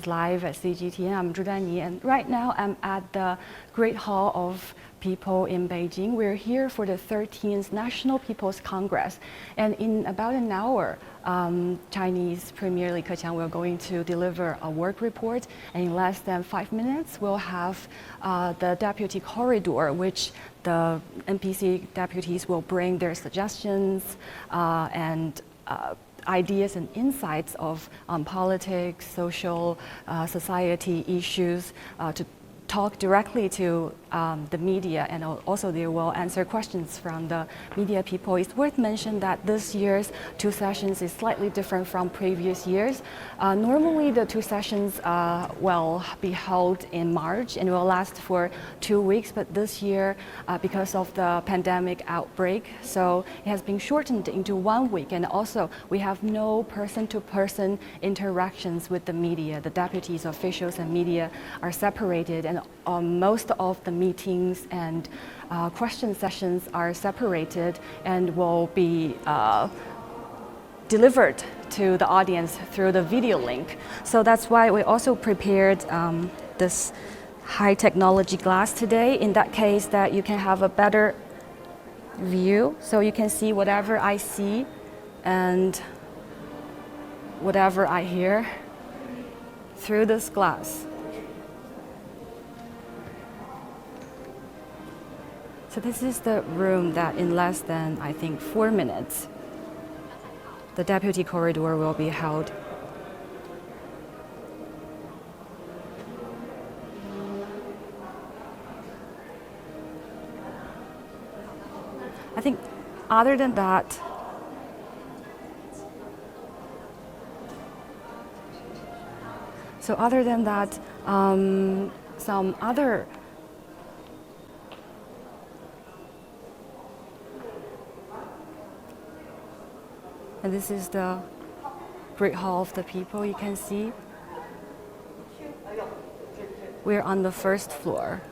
Live at CGTN. I'm Zhu Danyi, and right now I'm at the Great Hall of People in Beijing. We're here for the 13th National People's Congress, and in about an hour, Chinese Premier Li Keqiang will going to deliver a work report, and in less than 5 minutes, we'll have the Deputy Corridor, which the NPC deputies will bring their suggestions and ideas and insights of politics, social, society issues to talk directly to the media, and also they will answer questions from the media people. It's worth mentioning that this year's two sessions is slightly different from previous years. Normally the two sessions will be held in March and will last for 2 weeks, but this year because of the pandemic outbreak, so it has been shortened into 1 week, and also we have no person-to-person interactions with the media. The deputies, officials and media are separated, and most of the meetings and question sessions are separated and will be delivered to the audience through the video link. So that's why we also prepared this high technology glass today. In that case, that you can have a better view, so you can see whatever I see and whatever I hear through this glass. So this is the room that in less than, I think, 4 minutes, the Deputy Corridor will be held. I think other than that, some other and this is the Great Hall of the People, you can see. We're on the first floor.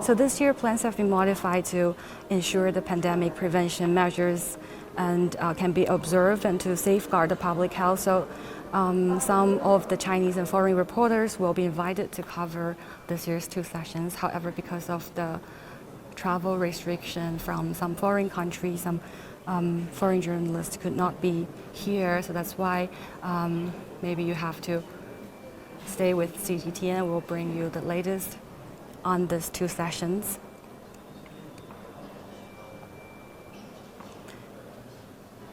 So this year plans have been modified to ensure the pandemic prevention measures and can be observed and to safeguard the public health. So some of the Chinese and foreign reporters will be invited to cover this year's two sessions. However, because of the travel restriction from some foreign countries, some foreign journalists could not be here. So that's why maybe you have to stay with CGTN. We'll bring you the latest on these two sessions.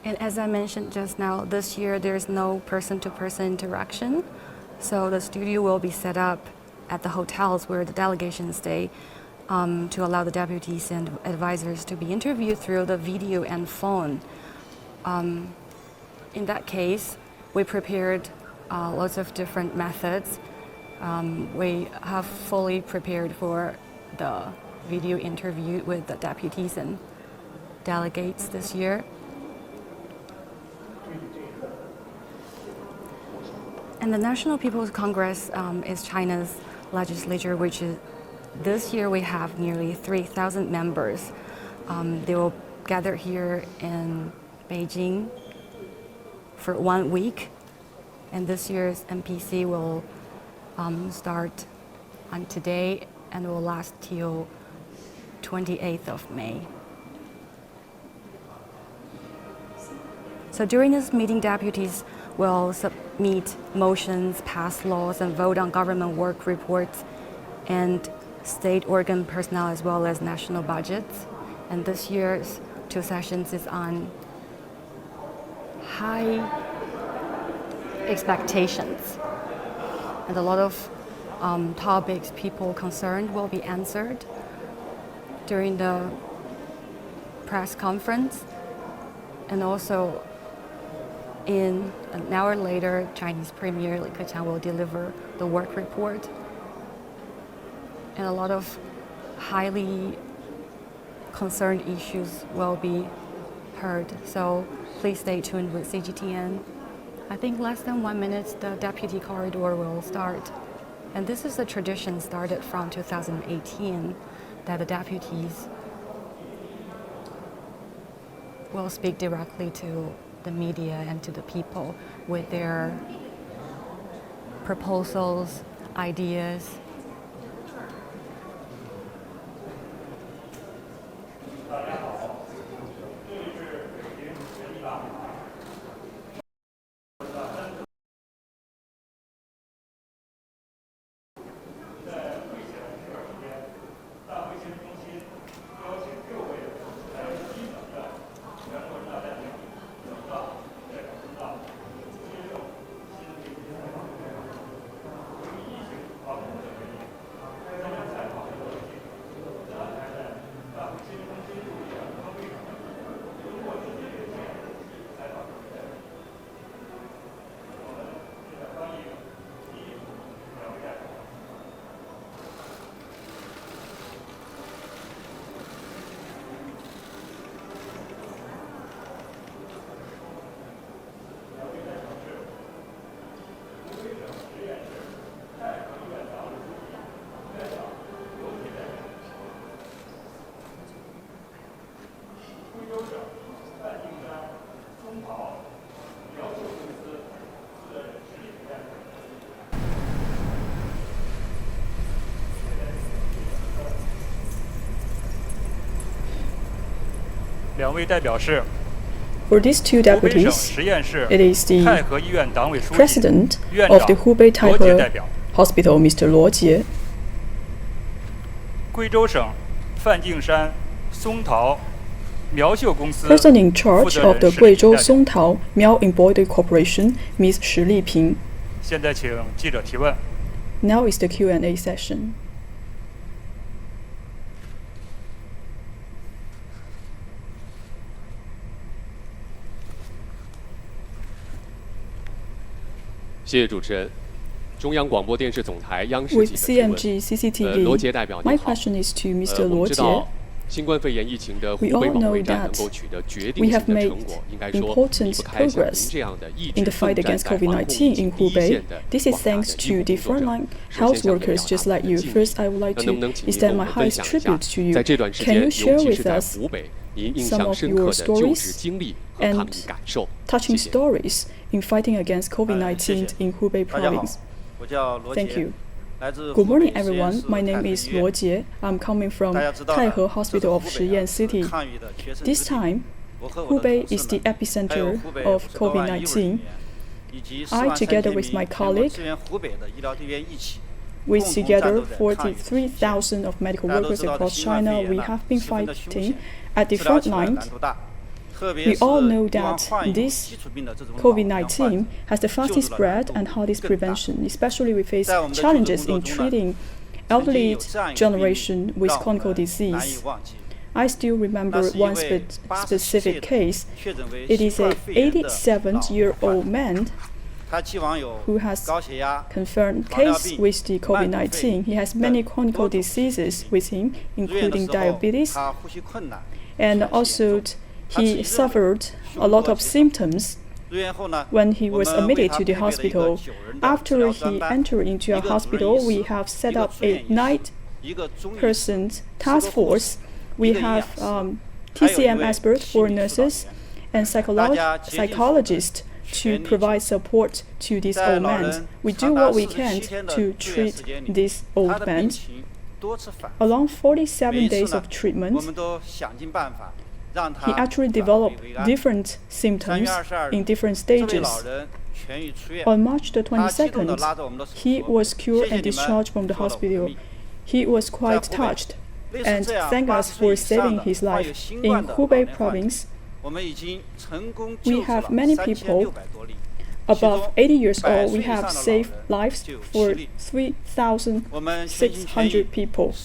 And as I mentioned just now, this year there's no person-to-person interaction. So the studio will be set up at the hotels where the delegations stay to allow the deputies and advisors to be interviewed through the video and phone. In that case, we prepared lots of different methods. We have fully prepared for the video interview with the deputies and delegates this year. And the National People's Congress is China's legislature, which is this year we have nearly 3,000 members. They will gather here in Beijing for 1 week, and this year's NPC will start on today and will last till 28th of May. So during this meeting, deputies will submit motions, pass laws, and vote on government work reports and state organ personnel as well as national budgets. And this year's two sessions is on high expectations. And a lot of topics people concerned will be answered during the press conference. And also in an hour later, Chinese Premier Li Keqiang will deliver the work report. And a lot of highly concerned issues will be heard. So please stay tuned with CGTN. I think less than 1 minute, the Deputy Corridor will start. And this is a tradition started from 2018 that the deputies will speak directly to the media and to the people with their proposals, ideas. For these two deputies, it is the president of the Hubei Taihe Hospital, Mr. Luo Jie. Person in charge of the Guizhou Songtao Miao Embroidery Corporation, Ms. Shi Liping. Now is the Q&A session. With CMG CCTV, my question is to Mr. Luo Jie. We all know that we have made important progress in the fight against COVID-19 in Hubei. This is thanks to the frontline health workers just like you. First, I would like to extend my highest tribute to you. Can you share with us some of your stories and touching stories in fighting against COVID-19 in Hubei province? Thank you. Good morning, everyone. My name is Luo Jie. I'm coming from Taihe Hospital of Shiyan City. This time, Hubei is the epicenter of COVID-19. I, together with my colleague, with together 43,000 of medical workers across China, we have been fighting at the front line. We all know that this COVID-19 has the fastest spread and hardest prevention, especially we face challenges in treating elderly generation with chronic disease. I still remember one specific case. It is an 87-year-old man who has confirmed case with the COVID-19. He has many chronic diseases with him, including diabetes, and also he suffered a lot of symptoms when he was admitted to the hospital. After he entered into a hospital, we have set up a 9-person task force. We have TCM experts for nurses and psychologists to provide support to this old man. We do what we can to treat this old man. Along 47 days of treatment, he actually developed different symptoms in different stages. On March the 22nd, he was cured and discharged from the hospital. He was quite touched and thanked us for saving his life. In Hubei province, we have many people above 80 years old. We have saved lives for 3,600 people.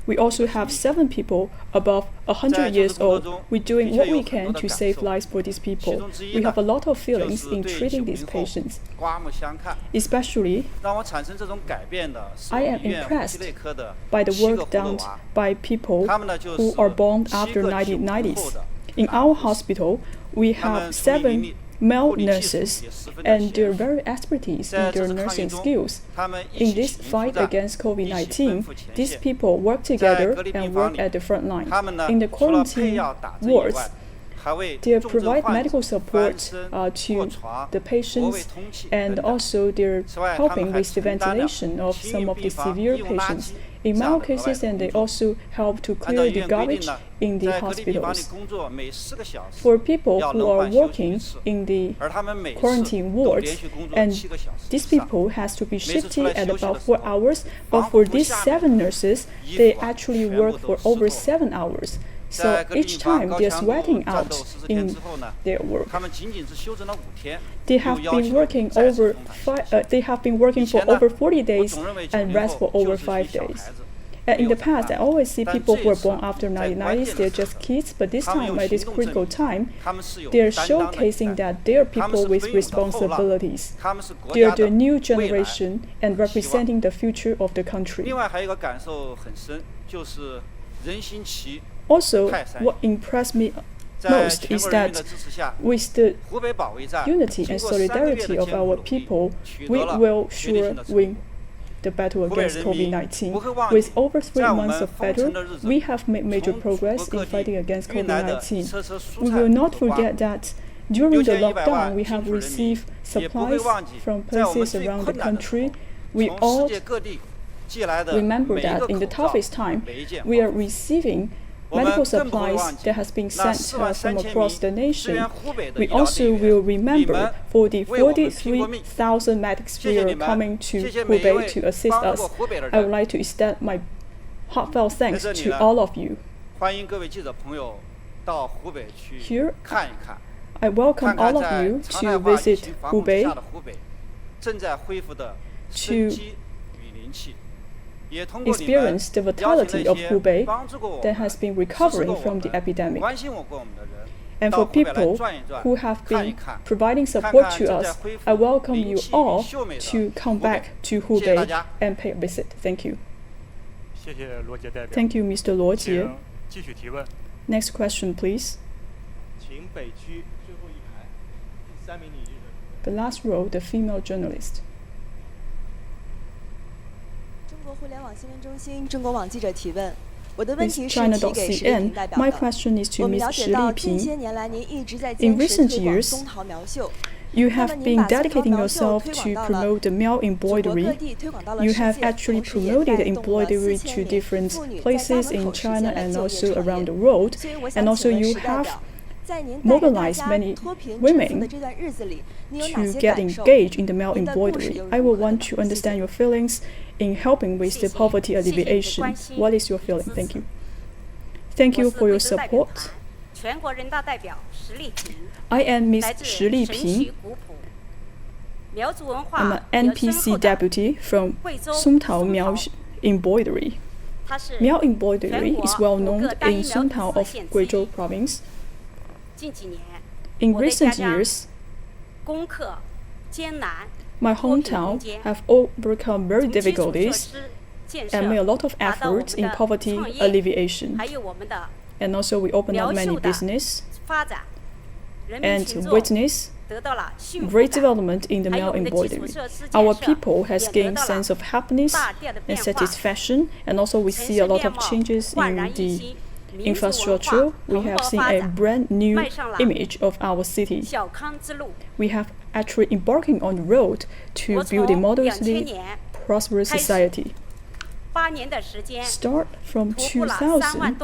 We also have 7 people above 100 years old. We're doing what we can to save lives for these people. We have a lot of feelings in treating these patients. Especially, I am impressed by the work done by people who are born after 1990s. In our hospital, we have 7 male nurses, and they're very expertise in their nursing skills. In this fight against COVID-19, these people work together and work at the front line. In the quarantine wards, they provide medical support to the patients, and also they're helping with the ventilation of some of the severe patients. In mild cases, and they also help to clear the garbage in the hospitals. For people who are working in the quarantine wards, and these people has to be shifted at about 4 hours, but for these 7 nurses, they actually work for over 7 hours. So each time they're sweating out in their work. They have been working for over 40 days and rest for over 5 days. And in the past, I always see people who were born after 1990s, they're just kids, but this time, at this critical time, they're showcasing that they're people with responsibilities. They're the new generation and representing the future of the country. Also, what impressed me most is that with the unity and solidarity of our people, we will sure win the battle against COVID-19. With over 3 months of battle, we have made major progress in fighting against COVID-19. We will not forget that during the lockdown, we have received supplies from places around the country. We all remember that in the toughest time, we are receiving medical supplies that has been sent from across the nation. We also will remember for the 43,000 medics who are coming to Hubei to assist us. I would like to extend my heartfelt thanks to all of you. Here, I welcome all of you to visit Hubei, to experience the vitality of Hubei that has been recovering from the epidemic. And for people who have been providing support to us, I welcome you all to come back to Hubei and pay a visit. Thank you. Thank you, Mr. Luo Jie. Next question, please. The last row, the female journalist. With China.cn, my question is to Ms. Shi Liping. In recent years, you have been dedicating yourself to promote the male embroidery. You have actually promoted the embroidery to different places in China and also around the world. And also you have mobilized many women to get engaged in the male embroidery. I will want to understand your feelings in helping with the poverty alleviation. What is your feeling? Thank you. Thank you for your support. I am Ms. Shi Liping. I'm an NPC deputy from Songtao Miao Embroidery. Miao embroidery is well known in Songtao of Guizhou province. In recent years, my hometown have overcome very difficulties and made a lot of efforts in poverty alleviation. And also we opened up many business and witness great development in the male embroidery. Our people has gained sense of happiness and satisfaction, and also we see a lot of changes in the infrastructure. We have seen a brand new image of our city. We have actually embarking on the road to build a moderately prosperous society. Start from 2000,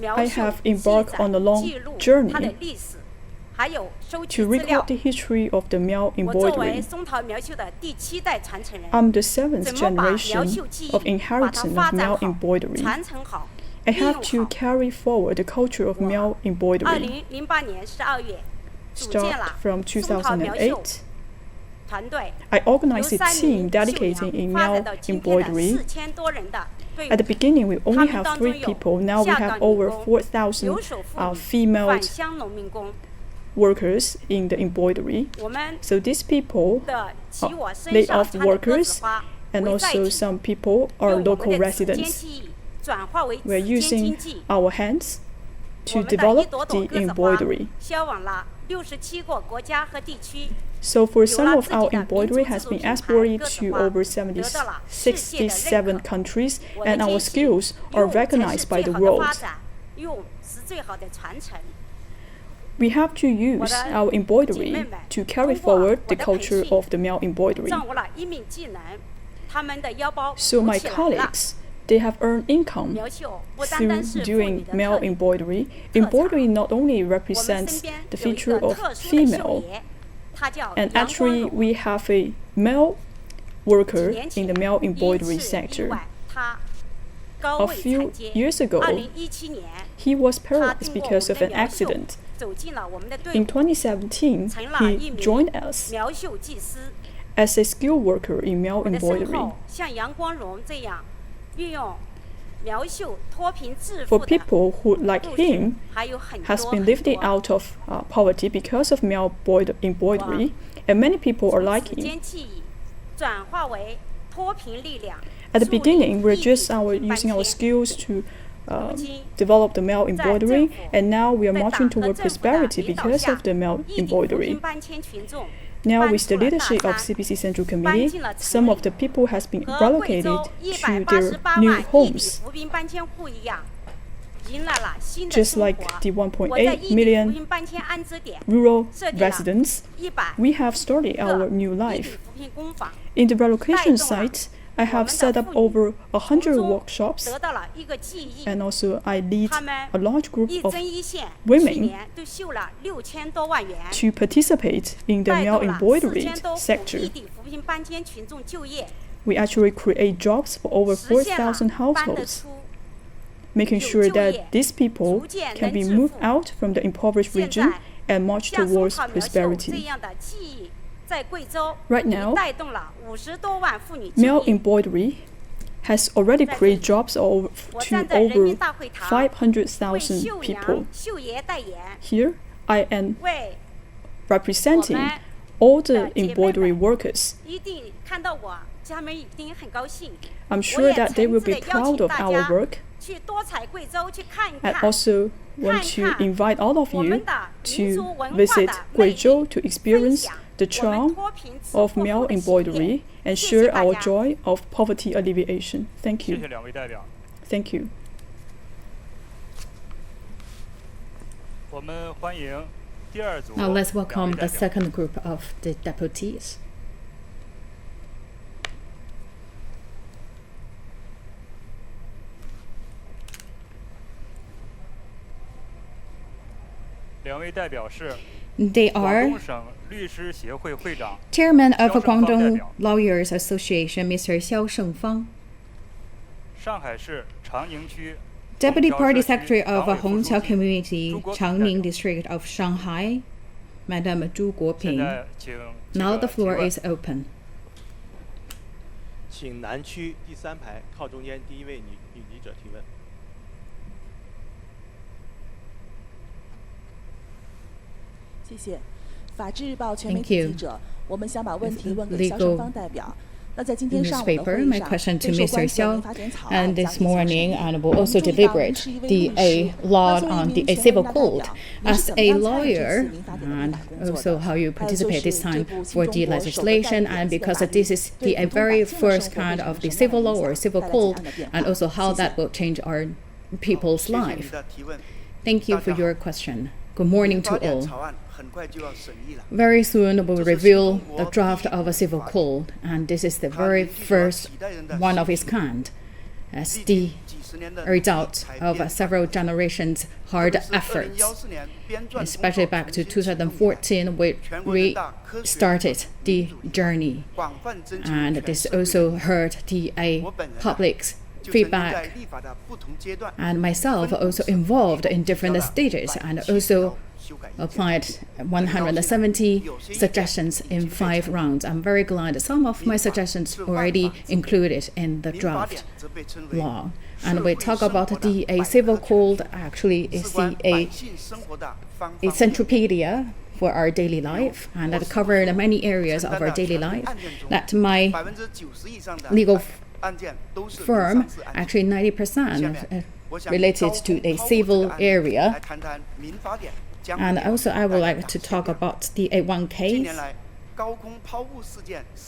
I have embarked on a long journey to record the history of the Miao embroidery. I'm the 7th generation of inheritance of Miao embroidery. I have to carry forward the culture of Miao embroidery. Start from 2008. I organized a team dedicated in Miao embroidery. At the beginning, we only have 3 people. Now we have over 4,000 female workers in the embroidery. So these people are laid-off workers, and also some people are local residents. We are using our hands to develop the embroidery. So for some of our embroidery has been exported to over 67 countries, and our skills are recognized by the world. We have to use our embroidery to carry forward the culture of the male embroidery. So my colleagues, they have earned income through doing male embroidery. Embroidery not only represents the feature of female, and actually we have a male worker in the male embroidery sector. A few years ago, he was paralyzed because of an accident. In 2017, he joined us as a skilled worker in male embroidery. For people who, like him, has been lifted out of poverty because of male embroidery, and many people are like him. At the beginning, we're just using our skills to develop the male embroidery, and now we are marching toward prosperity because of the male embroidery. Now, with the leadership of CPC Central Committee, some of the people has been relocated to their new homes. Just like the 1.8 million rural residents, we have started our new life. In the relocation site, I have set up over 100 workshops, and also I lead a large group of women to participate in the male embroidery sector. We actually create jobs for over 4,000 households, making sure that these people can be moved out from the impoverished region and march towards prosperity. Right now, male embroidery has already created jobs to over 500,000 people. Here, I am representing all the embroidery workers. I'm sure that they will be proud of our work. I also want to invite all of you to visit Guizhou to experience the charm of male embroidery and share our joy of poverty alleviation. Thank you. Thank you. Now let's welcome the second group of the deputies. They are Chairman of Guangdong Lawyers Association, Mr. Xiao Shengfang, Deputy Party Secretary of Hongqiao Community, Changning District of Shanghai, Madam Zhu Guoping. Now the floor is open. 请南区第三排靠中间第一位女记者提问。 谢谢。法制日报全媒体记者，我们想把问题问给肖胜芳代表。那在今天上午的会议上，备受关注的民法典草案 and this morning, and will also deliberate the law on the civil code. As a lawyer, and also how you participate this time for the legislation, and because this is the very first kind of the civil law or civil code, and also how that will change our people's life. Thank you for your question. Good morning to all. Very soon we'll reveal the draft of a civil code, and this is the very first one of its kind, as the result of several generations' hard efforts, especially back to 2014, we started the journey, and this also heard the public's feedback, and myself also involved in different stages, and also applied 170 suggestions in 5 rounds. I'm very glad some of my suggestions already included in the draft law. And we talk about the civil code actually is a centropedia for our daily life, and that covered many areas of our daily life. That my legal firm, actually 90% related to a civil area. And also I would like to talk about the one case.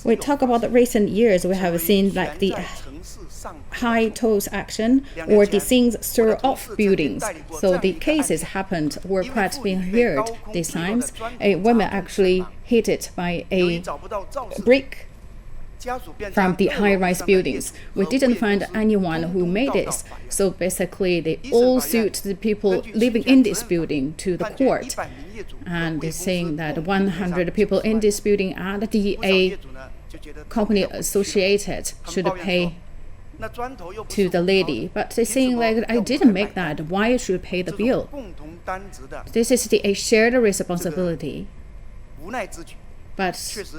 We talk about the recent years, we have seen like the high toes action or the things throw off buildings. So the cases happened were quite being heard these times. A woman actually hit it by a brick from the high-rise buildings. We didn't find anyone who made this. So basically, they all sued the people living in this building to the court. And they're saying that 100 people in this building and the company associated should pay to the lady. But they're saying like, I didn't make that. Why should I pay the bill? This is a shared responsibility. But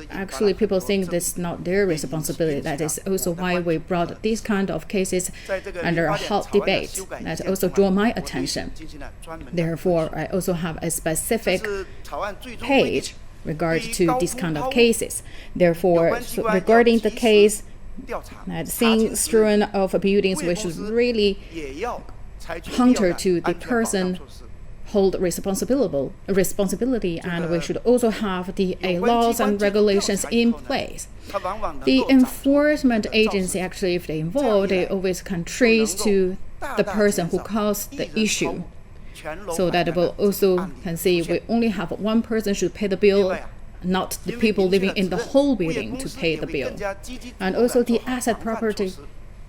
actually, people think that's not their responsibility. That is also why we brought these kind of cases under a hot debate. That also draw my attention. Therefore, I also have a specific page regard to these kind of cases. Therefore, regarding the case that things strewn off buildings, we should really hunter to the person hold responsibility, and we should also have the laws and regulations in place. The enforcement agency, actually, if they involved, they always can trace to the person who caused the issue, so that we also can see we only have one person should pay the bill, not the people living in the whole building to pay the bill. And also the asset property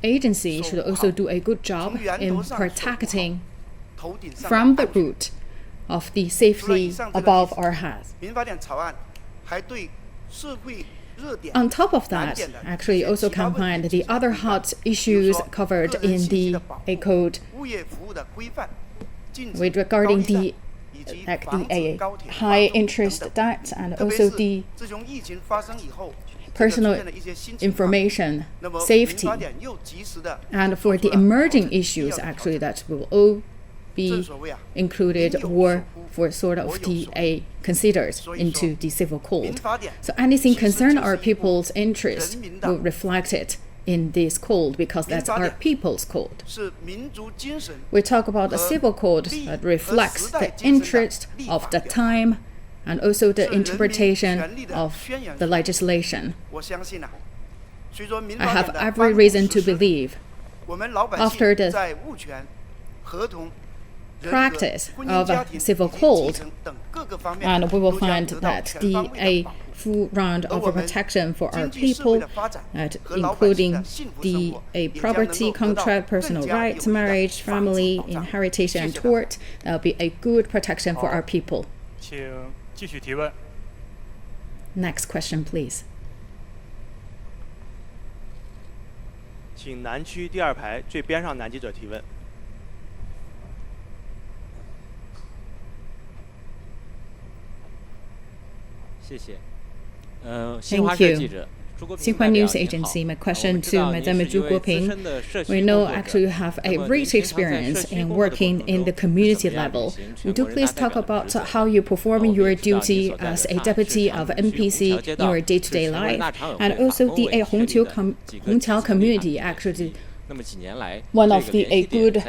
agency should also do a good job in protecting from the root of the safety above our heads. On top of that, actually also combined the other hot issues covered in the code with regarding the high interest debt and also the personal information safety. And for the emerging issues, actually, that will all be included or for sort of the considered into the civil code. So anything concern our people's interest will reflect it in this code, because that's our people's code. We talk about a civil code that reflects the interest of the time and also the interpretation of the legislation. I have every reason to believe after the practice of a civil code, and we will find that a full round of protection for our people, including the property contract, personal rights, marriage, family, inheritance, and tort, that will be a good protection for our people. Next question, please. 请南区第二排最边上男记者提问。 Thank you. Xinhua News Agency, my question to Madame Zhu Guoping. We know actually you have a rich experience in working in the community level. Would you please talk about how you perform your duty as a deputy of NPC in your day-to-day life, and also the Hongqiao community, actually one of the good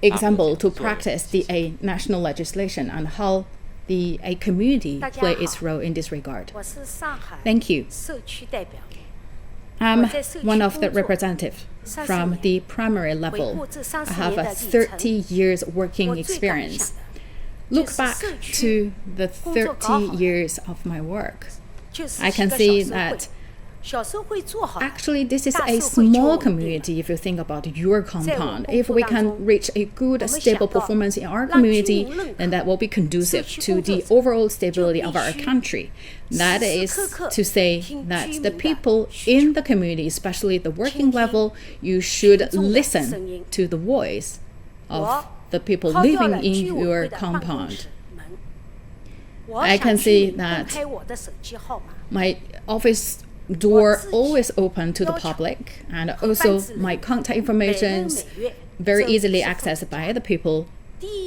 example to practice the national legislation, and how the community play its role in this regard. Thank you. I'm one of the representatives from the primary level. I have a 30 years working experience. Look back to the 30 years of my work. I can see that actually this is a small community if you think about your compound. If we can reach a good, stable performance in our community, then that will be conducive to the overall stability of our country. That is to say that the people in the community, especially the working level, you should listen to the voice of the people living in your compound. I can see that my office door always open to the public, and also my contact information is very easily accessed by the people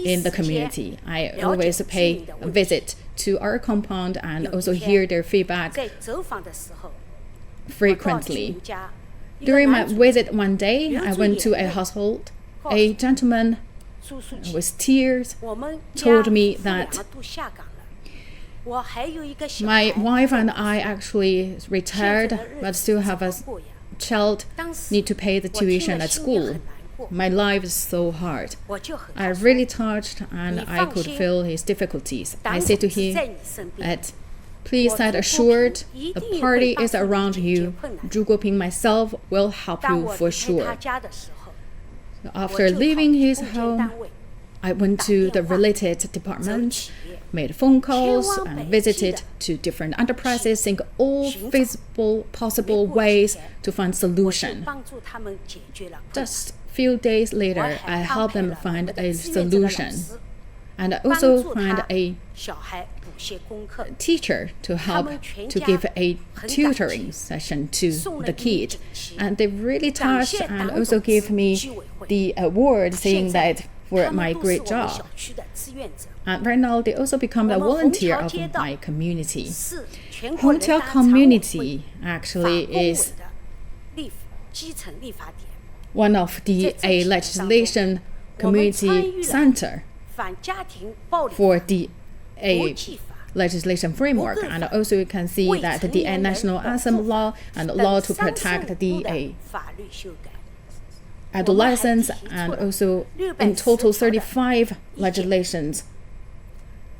in the community. I always pay a visit to our compound and also hear their feedback frequently. During my visit one day, I went to a household a gentleman with tears told me that my wife and I actually retired, but still have a child, need to pay the tuition at school. My life is so hard. I really touched and I could feel his difficulties. I said to him that, please rest assured, the party is around you. Zhu Guoping myself will help you for sure. After leaving his home, I went to the related departments, made phone calls, and visited to different enterprises, think all feasible possible ways to find solution. Just a few days later, I helped them find a solution. And I also find a teacher to help to give a tutoring session to the kid. And they really touched and also gave me the award saying that for my great job. And right now they also become a volunteer of my community. Hotel community actually is one of the legislation community center for the legislation framework, and also you can see that the national anthem law and law to protect the adolescents, and also in total 35 legislations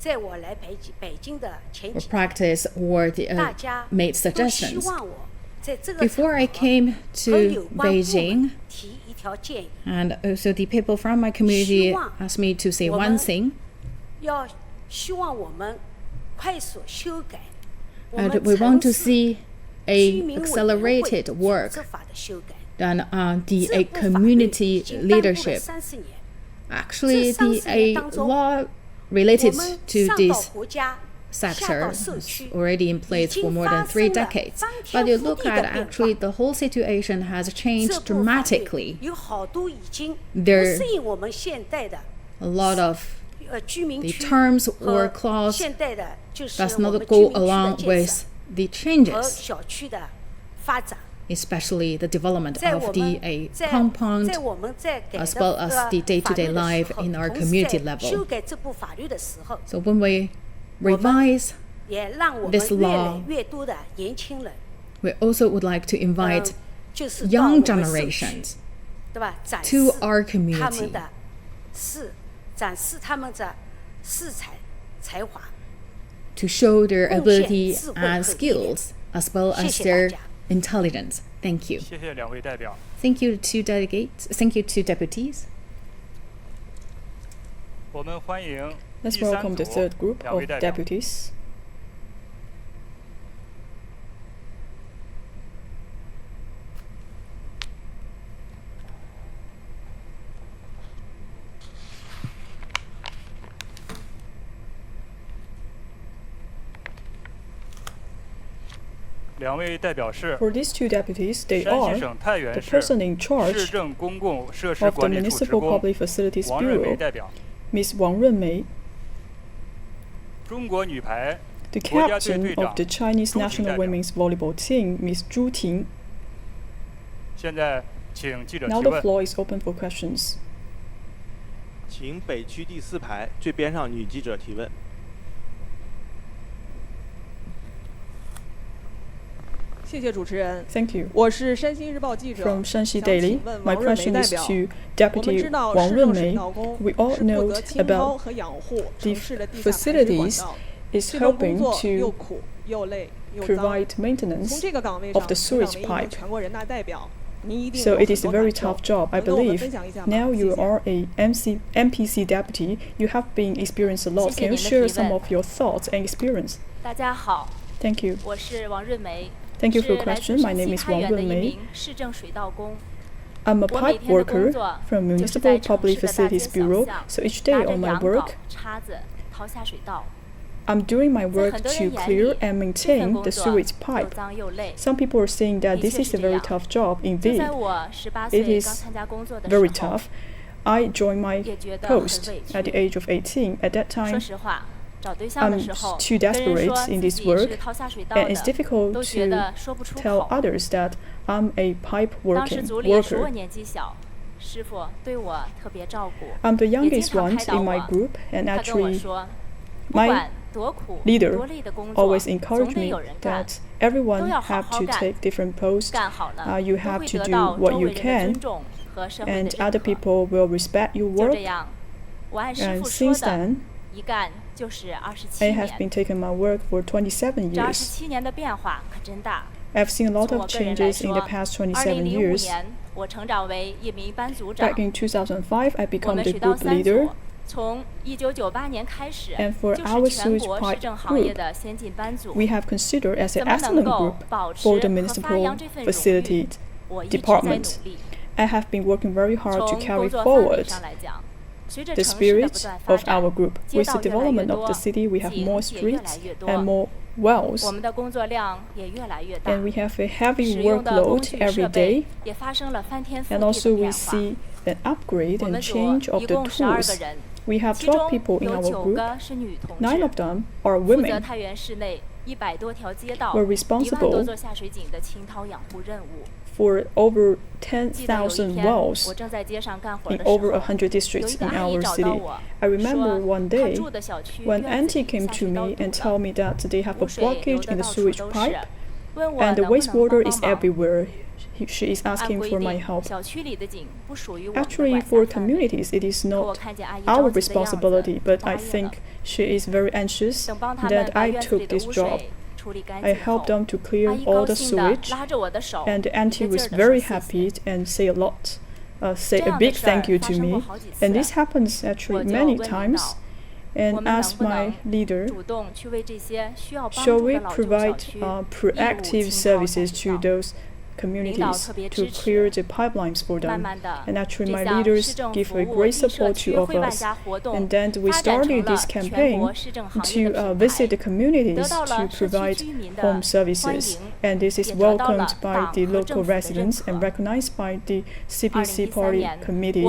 or practice or made suggestions. Before I came to Beijing, and also the people from my community asked me to say one thing. And we want to see a accelerated work done on the community leadership. Actually, the law related to this sector is already in place for more than 3 decades. But you look at actually the whole situation has changed dramatically. There are a lot of the terms or clause does not go along with the changes, especially the development of the compound as well as the day-to-day life in our community level. So when we revise this law, we also would like to invite young generations to our community to show their ability and skills as well as their intelligence. Thank you. Thank you to delegates. Thank you to deputies. Let's welcome the third group of deputies. For these 2 deputies, they are the person in charge of the Municipal Public Facilities Bureau, Ms. Wang Runmei, the captain of the Chinese national women's volleyball team, Ms. Zhu Ting. Now the floor is open for questions. 请北区第4排最边上女记者提问。谢谢主持人。 Thank you. 我是山西日报记者。 From Shanxi Daily, my question is to Deputy Wang Runmei. We all know about the facilities is helping to provide maintenance of the sewage pipe. So it is a very tough job, I believe. Now you are a MPC deputy. You have been experienced a lot. Can you share some of your thoughts and experience? 大家好， Thank you. 我是王润梅， Thank you for 是 your 来 question. 自 My 山 name 西 is 太 Wang 原的一 Runmei. 名市政水道工。 I'm a 我每 pipe 天的 worker 工作 from 就是 Municipal 在城 Public 市的大街 Facilities 小 Bureau. 巷 So each 拿 day 着 on my 羊镐 work, 叉子掏下水道。 I'm doing my work 在很多 to 人眼 clear 里， and 这份 maintain 工 the 作 sewage 又 pipe. 脏又累。 Some people are saying that 的 this 确 is 是 a 这 very 样。 tough job 就 indeed. 在我18 It 岁 is 刚参加工作的 very 时候， tough. I joined my 也觉得很 post 委 at the 屈。 age of 18. At that 说 time, 实话，找对象的 I'm 时候， too 跟人 desperate 说 in 自 this 己 work, 是掏下水道 and 的 it's，difficult 都觉 to 得说不出 tell 口。 others that I'm a pipe 当时组里除我 worker. 年纪小， I'm the youngest one in my group, and actually, my leader always encouraged me that everyone have to take different posts. You have to do what you can, and other people will respect your work. And since then, I have been taking my work for 27 years. I've seen a lot of changes in the past 27 years. Back in 2005, I became the group leader. And for our sewage pipe group, we have considered as an excellent group for the municipal facility department. I have been working very hard to carry forward the spirit of our group. With the development of the city, we have more streets and more wells, and we have a heavy workload every day, and also we see an upgrade and change of the tools. We have 12 people in our group. 9 of them are women. We're responsible for over 10,000 wells in over 100 districts in our city. I remember one day when auntie came to me and told me that they have a blockage in the sewage pipe and the wastewater is everywhere. She is asking for my help. Actually, for communities, it is not our responsibility, but I think she is very anxious that I took this job. I helped them to clear all the sewage, and the auntie was very happy and say a big thank you to me. And this happens actually many times. And as my leader, shall we provide proactive services to those communities to clear the pipelines for them? And actually my leaders give a great support to all of us. And then we started this campaign to visit the communities to provide home services. And this is welcomed by the local residents and recognized by the CPC Party Committee.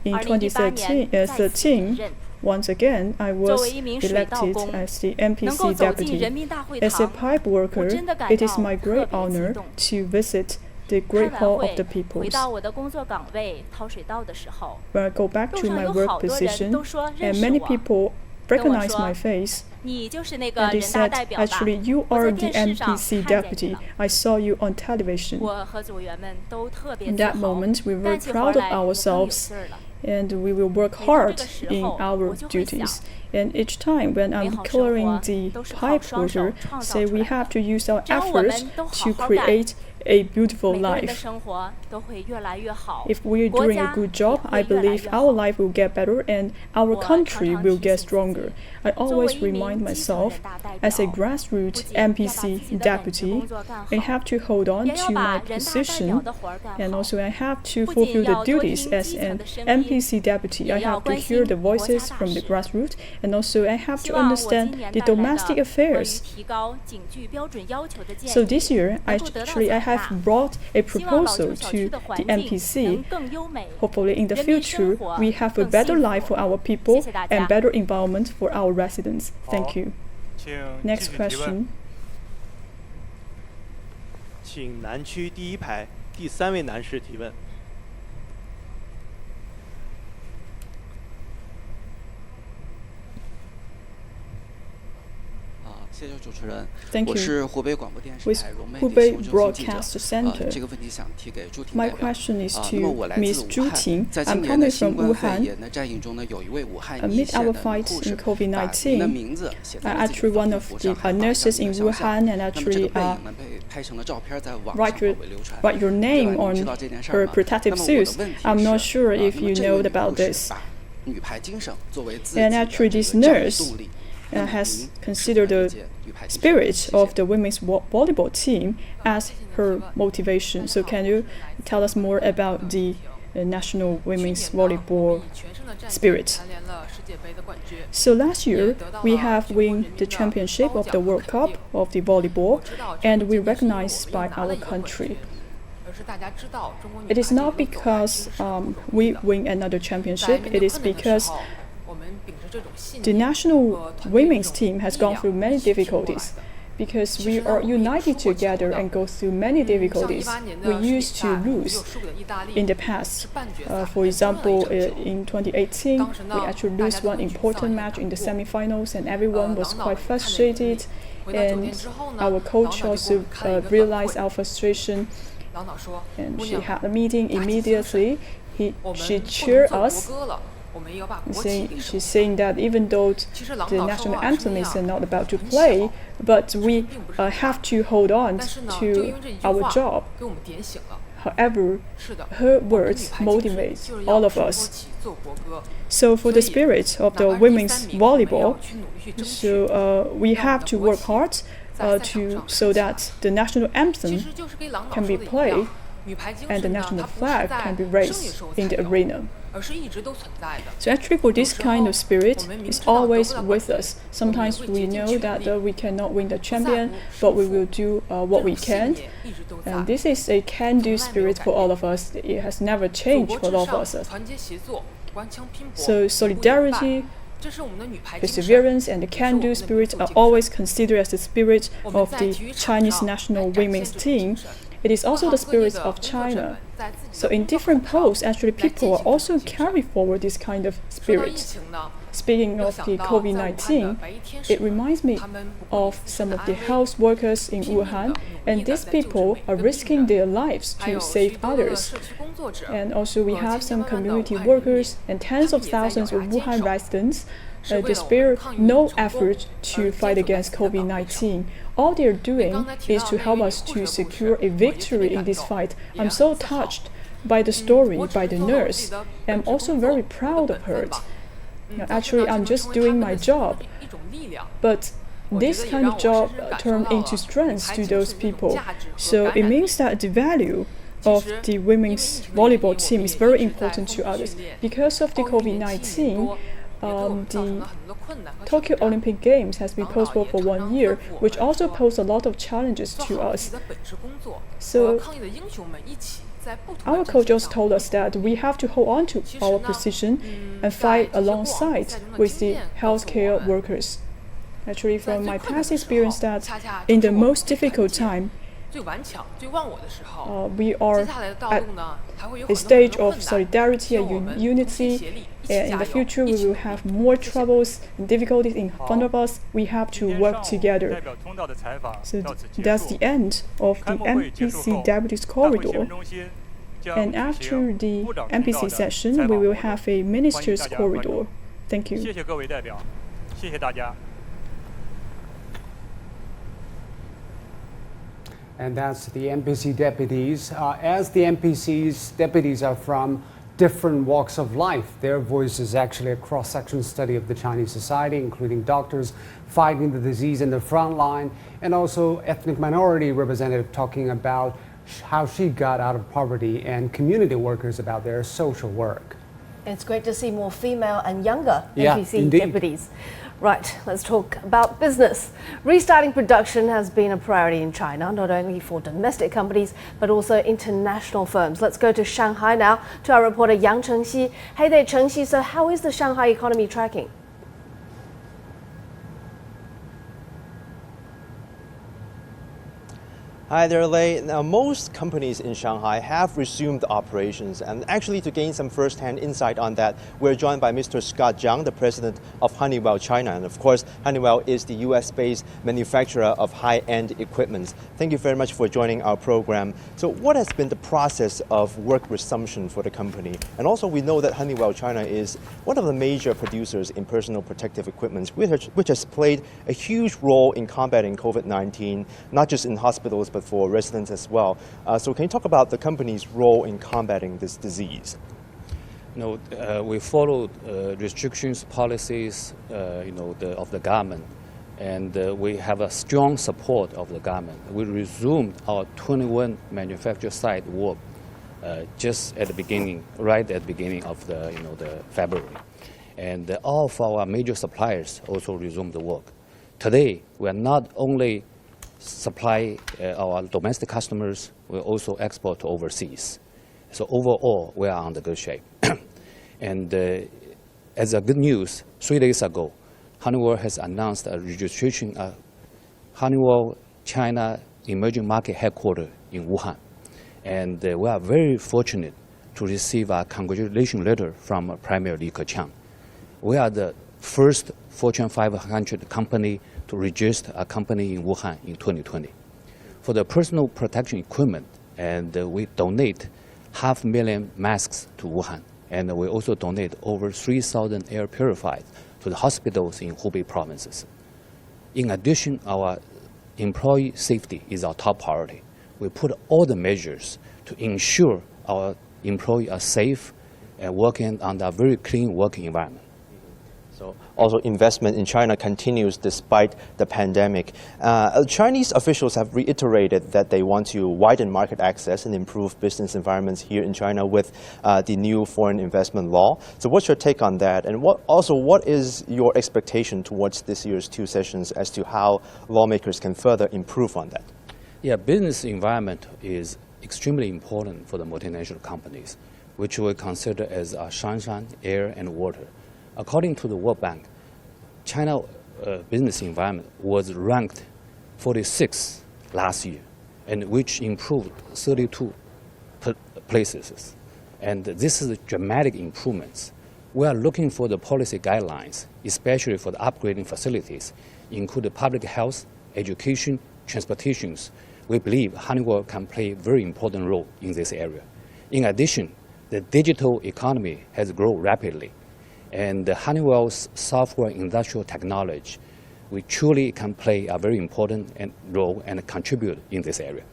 In 2013, once again, I was elected as the MPC deputy. As a pipe worker, it is my great honor to visit the Great Hall of the Peoples. When I go back to my work position, and many people recognize my face, and they said, actually, you are the MPC deputy. I saw you on television. In that moment, we were proud of ourselves, and we will work hard in our duties. And each time when I'm clearing the pipe water, say we have to use our efforts to create a beautiful life. If we're doing a good job, I believe our life will get better and our country will get stronger. I always remind myself, as a grassroots MPC deputy, I have to hold on to my position, and also I have to fulfill the duties as an MPC deputy. I have to hear the voices from the grassroots, and also I have to understand the domestic affairs. So this year, I have brought a proposal to the MPC. Hopefully in the future, we have a better life for our people and better environment for our residents. Thank you. Next question. 请南区第一排第3位男士提问。谢谢主持人。 Thank you. 我是湖北广播电视台融媒 Hubei 电视中心记者。 Broadcast Center. 这个问题想提给朱婷 My 代表。 question is 那么 to 我来自 Ms. 武 Zhu 汉， Ting. 在 I'm 今年的 coming 新 from 冠肺 Wuhan. 炎的战役中呢，有一位武汉一 Amid 线 our 的 fight 护士 in 把您的 COVID-19, 名字写在了自己 actually 的 one 防 of 护服 the 上，还 nurses 放 in 在了肖像。 Wuhan and 那么这 actually 个背影呢，被拍成了照片，在网上 write 广为流传。 your 对 name 吧？你 on 知道这件事 her 吗？ protective 那么我的 suits. 问题 I'm not 是， sure if 那么 you 这 know 位女 about 护士 this. 把女排精神作为自己 And 的 actually 这 this 个战斗 nurse 动力。 has considered the spirit of the women's volleyball team as her motivation. So can you tell us more about the national women's volleyball spirit? So last year, we have won the championship of the World Cup of the volleyball, and we recognized by our country. It is not because we win another championship, it is because the national women's team has gone through many difficulties. because we are united together and go through many difficulties. We used to lose in the past. For example, in 2018, we actually lose one important match in the semi-finals, and everyone was quite frustrated. And our coach also realized our frustration, and she had a meeting immediately. She cheered us. She's saying that even though the national anthem is not about to play, but we have to hold on to our job. However, her words motivate all of us. So for the spirit of the women's volleyball, we have to work hard so that the national anthem can be played and the national flag can be raised in the arena. So actually for this kind of spirit, it's always with us. Sometimes we know that we cannot win the champion, but we will do what we can. And this is a can-do spirit for all of us. It has never changed for all of us. So solidarity, perseverance, and the can-do spirit are always considered as the spirit of the Chinese national women's team. It is also the spirit of China. So in different posts, actually people are also carry forward this kind of spirit. Speaking of the COVID-19, it reminds me of some of the health workers in Wuhan, and these people are risking their lives to save others. And also we have some community workers and tens of thousands of Wuhan residents. They spare no effort to fight against COVID-19. All they're doing is to help us to secure a victory in this fight. I'm so touched by the story by the nurse. I'm also very proud of her. Actually, I'm just doing my job. But this kind of job turned into strength to those people. So it means that the value of the women's volleyball team is very important to others. Because of the COVID-19, the Tokyo Olympic Games has been postponed for 1 year, which also posed a lot of challenges to us. So our coach also told us that we have to hold on to our position and fight alongside with the healthcare workers. Actually, from my past experience, that in the most difficult time, we are at a stage of solidarity and unity. And in the future, we will have more troubles and difficulties in front of us. We have to work together. So that's the end of the MPC Deputies Corridor. And after the MPC session, we will have a Ministerial Corridor. Thank you. And that's the MPC deputies. As the MPC's deputies are from different walks of life, their voice is actually a cross-section study of the Chinese society, including doctors fighting the disease in the front line, and also ethnic minority representative talking about how she got out of poverty, and community workers about their social work. It's great to see more female and younger MPC deputies. Right, let's talk about business. Restarting production has been a priority in China, not only for domestic companies, but also international firms. Let's go to Shanghai now to our reporter Yang Chengxi. Hey there, Chengxi. So how is the Shanghai economy tracking? Hi there, Lei. Now, most companies in Shanghai have resumed operations, and actually to gain some first-hand insight on that, we're joined by Mr. Scott Zhang, the president of Honeywell China. And of course, Honeywell is the US-based manufacturer of high-end equipment. Thank you very much for joining our program. So what has been the process of work resumption for the company? And also we know that Honeywell China is one of the major producers in personal protective equipment, which has played a huge role in combating COVID-19, not just in hospitals, but for residents as well. So can you talk about the company's role in combating this disease? No, we followed restrictions, policies, of the government, and we have a strong support of the government. We resumed our 21 manufacturing site work just at the beginning, right at the beginning of the February, and all of our major suppliers also resumed the work. Today, we are not only supply our domestic customers, we also export to overseas. So overall, we are on the good shape. And as a good news, 3 days ago, Honeywell has announced a registration Honeywell China Emerging Market Headquarters in Wuhan. And we are very fortunate to receive a congratulation letter from Premier Li Keqiang. We are the first Fortune 500 company to register a company in Wuhan in 2020. For the personal protection equipment, and we donate 500,000 masks to Wuhan. And we also donate over 3,000 air purifiers to the hospitals in Hubei provinces. In addition, our employee safety is our top priority. We put all the measures to ensure our employees are safe and working under a very clean working environment. So also investment in China continues despite the pandemic. Chinese officials have reiterated that they want to widen market access and improve business environments here in China with the new foreign investment law. So what's your take on that? And what is your expectation towards this year's two sessions as to how lawmakers can further improve on that? Yeah, business environment is extremely important for the multinational companies, which we consider as sunshine, air, and water. According to the World Bank, China business environment was ranked 46th last year, and which improved 32 places. And this is dramatic improvements. We are looking for the policy guidelines, especially for the upgrading facilities, including public health, education, transportations. We believe Honeywell can play a very important role in this area. In addition, the digital economy has grown rapidly. And Honeywell's software industrial technology, we truly can play a very important role and contribute in this area.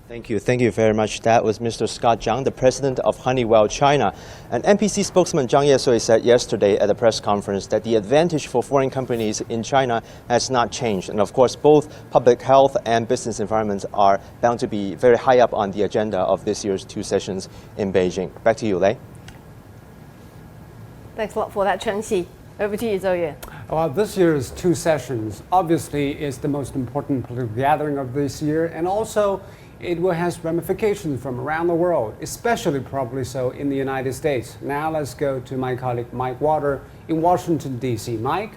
Thank you. Thank you very much. That was Mr. Scott Zhang, the president of Honeywell China. And NPC spokesman Zhang Yesui said yesterday at a press conference that the advantage for foreign companies in China has not changed. And of course, both public health and business environments are bound to be very high up on the agenda of this year's two sessions in Beijing. Back to you, Lei. Thanks a lot for that, Chen Xi. Over to you, Zhou Yue. Well, this year's two sessions obviously is the most important political gathering of this year, and also it has ramifications from around the world, especially probably so in the United States. Now let's go to my colleague Mike Water in Washington, D.C. Mike?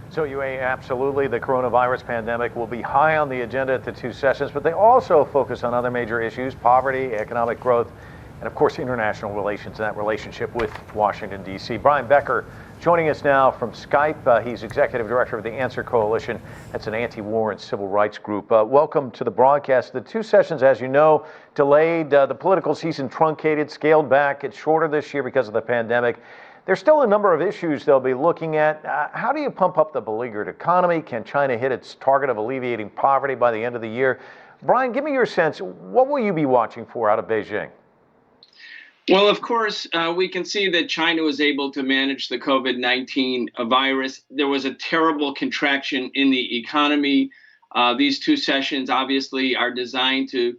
So, absolutely. The coronavirus pandemic will be high on the agenda at the two sessions, but they also focus on other major issues: poverty, economic growth, and of course international relations and that relationship with Washington, D.C. Brian Becker joining us now from Skype. He's executive director of the Answer Coalition. That's an anti-war and civil rights group. Welcome to the broadcast. The two sessions, as you know, delayed, the political season truncated, scaled back. It's shorter this year because of the pandemic. There's still a number of issues they'll be looking at. How do you pump up the beleaguered economy? Can China hit its target of alleviating poverty by the end of the year? Brian, give me your sense. What will you be watching for out of Beijing? Well, of course, we can see that China was able to manage the COVID-19 virus. There was a terrible contraction in the economy. These two sessions obviously are designed to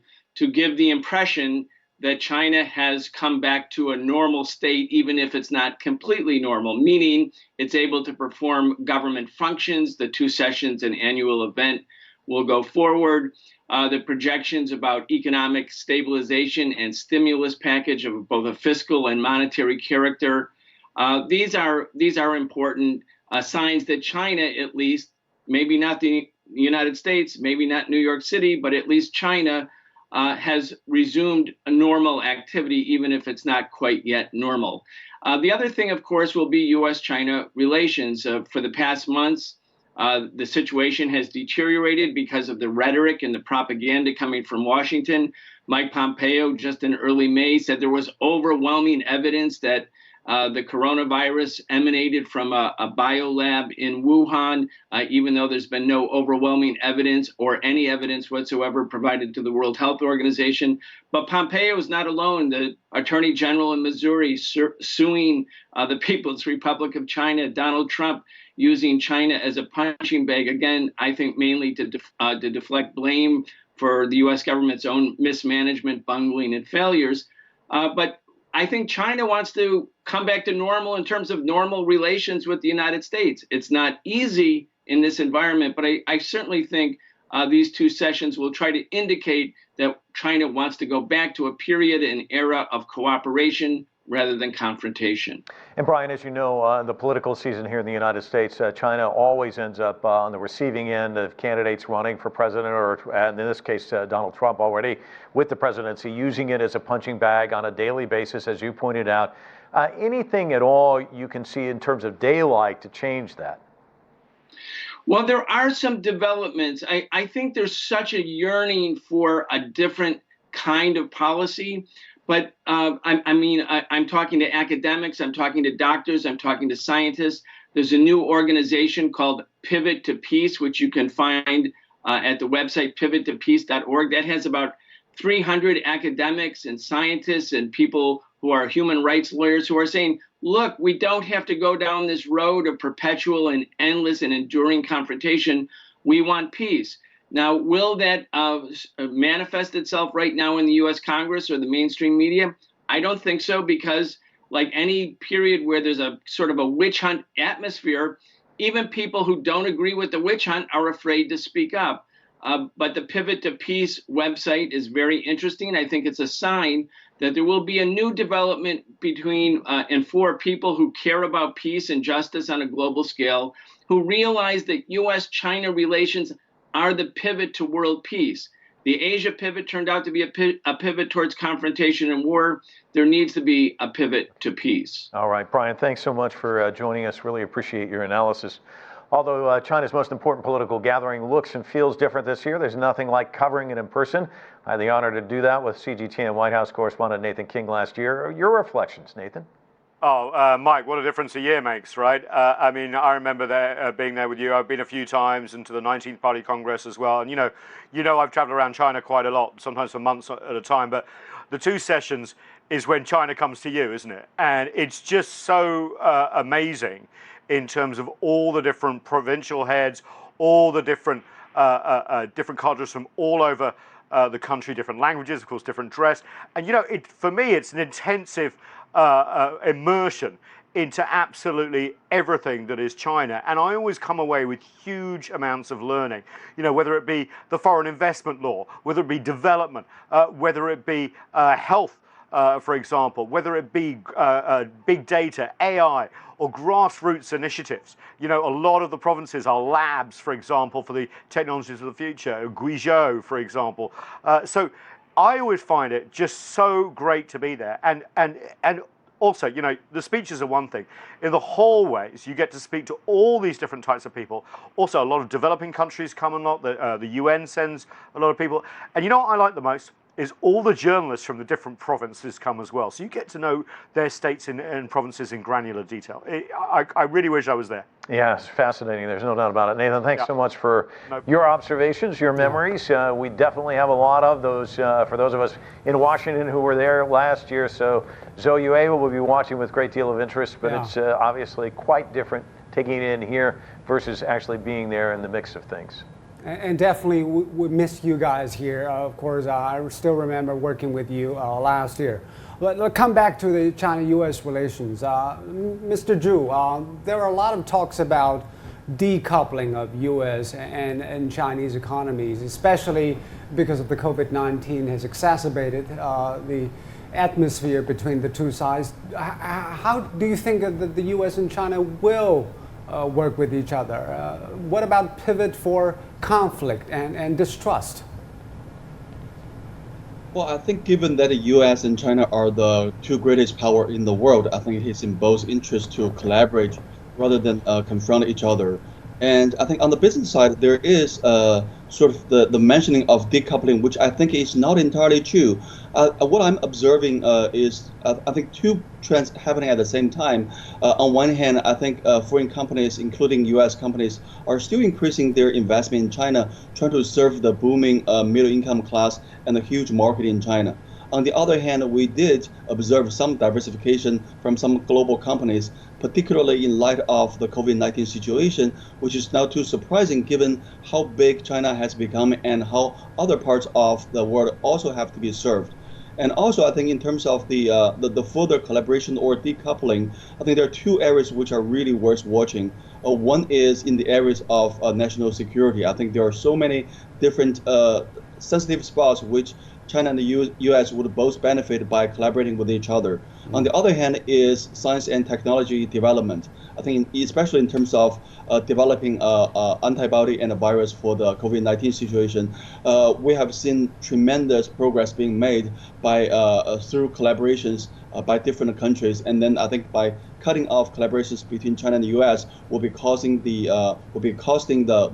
give the impression that China has come back to a normal state, even if it's not completely normal, meaning it's able to perform government functions. The two sessions, an annual event, will go forward. The projections about economic stabilization and stimulus package of both a fiscal and monetary character. These are important signs that China, at least, maybe not the United States, maybe not New York City, but at least China has resumed a normal activity, even if it's not quite yet normal. The other thing, of course, will be U.S.-China relations. For the past months, the situation has deteriorated because of the rhetoric and the propaganda coming from Washington. Mike Pompeo, just in early May, said there was overwhelming evidence that the coronavirus emanated from a biolab in Wuhan, even though there's been no overwhelming evidence or any evidence whatsoever provided to the World Health Organization. But Pompeo is not alone. The Attorney General in Missouri suing the People's Republic of China, Donald Trump, using China as a punching bag, again, I think mainly to deflect blame for the U.S. government's own mismanagement, bungling, and failures. But I think China wants to come back to normal in terms of normal relations with the United States. It's not easy in this environment, but I certainly think these two sessions will try to indicate that China wants to go back to a period and era of cooperation, rather than confrontation. And Brian, as you know, the political season here in the United States, China always ends up on the receiving end of candidates running for president, or in this case, Donald Trump already with the presidency, using it as a punching bag on a daily basis, as you pointed out. Anything at all you can see in terms of daylight to change that? Well, there are some developments. I think there's such a yearning for a different kind of policy. But I'm talking to academics, I'm talking to doctors, I'm talking to scientists. There's a new organization called Pivot to Peace, which you can find at the website pivottopeace.org. That has about 300 academics and scientists and people who are human rights lawyers who are saying, look, we don't have to go down this road of perpetual and endless and enduring confrontation. We want peace. Now, will that manifest itself right now in the U.S. Congress or the mainstream media? I don't think so, because like any period where there's a sort of a witch hunt atmosphere, even people who don't agree with the witch hunt are afraid to speak up. But the Pivot to Peace website is very interesting. I think it's a sign that there will be a new development between and for people who care about peace and justice on a global scale, who realize that U.S.-China relations are the pivot to world peace. The Asia pivot turned out to be a pivot towards confrontation and war. There needs to be a pivot to peace. All right, Brian, thanks so much for joining us. Really appreciate your analysis. Although China's most important political gathering looks and feels different this year, there's nothing like covering it in person. I had the honor to do that with CGTN White House correspondent Nathan King last year. Your reflections, Nathan? Oh, Mike, what a difference a year makes, right? I remember being there with you. I've been a few times, and to the 19th Party Congress as well. And you know, I've traveled around China quite a lot, sometimes for months at a time. But the two sessions is when China comes to you, isn't it? And it's just so amazing in terms of all the different provincial heads, all the different cultures from all over the country, different languages, of course, different dress. And for me, it's an intensive immersion into absolutely everything that is China. And I always come away with huge amounts of learning, whether it be the foreign investment law, whether it be development, whether it be health, for example, whether it be big data, AI, or grassroots initiatives. A lot of the provinces are labs, for example, for the technologies of the future, Guizhou, for example. So I always find it just so great to be there. And also, the speeches are one thing. In the hallways, you get to speak to all these different types of people. Also, a lot of developing countries come a lot. The UN sends a lot of people. And what I like the most is all the journalists from the different provinces come as well. So you get to know their states and provinces in granular detail. I really wish I was there. Yeah, it's fascinating. There's no doubt about it. Nathan, thanks so much for your observations, your memories. We definitely have a lot of those for those of us in Washington who were there last year. So Zhou Yue will be watching with a great deal of interest, but it's obviously quite different taking it in here versus actually being there in the mix of things. And definitely we miss you guys here. Of course, I still remember working with you last year. But let's come back to the China-U.S. relations. Mr. Zhu, there are a lot of talks about decoupling of U.S. and Chinese economies, especially because of the COVID-19 has exacerbated the atmosphere between the two sides. How do you think that the U.S. and China will work with each other? What about pivot for conflict and distrust? Well, I think given that the U.S. and China are the two greatest power in the world, I think it is in both interests to collaborate rather than confront each other. And I think on the business side, there is sort of the mentioning of decoupling, which I think is not entirely true. What I'm observing is, I think, two trends happening at the same time. On one hand, I think foreign companies, including U.S. companies, are still increasing their investment in China, trying to serve the booming middle-income class and the huge market in China. On the other hand, we did observe some diversification from some global companies, particularly in light of the COVID-19 situation, which is not too surprising given how big China has become and how other parts of the world also have to be served. And also, I think in terms of the further collaboration or decoupling, I think there are two areas which are really worth watching. One is in the areas of national security. I think there are so many different sensitive spots which China and the U.S. would both benefit by collaborating with each other. On the other hand is science and technology development. I think especially in terms of developing antibody and a virus for the COVID-19 situation, we have seen tremendous progress being made by through collaborations by different countries, and then I think by cutting off collaborations between China and the U.S. will be costing the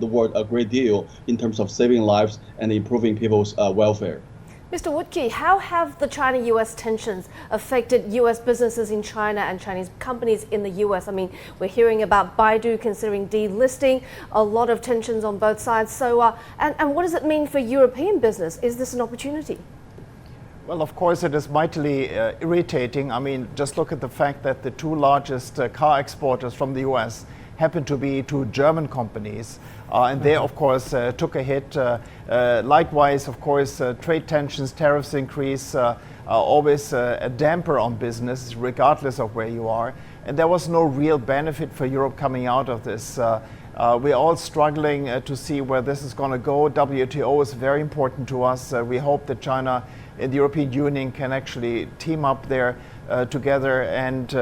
world a great deal in terms of saving lives and improving people's welfare. Mr. Woodkey, how have the China-US tensions affected US businesses in China and Chinese companies in the US? I mean, we're hearing about Baidu considering delisting, a lot of tensions on both sides. So, and what does it mean for European business? Is this an opportunity? Well, of course, it is mightily irritating. I mean, just look at the fact that the two largest car exporters from the US happen to be two German companies. And they, of course, took a hit. Likewise, of course, trade tensions, tariffs increase are always a damper on business, regardless of where you are. And there was no real benefit for Europe coming out of this. We're all struggling to see where this is going to go. WTO is very important to us. We hope that China and the European Union can actually team up there together. And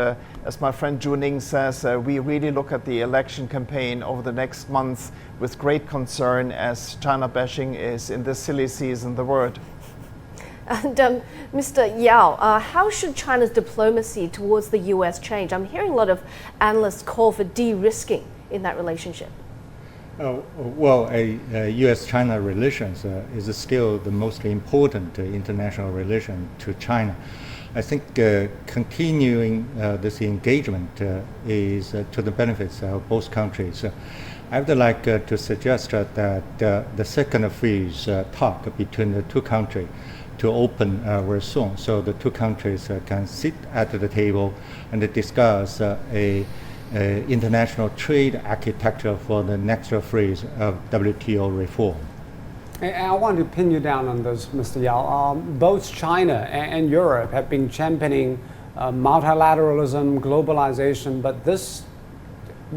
as my friend Zhu Ning says, we really look at the election campaign over the next months with great concern, as China bashing is in this silly season the word. And Mr. Yao, how should China's diplomacy towards the US change? I'm hearing a lot of analysts call for de-risking in that relationship. Well, U.S.-China relations is still the most important international relation to China. I think continuing this engagement is to the benefits of both countries. I would like to suggest that the second phase talk between the two countries to open very soon, so the two countries can sit at the table and discuss international trade architecture for the next phase of WTO reform. And I want to pin you down on this, Mr. Yao. Both China and Europe have been championing multilateralism, globalization, but this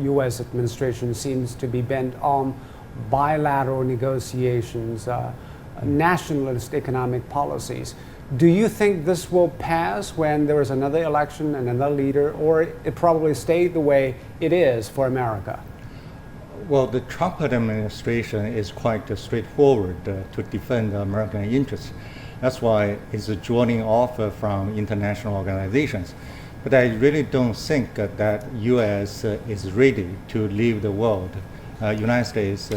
U.S. administration seems to be bent on bilateral negotiations, nationalist economic policies. Do you think this will pass when there is another election and another leader, or it probably stayed the way it is for America? Well, the Trump administration is quite straightforward to defend American interests. That's why it's joining off from international organizations. But I really don't think that U.S. is ready to leave the world. United States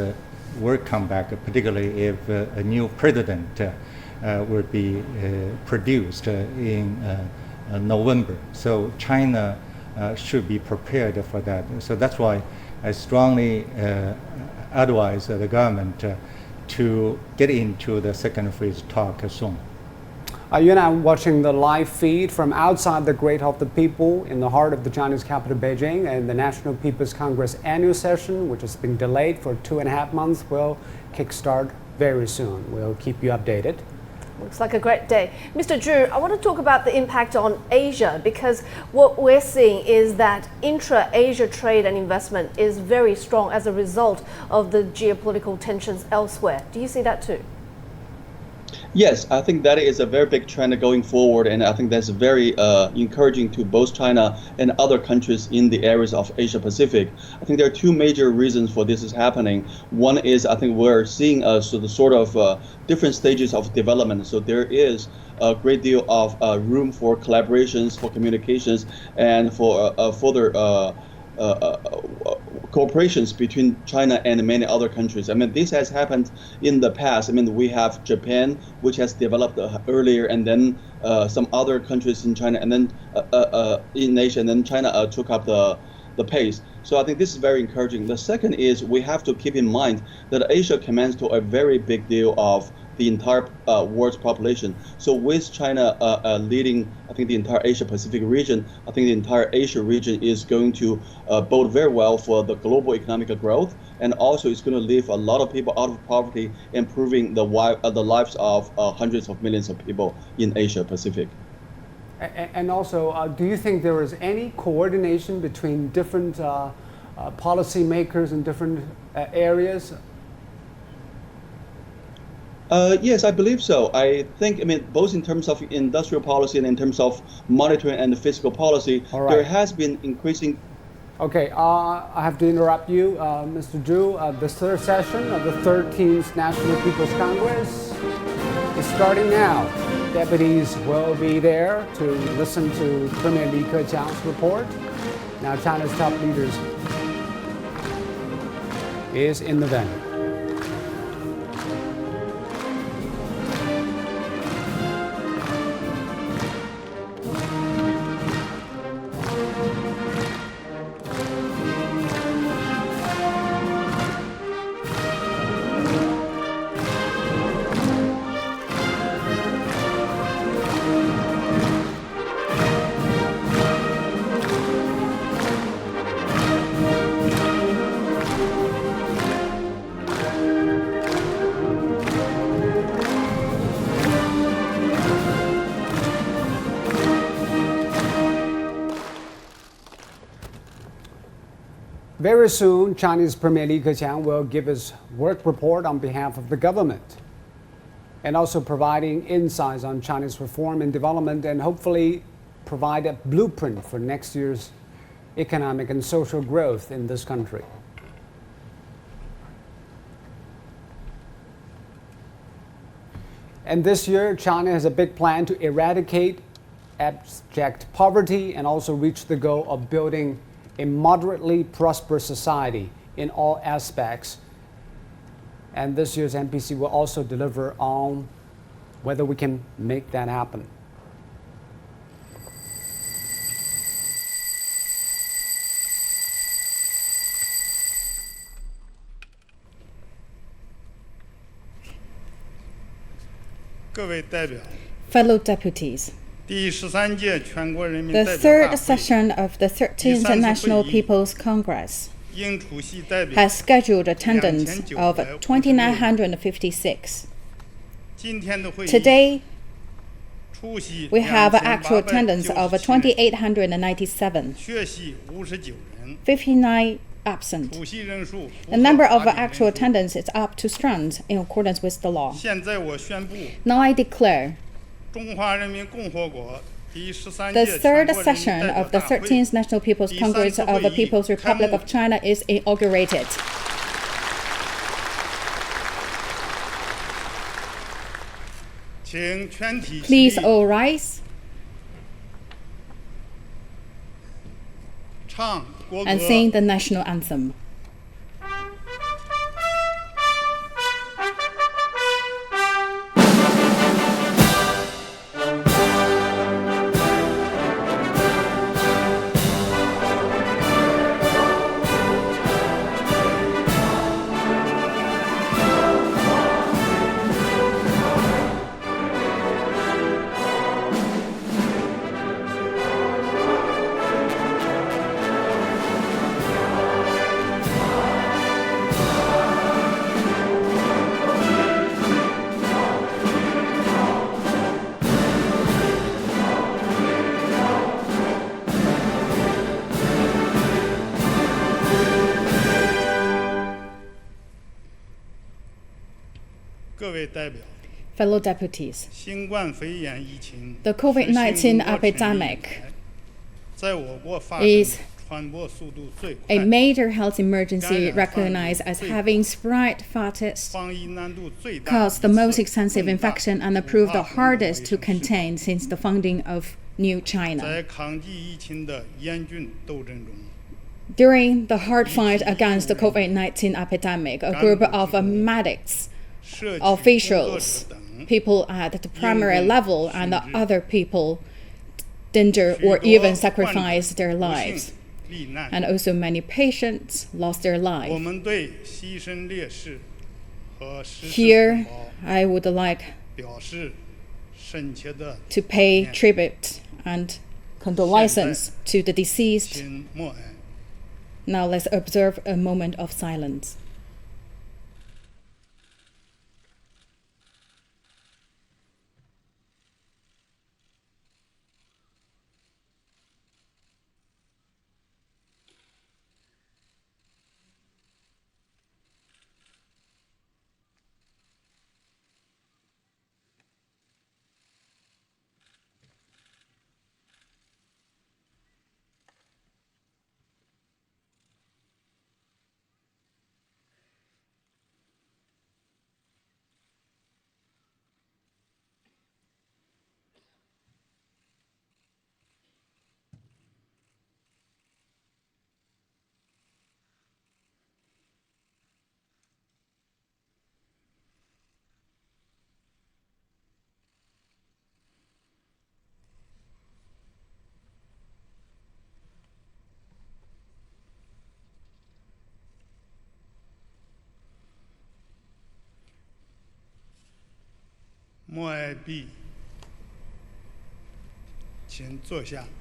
will come back, particularly if a new president will be produced in November. So China should be prepared for that. So that's why I strongly advise the government to get into the second phase talk soon. You're now watching the live feed from outside the Great Hall of the People in the heart of the Chinese capital, Beijing, and the National People's Congress annual session, which has been delayed for 2.5 months, will kickstart very soon. We'll keep you updated. Looks like a great day. Mr. Zhu, I want to talk about the impact on Asia, because what we're seeing is that intra-Asia trade and investment is very strong as a result of the geopolitical tensions elsewhere. Do you see that too? Yes, I think that is a very big trend going forward, and I think that's very encouraging to both China and other countries in the areas of Asia Pacific. I think there are two major reasons for this is happening. One is I think we're seeing sort of different stages of development. So there is a great deal of room for collaborations, for communications, and for further cooperations between China and many other countries. I mean, this has happened in the past. I mean, we have Japan, which has developed earlier, and then some other countries in China, and then in Asia, and then China took up the pace. So I think this is very encouraging. The second is we have to keep in mind that Asia commands to a very big deal of the entire world's population. So with China leading, I think, the entire Asia Pacific region, I think the entire Asia region is going to bode very well for the global economic growth, and also it's going to leave a lot of people out of poverty, improving the lives of hundreds of millions of people in Asia Pacific. And also, do you think there is any coordination between different policymakers in different areas? Yes, I believe so. I mean, both in terms of industrial policy and in terms of monetary and fiscal policy, there has been increasing. Okay, I have to interrupt you, Mr. Zhu. The third session of the 13th National People's Congress is starting now. Deputies will be there to listen to Premier Li Keqiang's report. Now, China's top leaders is in the venue. Very soon, Chinese Premier Li Keqiang will give his work report on behalf of the government and also providing insights on China's reform and development and hopefully provide a blueprint for next year's economic and social growth in this country. And this year, China has a big plan to eradicate abject poverty and also reach the goal of building a moderately prosperous society in all aspects. And this year's NPC will also deliver on whether we can make that happen. Fellow deputies, the third session of the 13th National People's Congress has scheduled attendance of 2,956. Today, we have actual attendance of 2,897, 59 absent. The number of actual attendance is up to strength in accordance with the law. Now I declare the third session of the 13th National People's Congress of the People's Republic of China is inaugurated. Please all rise and sing the national anthem. Fellow deputies, the COVID-19 epidemic is a major health emergency recognized as having spread fastest, caused the most extensive infection, and proved the hardest to contain since the founding of New China. During the hard fight against the COVID-19 epidemic, a group of medics, officials, people at the primary level, and other people danger or even sacrificed their lives. And also many patients lost their lives. Here, I would like to pay tribute and condolences to the deceased. Now let's observe a moment of silence.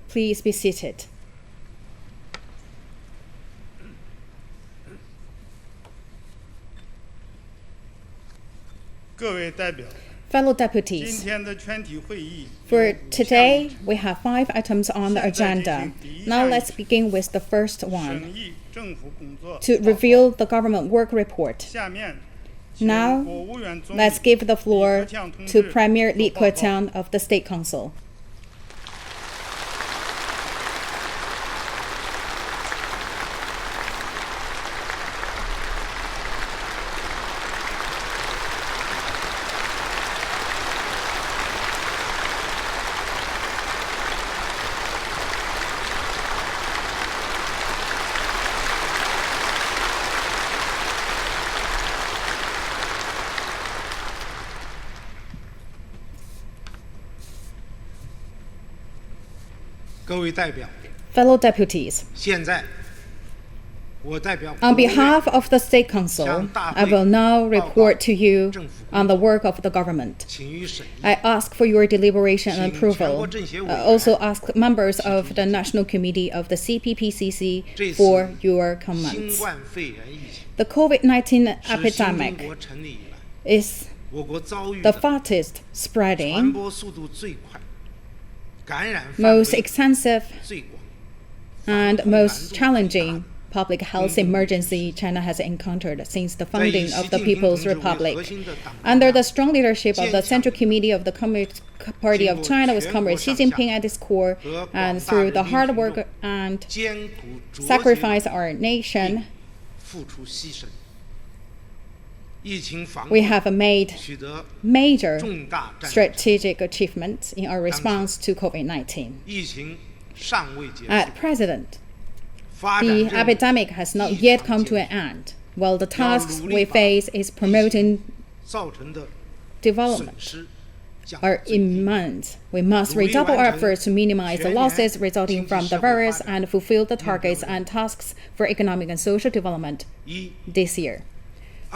Please be seated. Fellow deputies, for today we have 5 items on the agenda. Now let's begin with the first one, to reveal the government work report. Now let's give the floor to Premier Li Keqiang of the State Council. Fellow deputies, on behalf of the State Council, I will now report to you on the work of the government. I ask for your deliberation and approval. I also ask members of the National Committee of the CPPCC for your comments. The COVID-19 epidemic is the fastest spreading, most extensive and most challenging public health emergency China has encountered since the founding of the People's Republic. Under the strong leadership of the Central Committee of the Communist Party of China, with Comrade Xi Jinping at its core, and through the hard work and sacrifice of our nation, we have made major strategic achievements in our response to COVID-19. At present, the epidemic has not yet come to an end. While the tasks we face is promoting development are immense, we must redouble our efforts to minimize the losses resulting from the virus and fulfill the targets and tasks for economic and social development this year.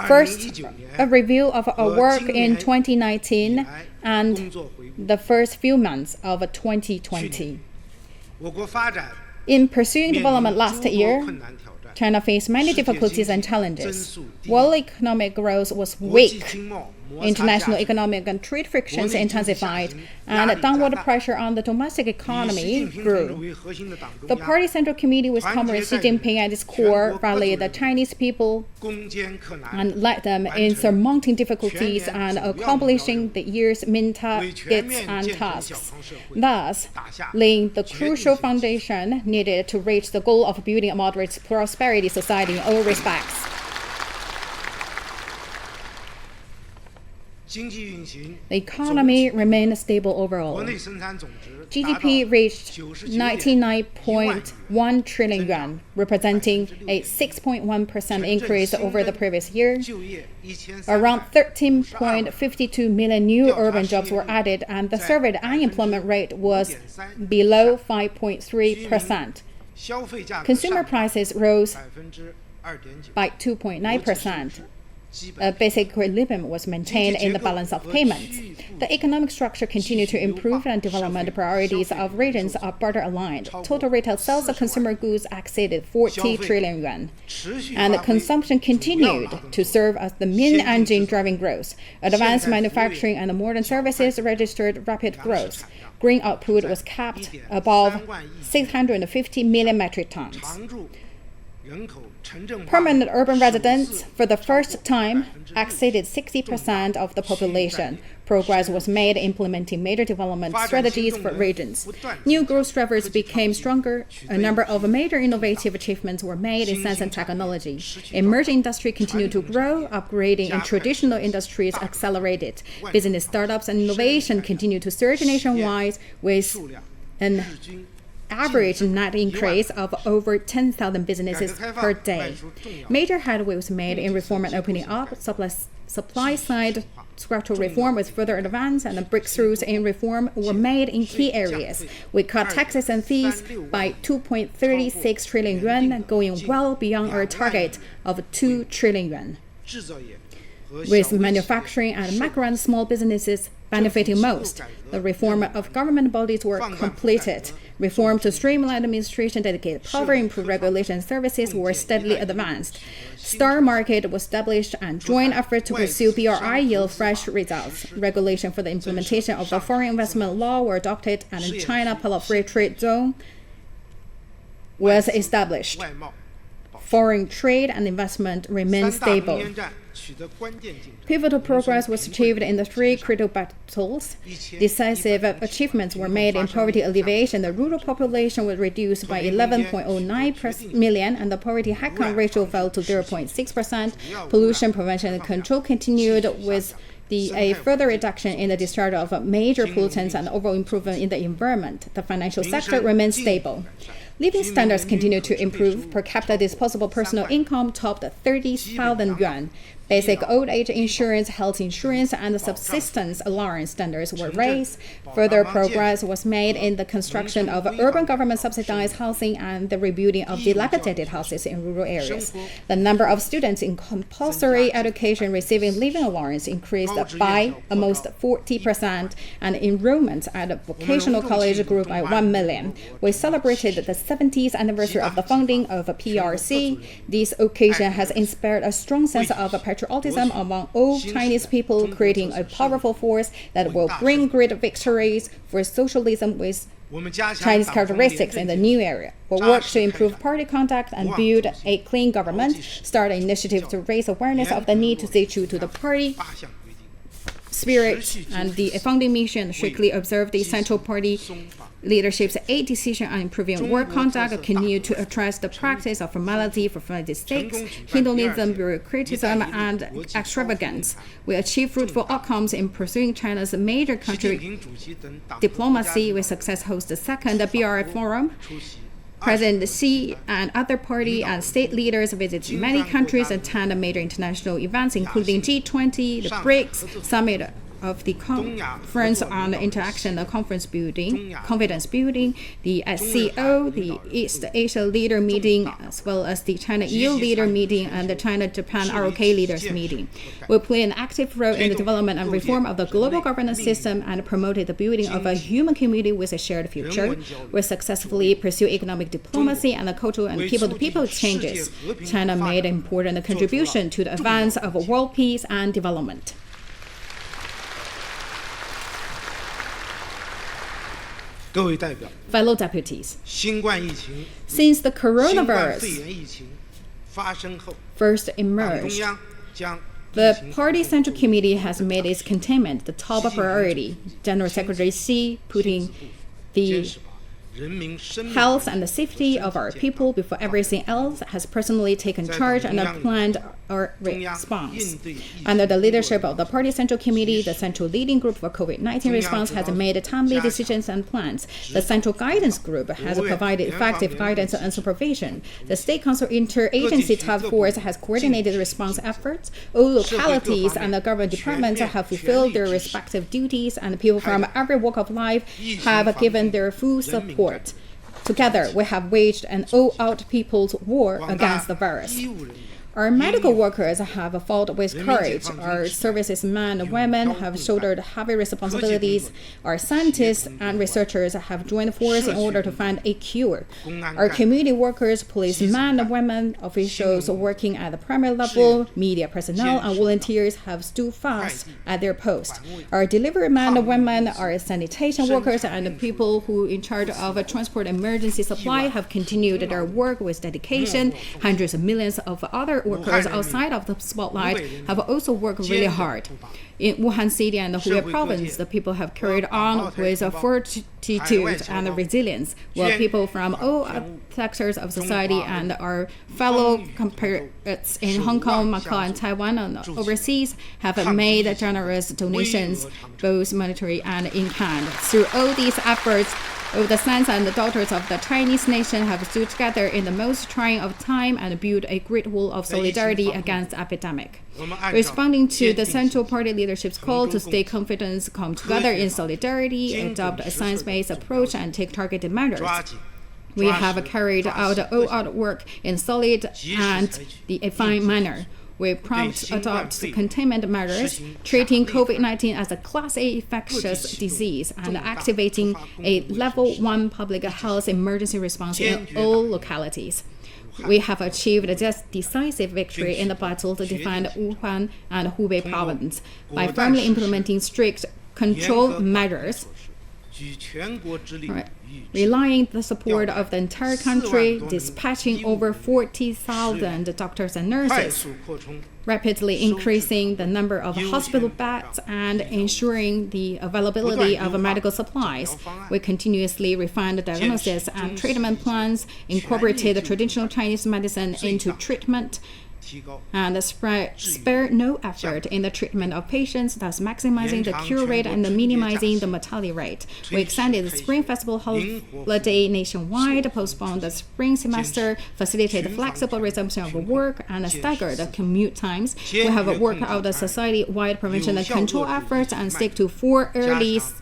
First, a review of our work in 2019 and the first few months of 2020. In pursuing development last year, China faced many difficulties and challenges. While economic growth was weak, international economic and trade frictions intensified, and downward pressure on the domestic economy grew. The Party Central Committee, with Comrade Xi Jinping at its core, rallied the Chinese people and led them in surmounting difficulties and accomplishing the year's main targets and tasks, thus laying the crucial foundation needed to reach the goal of building a moderate prosperity society in all respects. The economy remained stable overall. GDP reached 99.1 trillion yuan, representing a 6.1% increase over the previous year. Around 13.52 million new urban jobs were added, and the surveyed unemployment rate was below 5.3%. Consumer prices rose by 2.9%. A basic equilibrium was maintained in the balance of payments. The economic structure continued to improve, and development priorities of regions are better aligned. Total retail sales of consumer goods exceeded 40 trillion yuan, and consumption continued to serve as the main engine driving growth. Advanced manufacturing and modern services registered rapid growth. Grain output was capped above 650 million metric tons. Permanent urban residents, for the first time, exceeded 60% of the population. Progress was made implementing major development strategies for regions. New growth drivers became stronger. A number of major innovative achievements were made in science and technology. Emerging industry continued to grow. Upgrading in traditional industries accelerated. Business startups and innovation continued to surge nationwide, with an average net increase of over 10,000 businesses per day. Major headway was made in reform and opening up. Supply-side structural reform was further advanced, and the breakthroughs in reform were made in key areas. We cut taxes and fees by 2.36 trillion yuan, going well beyond our target of 2 trillion yuan. With manufacturing and micro and small businesses benefiting most. The reform of government bodies were completed. Reform to streamline administration, dedicate power, improve regulation services were steadily advanced. Star market was established and joint effort to pursue BRI yield fresh results. Regulation for the implementation of the foreign investment law were adopted and the China Polo Free Trade Zone was established. Foreign trade and investment remained stable. Pivotal progress was achieved in the three critical battles. Decisive achievements were made in poverty alleviation. The rural population was reduced by 11.09 million, and the poverty headcount ratio fell to 0.6%. Pollution prevention and control continued with a further reduction in the discharge of major pollutants and overall improvement in the environment. The financial sector remains stable. Living standards continue to improve. Per capita disposable personal income topped 30,000 yuan. Basic old age insurance, health insurance, and subsistence allowance standards were raised. Further progress was made in the construction of urban government subsidized housing and the rebuilding of dilapidated houses in rural areas. The number of students in compulsory education receiving living allowance increased by almost 40%, and enrollment at a vocational college grew by 1 million. We celebrated the 70th anniversary of the founding of PRC. This occasion has inspired a strong sense of patriotism among all Chinese people, creating a powerful force that will bring great victories for socialism with Chinese characteristics in the new era. We'll work to improve party conduct and build a clean government, start initiatives to raise awareness of the need to stay true to the party spirit and the founding mission, strictly observe the Central Party leadership's 8 decisions on improving work conduct, continue to address the practice of formality for formality sakes, hedonism, bureaucratism, and extravagance. We achieve fruitful outcomes in pursuing China's major country diplomacy. We successfully host the second BRI Forum. President Xi and other party and state leaders visit many countries and attend major international events, including G20, the BRICS Summit of the Conference on Interaction and Confidence Building, the SCO, the East Asia Leader Meeting, as well as the China-EU Leader Meeting and the China-Japan ROK Leaders Meeting. We play an active role in the development and reform of the global governance system and promoted the building of a human community with a shared future. We successfully pursue economic diplomacy and the cultural and people-to-people exchanges. China made an important contribution to the advance of world peace and development. Fellow deputies, since the coronavirus first emerged, the Party Central Committee has made its containment the top priority. General Secretary Xi putting the health and the safety of our people before everything else has personally taken charge and planned our response. Under the leadership of the Party Central Committee, the Central Leading Group for COVID-19 response has made timely decisions and plans. The Central Guidance Group has provided effective guidance and supervision. The State Council Interagency Task Force has coordinated response efforts. All localities and the government departments have fulfilled their respective duties, and people from every walk of life have given their full support. Together, we have waged an all-out people's war against the virus. Our medical workers have fought with courage. Our services men and women have shouldered heavy responsibilities. Our scientists and researchers have joined forces in order to find a cure. Our community workers, policemen and women, officials working at the primary level, media personnel, and volunteers have stood fast at their post. Our delivery men and women, our sanitation workers, and the people who in charge of transport emergency supply have continued their work with dedication. Hundreds of millions of other workers outside of the spotlight have also worked really hard. In Wuhan City and the Hubei province, the people have carried on with fortitude and resilience, while people from all sectors of society and our fellow compatriots in Hong Kong, Macau, and Taiwan and overseas have made generous donations, both monetary and in kind. Through all these efforts, all the sons and the daughters of the Chinese nation have stood together in the most trying of time and built a great wall of solidarity against the epidemic. Responding to the Central Party leadership's call to stay confident, come together in solidarity, adopt a science-based approach, and take targeted measures, we have carried out all-out work in solid and a fine manner. We prompt adopt containment measures, treating COVID-19 as a Class A infectious disease and activating a Level 1 public health emergency response in all localities. We have achieved a decisive victory in the battle to defend Wuhan and Hubei province by firmly implementing strict control measures, relying the support of the entire country, dispatching over 40,000 doctors and nurses, rapidly increasing the number of hospital beds and ensuring the availability of medical supplies. We continuously refined the diagnosis and treatment plans, incorporated traditional Chinese medicine into treatment, and spare no effort in the treatment of patients, thus maximizing the cure rate and minimizing the mortality rate. We extended the Spring Festival holiday nationwide, postponed the spring semester, facilitated flexible resumption of work, and staggered the commute times. We have worked out the society-wide prevention and control efforts and stick to 4 earlies.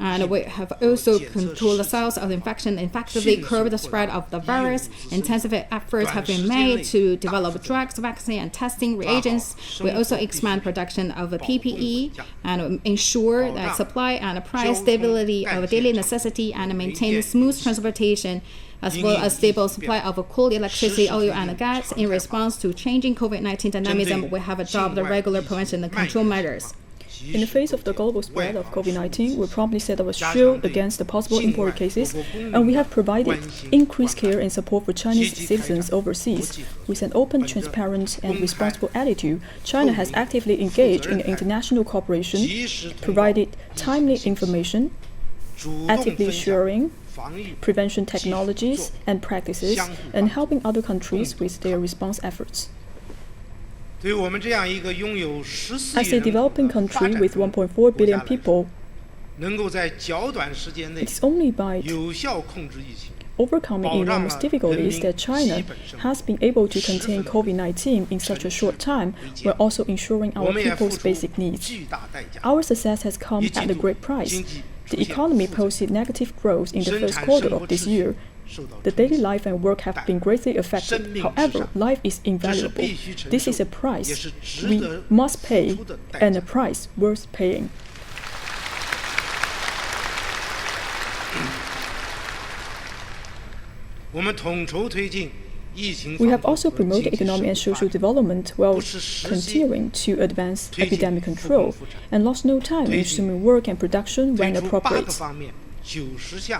And we have also controlled the sales of infection, effectively curbed the spread of the virus. Intensive efforts have been made to develop drugs, vaccine, and testing reagents. We also expand production of PPE and ensure that supply and price stability of daily necessity and maintain smooth transportation, as well as stable supply of coal, electricity, oil, and gas. In response to changing COVID-19 dynamism, we have adopted regular prevention and control measures. In the face of the global spread of COVID-19, we promptly set up a shield against the possible imported cases, and we have provided increased care and support for Chinese citizens overseas. With an open, transparent, and responsible attitude, China has actively engaged in international cooperation, provided timely information, actively sharing prevention technologies and practices, and helping other countries with their response efforts. As a developing country with 1.4 billion people, it's only by overcoming enormous difficulties that China has been able to contain COVID-19 in such a short time, while also ensuring our people's basic needs. Our success has come at a great price. The economy posted negative growth in the first quarter of this year. The daily life and work have been greatly affected. However, life is invaluable. This is a price we must pay, and a price worth paying. We have also promoted economic and social development while continuing to advance epidemic control, and lost no time in resuming work and production when appropriate.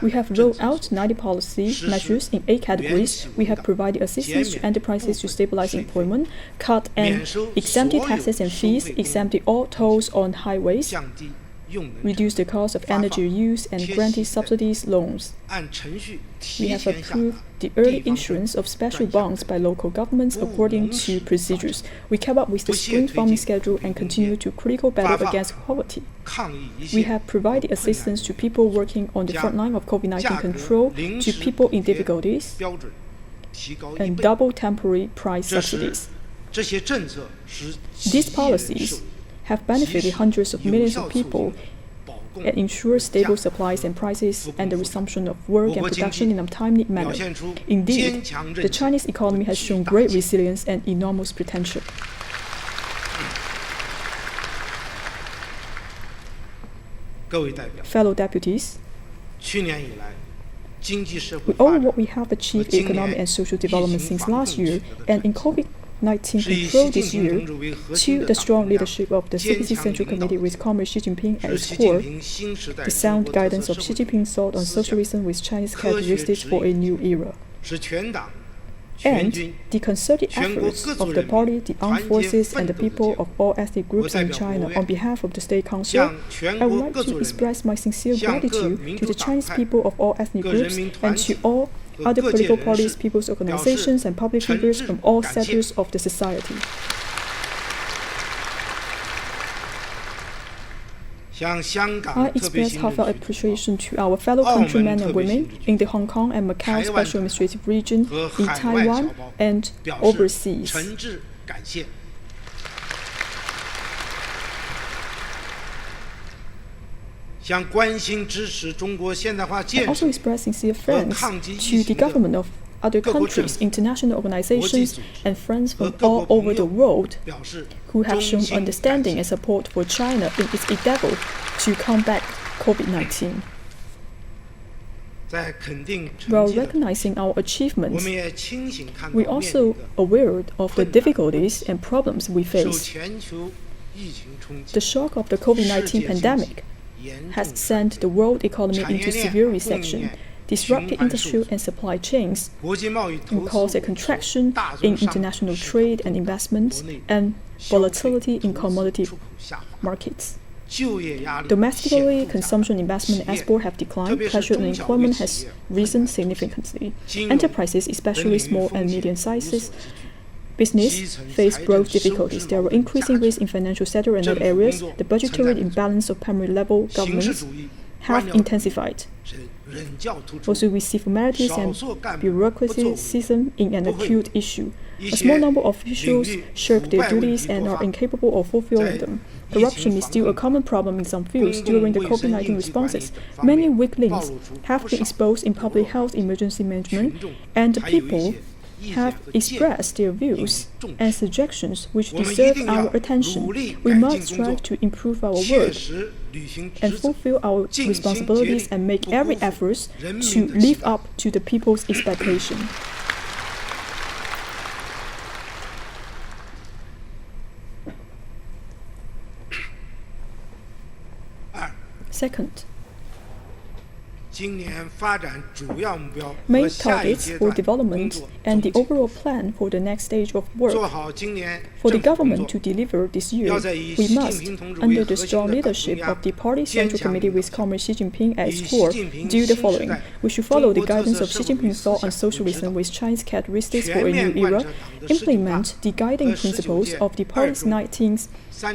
We have rolled out 90 policy measures in 8 categories. We have provided assistance to enterprises to stabilize employment, cut and exempted taxes and fees, exempted all tolls on highways, reduced the cost of energy use, and granted subsidies loans. We have approved the early issuance of special bonds by local governments according to procedures. We kept up with the spring farming schedule and continue to critical battle against poverty. We have provided assistance to people working on the front line of COVID-19 control, to people in difficulties, and double temporary price subsidies. These policies have benefited hundreds of millions of people and ensure stable supplies and prices and the resumption of work and production in a timely manner. Indeed, the Chinese economy has shown great resilience and enormous potential. Fellow deputies, we owe what we have achieved in economic and social development since last year, and in COVID-19 control this year, to the strong leadership of the CPC Central Committee with Comrade Xi Jinping at its core, the sound guidance of Xi Jinping's thought on socialism with Chinese characteristics for a new era, and the concerted efforts of the party, the armed forces, and the people of all ethnic groups in China. On behalf of the State Council, I would like to express my sincere gratitude to the Chinese people of all ethnic groups and to all other political parties, people's organizations, and public figures from all sectors of the society. I express heartfelt appreciation to our fellow countrymen and women in the Hong Kong and Macau Special Administrative Region, in Taiwan, and overseas. I also express sincere thanks to the government of other countries, international organizations, and friends from all over the world who have shown understanding and support for China in its endeavor to combat COVID-19. While recognizing our achievements, we are also aware of the difficulties and problems we face. The shock of the COVID-19 pandemic has sent the world economy into severe recession, disrupted industrial and supply chains, and caused a contraction in international trade and investments and volatility in commodity markets. Domestically, consumption, investment, and export have declined, pressure on employment has risen significantly. Enterprises, especially small and medium-sized business, face growth difficulties. There are increasing risks in financial sector and other areas. The budgetary imbalance of primary level governments have intensified. Also, we see formalities and bureaucracy in an acute issue. A small number of officials shirk their duties and are incapable of fulfilling them. Corruption is still a common problem in some fields. During the COVID-19 responses, many weak links have been exposed in public health emergency management, and the people have expressed their views and suggestions which deserve our attention. We must strive to improve our work and fulfill our responsibilities and make every effort to live up to the people's expectation. Second, main targets for development and the overall plan for the next stage of work. For the government to deliver this year, we must, under the strong leadership of the Party Central Committee with Comrade Xi Jinping at its core, do the following. We should follow the guidance of Xi Jinping's thought on socialism with Chinese characteristics for a new era, implement the guiding principles of the party's 19th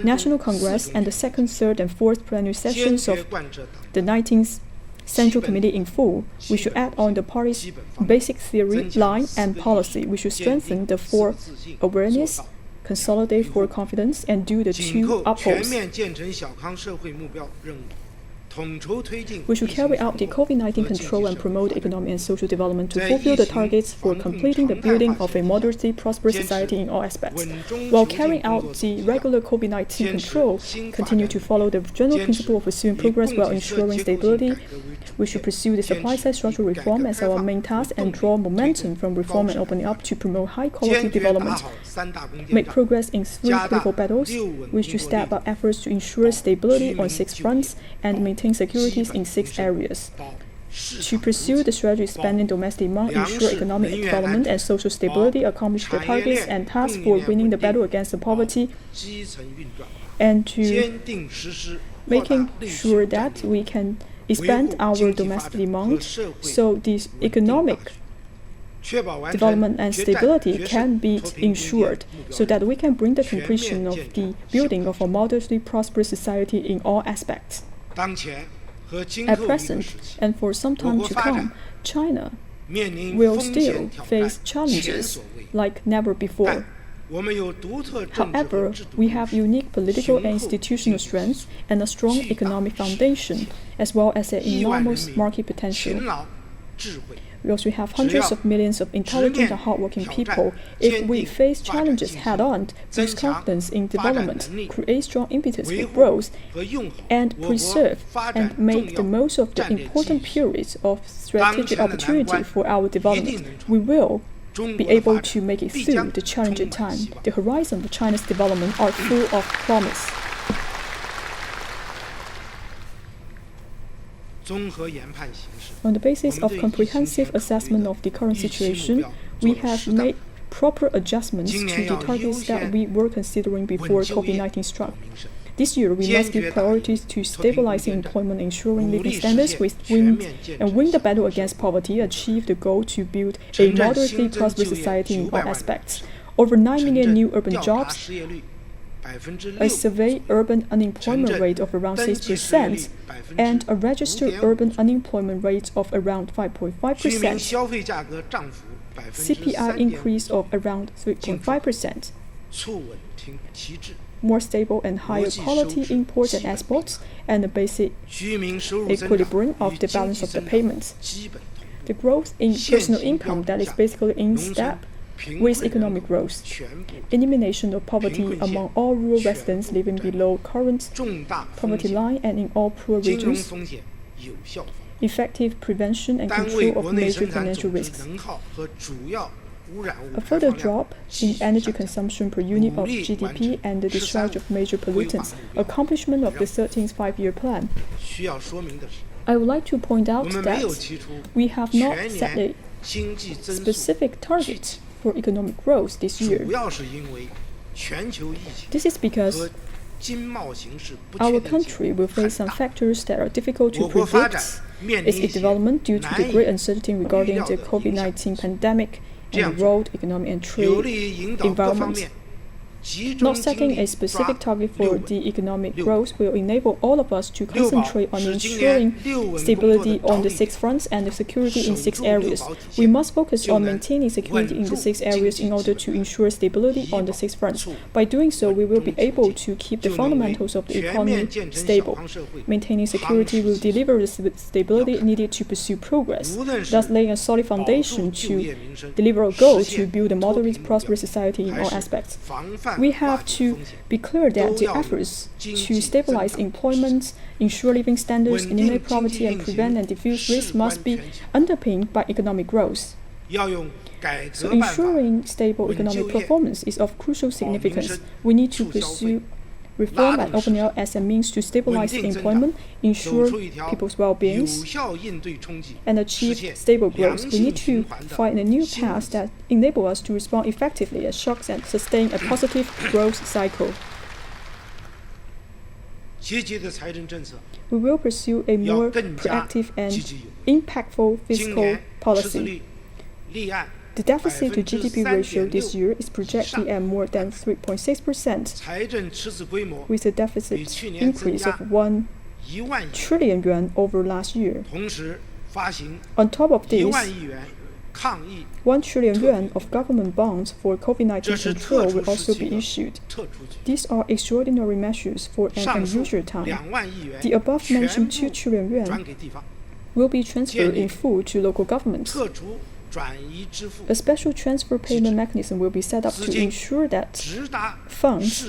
National Congress and the 2nd, 3rd, and 4th plenary sessions of the 19th Central Committee in full. We should add on the party's basic theory, line, and policy. We should strengthen the 4 awareness, consolidate 4 confidence, and do the 2 upholds. We should carry out the COVID-19 control and promote economic and social development to fulfill the targets for completing the building of a moderately prosperous society in all aspects. While carrying out the regular COVID-19 control, continue to follow the general principle of pursuing progress while ensuring stability. We should pursue the supply-side structural reform as our main task and draw momentum from reform and opening up to promote high-quality development. Make progress in 3 critical battles. We should step up efforts to ensure stability on 6 fronts and maintain securities in 6 areas. To pursue the strategy expanding domestic demand, ensure economic development and social stability, accomplish the targets and tasks for winning the battle against the poverty, and to making sure that we can expand our domestic demand so this economic development and stability can be ensured so that we can bring the completion of the building of a moderately prosperous society in all aspects. At present, and for some time to come, China will still face challenges like never before. However, we have unique political and institutional strengths and a strong economic foundation, as well as an enormous market potential. We also have hundreds of millions of intelligent and hardworking people. If we face challenges head-on, boost confidence in development, create strong impetus for growth, and preserve and make the most of the important periods of strategic opportunity for our development, we will be able to make it through the challenging time. The horizon of China's development are full of promise. On the basis of comprehensive assessment of the current situation, we have made proper adjustments to the targets that we were considering before COVID-19 struck. This year, we must give priorities to stabilizing employment, ensuring living standards and win the battle against poverty, achieve the goal to build a moderately prosperous society in all aspects. Over 9 million new urban jobs, a survey urban unemployment rate of around 6%, and a registered urban unemployment rate of around 5.5%, CPI increase of around 3.5%, more stable and higher quality imports and exports, and a basic equilibrium of the balance of the payments. The growth in personal income that is basically in step with economic growth, elimination of poverty among all rural residents living below current poverty line and in all poor regions, effective prevention and control of major financial risks. A further drop in energy consumption per unit of GDP and the discharge of major pollutants, accomplishment of the 13th five-year plan. I would like to point out that we have not set a specific target for economic growth this year. This is because our country will face some factors that are difficult to predict its development due to the great uncertainty regarding the COVID-19 pandemic and the world economic and trade environment. Not setting a specific target for the economic growth will enable all of us to concentrate on ensuring stability on the 6 fronts and the security in 6 areas. We must focus on maintaining security in the 6 areas in order to ensure stability on the 6 fronts. By doing so, we will be able to keep the fundamentals of the economy stable. Maintaining security will deliver the stability needed to pursue progress, thus laying a solid foundation to deliver a goal to build a moderate, prosperous society in all aspects. We have to be clear that the efforts to stabilize employment, ensure living standards, eliminate poverty, and prevent and diffuse risk must be underpinned by economic growth. So ensuring stable economic performance is of crucial significance. We need to pursue reform and open air as a means to stabilize employment, ensure people's well-being, and achieve stable growth. We need to find a new path that enables us to respond effectively at shocks and sustain a positive growth cycle. We will pursue a more proactive and impactful fiscal policy. The deficit to GDP ratio this year is projected at more than 3.6%, with a deficit increase of 1 trillion yuan over last year. On top of this, 1 trillion yuan of government bonds for COVID-19 control will also be issued. These are extraordinary measures for an unusual time. The above-mentioned 2 trillion yuan will be transferred in full to local governments. A special transfer payment mechanism will be set up to ensure that funds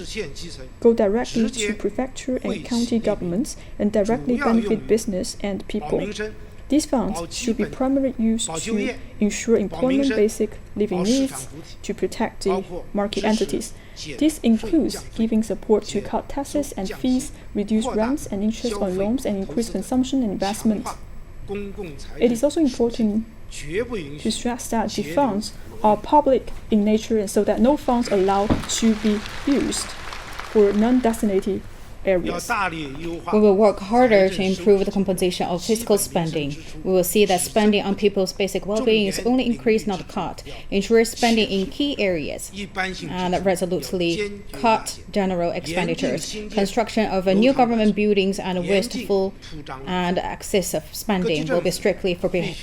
go directly to prefecture and county governments and directly benefit business and people. These funds should be primarily used to ensure employment, basic living needs, to protect the market entities. This includes giving support to cut taxes and fees, reduce rents and interest on loans, and increase consumption and investment. It is also important to stress that the funds are public in nature and so that no funds are allowed to be used for non-designated areas. We will work harder to improve the composition of fiscal spending. We will see that spending on people's basic well-being is only increased, not cut. Ensure spending in key areas and resolutely cut general expenditures. Construction of new government buildings and wasteful and excessive spending will be strictly forbidden.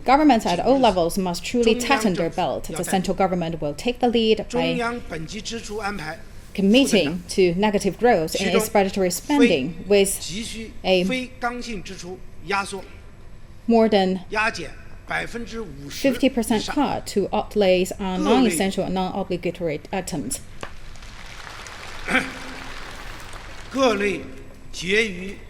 Governments at all levels must truly tighten their belt. The central government will take the lead by committing to negative growth in its budgetary spending with a more than 50% cut to outlays on non-essential and non-obligatory items.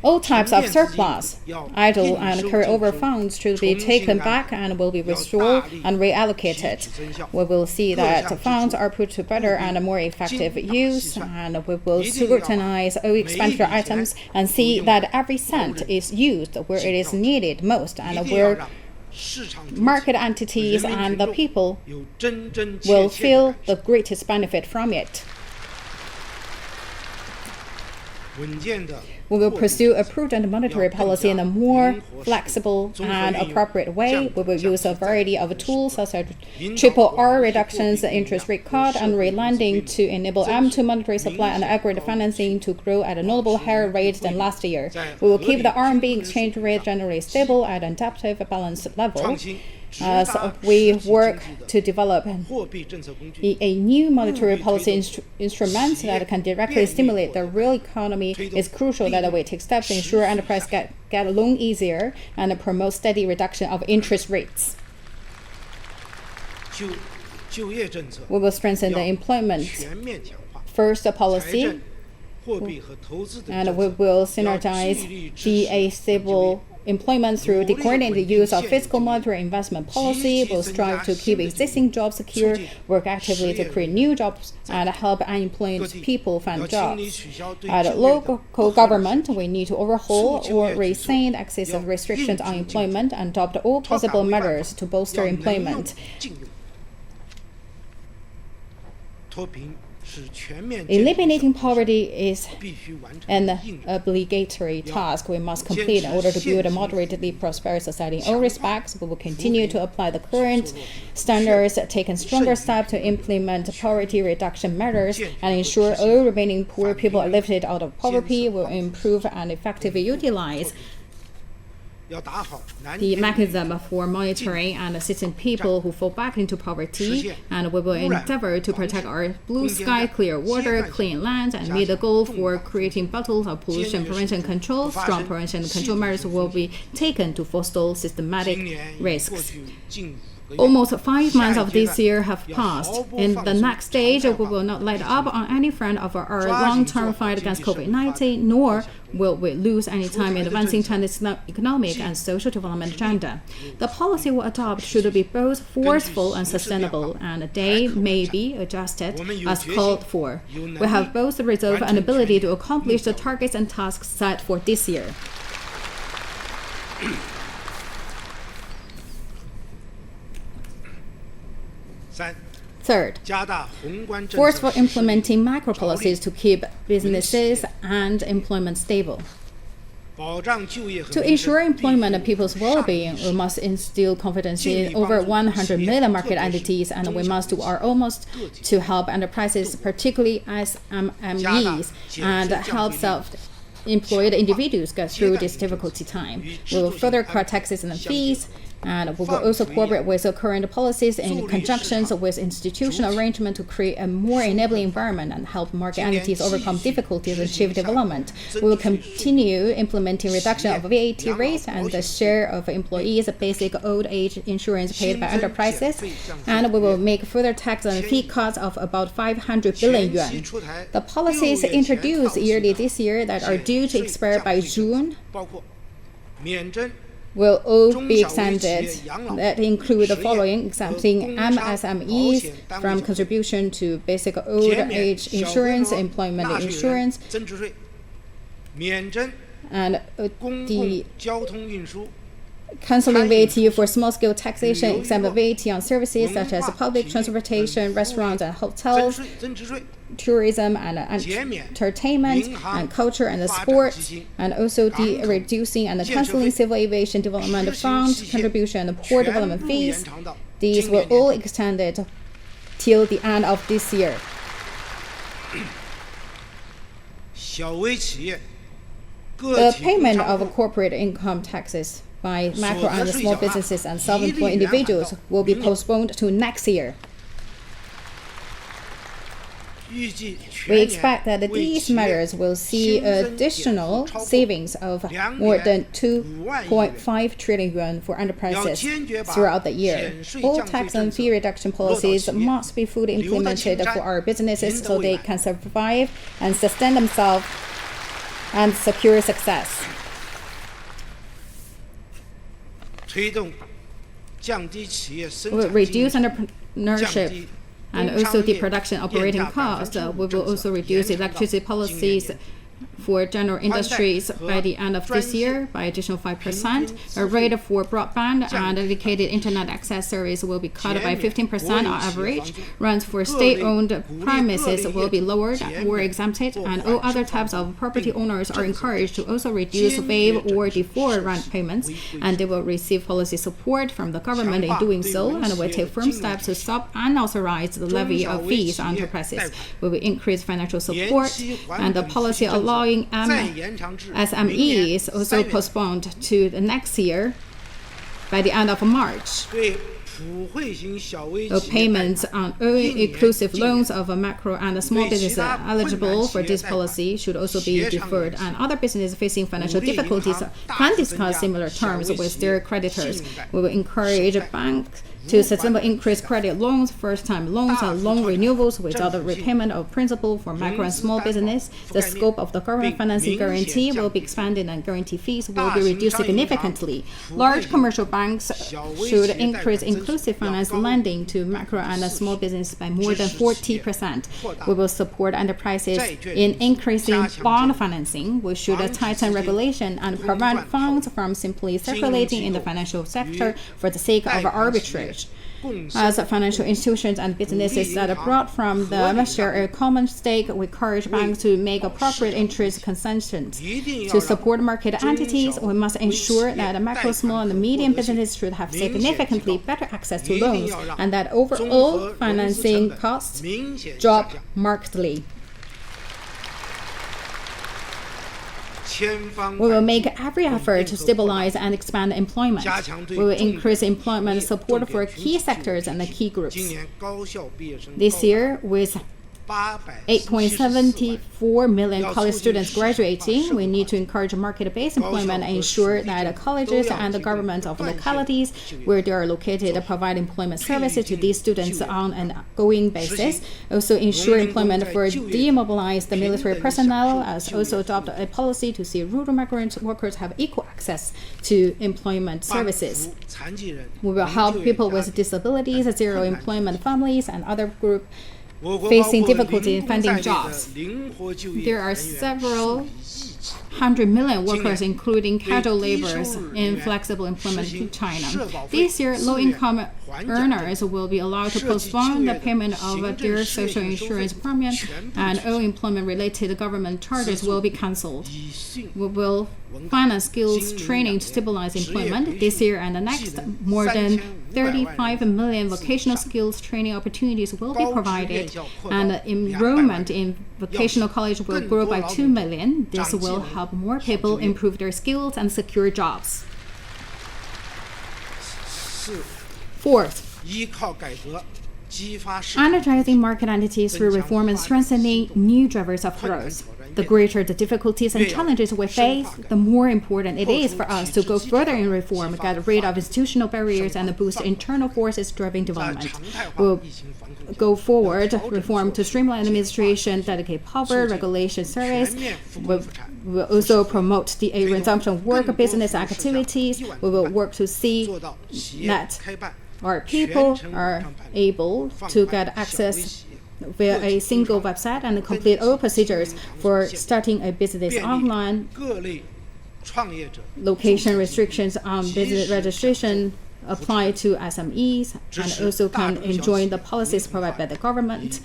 All types of surplus, idle and carryover funds should be taken back and will be restored and reallocated. We will see that funds are put to better and more effective use, and we will scrutinize all expenditure items and see that every cent is used where it is needed most and where market entities and the people will feel the greatest benefit from it. We will pursue a prudent monetary policy in a more flexible and appropriate way. We will use a variety of tools such as triple R reductions, interest rate cut, and relending to enable M2 monetary supply and aggregate financing to grow at a notable higher rate than last year. We will keep the RMB exchange rate generally stable at an adaptive balanced level. as we work to develop a new monetary policy instrument that can directly stimulate the real economy. It's crucial that we take steps to ensure enterprise get a loan easier and promote steady reduction of interest rates. We will strengthen the employment first policy, and we will synergize the stable employment through the coordinated use of fiscal, monetary, investment policy. We'll strive to keep existing jobs secure, work actively to create new jobs, and help unemployed people find jobs. At local government, we need to overhaul or rescind excessive restrictions on employment and adopt all possible measures to bolster employment. Eliminating poverty is an obligatory task we must complete in order to build a moderately prosperous society. In all respects, we will continue to apply the current standards, take stronger steps to implement poverty reduction measures, and ensure all remaining poor people are lifted out of poverty. Will improve and effectively utilize the mechanism for monitoring and assisting people who fall back into poverty, and we will endeavor to protect our blue sky, clear water, clean land, and meet the goal for creating battles of pollution prevention control. Strong prevention control measures will be taken to forestall systematic risks. Almost 5 months of this year have passed. In the next stage, we will not let up on any front of our long-term fight against COVID-19, nor will we lose any time in advancing China's economic and social development agenda. The policy we adopt should be both forceful and sustainable, and they may be adjusted as called for. We have both the resolve and ability to accomplish the targets and tasks set for this year. Third, forceful implementing macro policies to keep businesses and employment stable. To ensure employment and people's well-being, we must instill confidence in over 100 million market entities, and we must do our utmost to help enterprises, particularly SMEs, and help self-employed individuals get through this difficult time. We will further cut taxes and fees, and we will also cooperate with the current policies in conjunction with institutional arrangement to create a more enabling environment and help market entities overcome difficulties and achieve development. We will continue implementing reduction of VAT rates and the share of employees' basic old age insurance paid by enterprises, and we will make further tax and fee cuts of about 500 billion yuan. The policies introduced yearly this year that are due to expire by June will all be extended. That include the following: exempting MSMEs from contribution to basic old age insurance, employment insurance, and the cancelling VAT for small-scale taxation, exempt VAT on services such as public transportation, restaurants and hotels, tourism and entertainment, and culture and sport, and also the reducing and cancelling civil aviation development fund contribution and poor development fees. These were all extended till the end of this year. The payment of corporate income taxes by macro and small businesses and self-employed individuals will be postponed to next year. We expect that these measures will see additional savings of more than 2.5 trillion yuan for enterprises throughout the year. All tax and fee reduction policies must be fully implemented for our businesses so they can survive and sustain themselves and secure success. We will reduce entrepreneurship and also the production operating costs. We will also reduce electricity policies for general industries by the end of this year by additional 5%. A rate for broadband and dedicated internet access service will be cut by 15% on average. Rents for state-owned premises will be lowered or exempted, and all other types of property owners are encouraged to also reduce, waive, or defer rent payments, and they will receive policy support from the government in doing so, and will take firm steps to stop unauthorized levy of fees on enterprises. We will increase financial support, and the policy allowing SME is also postponed to the next year. By the end of March, payments on all-inclusive loans of macro and small businesses eligible for this policy should also be deferred, and other businesses facing financial difficulties can discuss similar terms with their creditors. We will encourage banks to sustainably increase credit loans, first-time loans, and loan renewals without the repayment of principal for micro and small business. The scope of the government financing guarantee will be expanded, and guarantee fees will be reduced significantly. Large commercial banks should increase inclusive finance lending to micro and small business by more than 40%. We will support enterprises in increasing bond financing. We should tighten regulation and prevent funds from simply circulating in the financial sector for the sake of arbitrage. As financial institutions and businesses that are brought from the share a common stake, we encourage banks to make appropriate interest concessions. To support market entities, we must ensure that micro, small, and medium businesses should have significantly better access to loans, and that overall financing costs drop markedly. We will make every effort to stabilize and expand employment. We will increase employment support for key sectors and key groups. This year, with 8.74 million college students graduating, we need to encourage market-based employment and ensure that colleges and the government of localities where they are located provide employment services to these students on an ongoing basis. Also ensure employment for demobilized military personnel, as also adopt a policy to see rural migrant workers have equal access to employment services. We will help people with disabilities, zero employment families, and other groups facing difficulty in finding jobs. There are several 100 million workers, including casual laborers, in flexible employment in China. This year, low-income earners will be allowed to postpone the payment of their social insurance premium, and all employment-related government charges will be cancelled. We will finance skills training to stabilize employment. This year and the next, more than 35 million vocational skills training opportunities will be provided, and enrollment in vocational college will grow by 2 million. This will help more people improve their skills and secure jobs. Fourth, energizing market entities through reform and strengthening new drivers of growth. The greater the difficulties and challenges we face, the more important it is for us to go further in reform, get rid of institutional barriers, and boost internal forces driving development. We'll go forward, reform to streamline administration, dedicate power, regulation service. We'll also promote the resumption work business activities. We will work to see that our people are able to get access via a single website and complete all procedures for starting a business online. Location restrictions on business registration apply to SMEs and also can enjoy the policies provided by the government.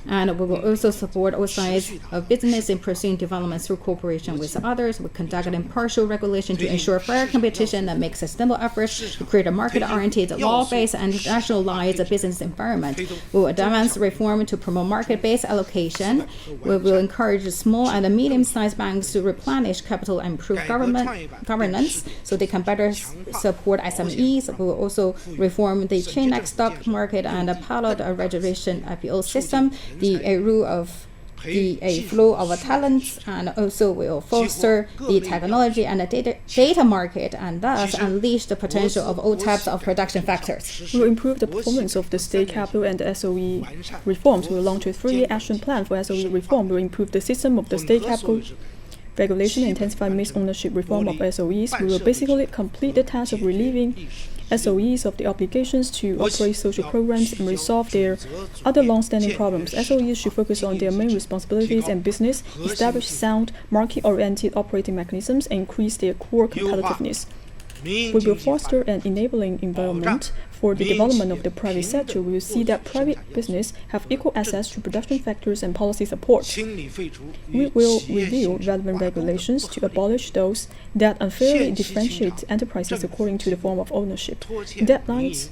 And we will also support all sides of business in pursuing development through cooperation with others. We conduct an impartial regulation to ensure fair competition and make sustainable efforts to create a market-oriented, law-based, and internationalized business environment. We will advance reform to promote market-based allocation. We will encourage small and medium-sized banks to replenish capital and improve governance so they can better support SMEs. We will also reform the chain stock market and pilot a registration IPO system, the rule of the flow of talents, and also will foster the technology and the data market, and thus unleash the potential of all types of production factors. We will improve the performance of the state capital and the SOE reforms. We will launch a 3-year action plan for SOE reform. We will improve the system of the state capital regulation, intensify mixed ownership reform of SOEs. We will basically complete the task of relieving SOEs of the obligations to operate social programs and resolve their other long-standing problems. SOEs should focus on their main responsibilities and business, establish sound, market-oriented operating mechanisms, and increase their core competitiveness. We will foster an enabling environment for the development of the private sector, we will see that private business have equal access to production factors and policy support. We will review relevant regulations to abolish those that unfairly differentiate enterprises according to the form of ownership. Deadlines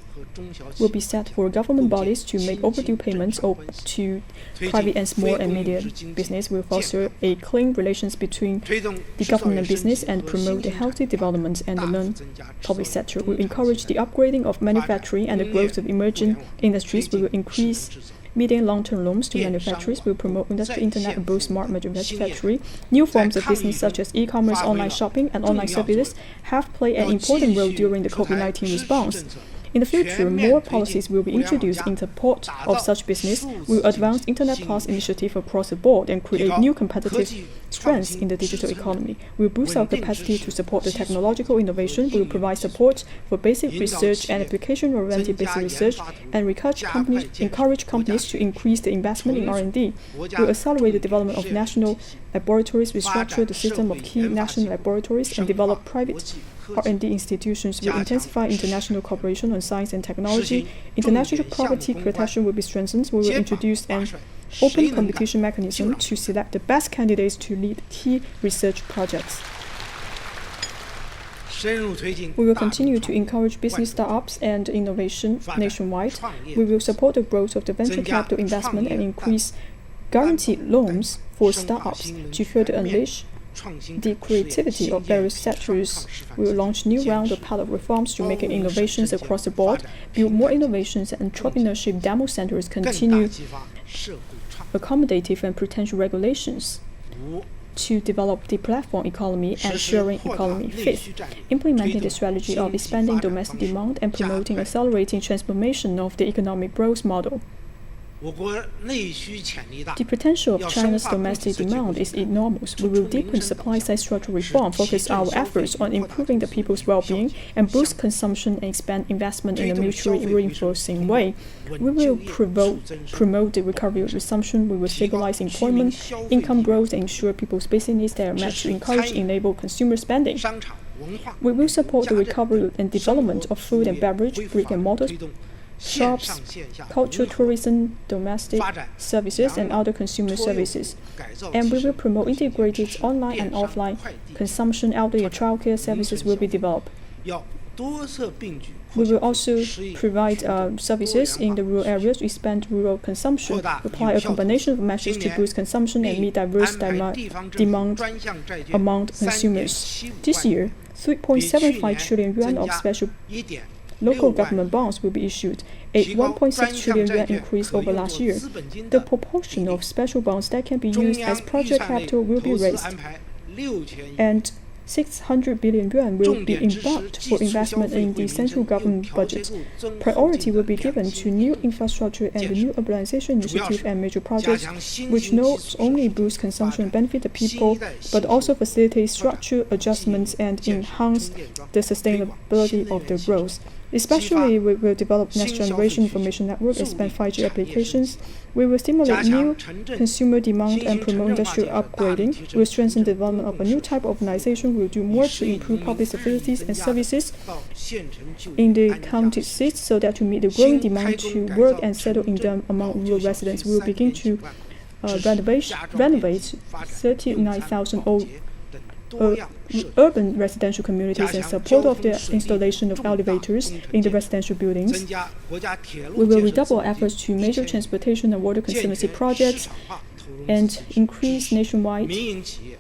will be set for government bodies to make overdue payments to private and small and medium business. Will foster a clean relations between the government and business and promote the healthy development and the non-public sector. We will encourage the upgrading of manufacturing and the growth of emerging industries. We will increase medium and long-term loans to manufacturers. We will promote industrial internet and boost smart manufacturing. New forms of business such as e-commerce, online shopping, and online services have played an important role during the COVID-19 response. In the future, more policies will be introduced in support of such business. We will advance Internet Plus initiative across the board and create new competitive strengths in the digital economy. We will boost our capacity to support the technological innovation. We will provide support for basic research and application-oriented basic research and encourage companies to increase the investment in R&D. We will accelerate the development of national laboratories, restructure the system of key national laboratories, and develop private R&D institutions. Will intensify international cooperation on science and technology. International property protection will be strengthened. We will introduce an open competition mechanism to select the best candidates to lead key research projects. We will continue to encourage business startups and innovation nationwide. We will support the growth of the venture capital investment and increase guaranteed loans for startups to further unleash the creativity of various sectors. We will launch new round of pilot reforms to make innovations across the board, build more innovations and entrepreneurship demo centers, continue accommodative and potential regulations to develop the platform economy and sharing economy. Fifth, implementing the strategy of expanding domestic demand and promoting accelerating transformation of the economic growth model. The potential of China's domestic demand is enormous. We will deepen supply-side structural reform, focus our efforts on improving the people's well-being, and boost consumption and expand investment in a mutually reinforcing way. We will promote the recovery of resumption. We will stabilize employment, income growth, and ensure people's basic needs that are met to encourage and enable consumer spending. We will support the recovery and development of food and beverage, brick-and-mortar shops, cultural tourism, domestic services, and other consumer services. And we will promote integrated online and offline consumption. Elderly and childcare services will be developed. We will also provide services in the rural areas to expand rural consumption, apply a combination of measures to boost consumption and meet diverse demand among consumers. This year, 3.75 trillion yuan of special local government bonds will be issued, a 1.6 trillion yuan increase over last year. The proportion of special bonds that can be used as project capital will be raised, and 600 billion yuan will be embarked for investment in the central government budget. Priority will be given to new infrastructure and the new urbanization initiative and major projects, which not only boost consumption and benefit the people, but also facilitate structural adjustments and enhance the sustainability of the growth. Especially, we will develop next generation information network, expand 5G applications. We will stimulate new consumer demand and promote industrial upgrading. We will strengthen the development of a new type of organization. We will do more to improve public facilities and services in the county seats so that to meet the growing demand to work and settle in them among rural residents. We will begin to renovate 39,000 old urban residential communities and support of the installation of elevators in the residential buildings. We will redouble efforts to major transportation and water conservancy projects and increase nationwide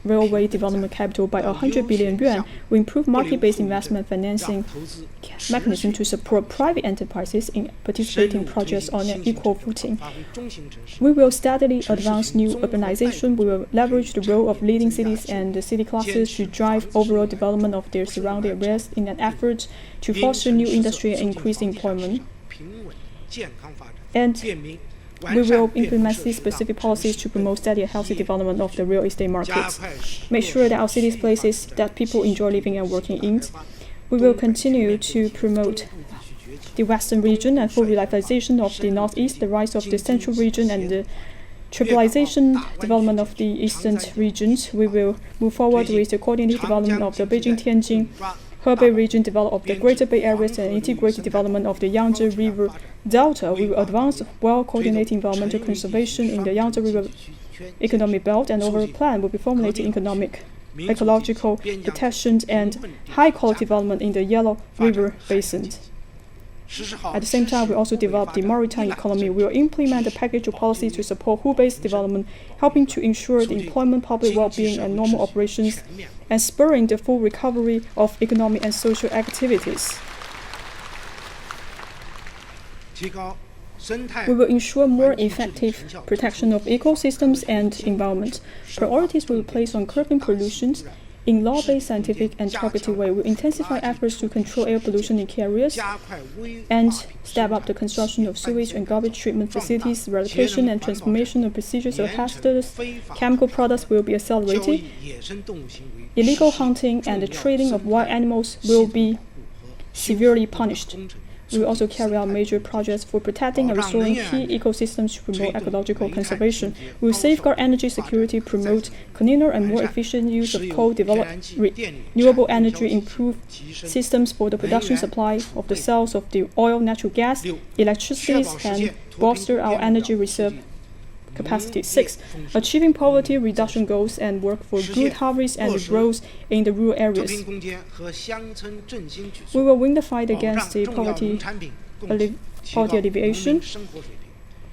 railway development capital by 100 billion yuan. We improve market-based investment financing mechanism to support private enterprises in participating projects on an equal footing. We will steadily advance new urbanization. We will leverage the role of leading cities and the city clusters to drive overall development of their surrounding areas in an effort to foster new industry and increase employment. And we will implement city-specific policies to promote steady and healthy development of the real estate markets. Make sure that our cities places that people enjoy living and working in. We will continue to promote the western region and full revitalization of the northeast, the rise of the central region, and the tribalization development of the eastern regions. We will move forward with the coordinated development of the Beijing-Tianjin Hebei region development of the Greater Bay Area and integrated development of the Yangtze River Delta. We will advance well-coordinated environmental conservation in the Yangtze River economic belt, and overall plan will be formulated economic, ecological protection and high-quality development in the Yellow River Basin. At the same time, we also develop the maritime economy. We will implement a package of policies to support Hubei's development, helping to ensure the employment, public well-being, and normal operations, and spurring the full recovery of economic and social activities. We will ensure more effective protection of ecosystems and environment. Priorities will be placed on curbing pollution in law-based, scientific, and targeted way. We will intensify efforts to control air pollution in key areas and step up the construction of sewage and garbage treatment facilities. Eradication and transformation of procedures of hazardous chemical products will be accelerated. Illegal hunting and the trading of wild animals will be severely punished. We will also carry out major projects for protecting and restoring key ecosystems to promote ecological conservation. We will safeguard energy security, promote cleaner and more efficient use of coal, develop renewable energy, improve systems for the production supply of the cells of the oil, natural gas, electricity, and bolster our energy reserve capacity. 6. Achieving poverty reduction goals and work for good harvest and growth in the rural areas. We will win the fight against the poverty alleviation.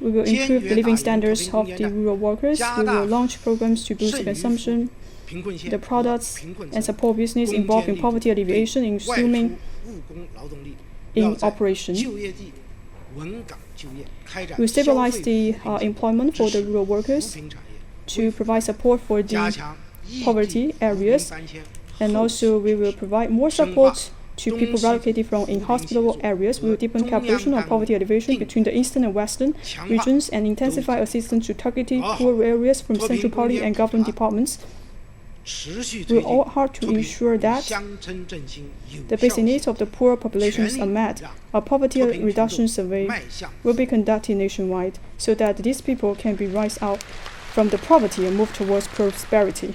We will improve the living standards of the rural workers. We will launch programs to boost consumption, the products, and support business involved in poverty alleviation, including in operation. We stabilize the employment for the rural workers to provide support for the poverty areas, and also we will provide more support to people relocated from inhospitable areas. We will deepen cooperation on poverty alleviation between the eastern and western regions and intensify assistance to targeted poor areas from central party and government departments. We will work hard to ensure that the basic needs of the poor populations are met. A poverty reduction survey will be conducted nationwide so that these people can be raised out from the poverty and move towards prosperity.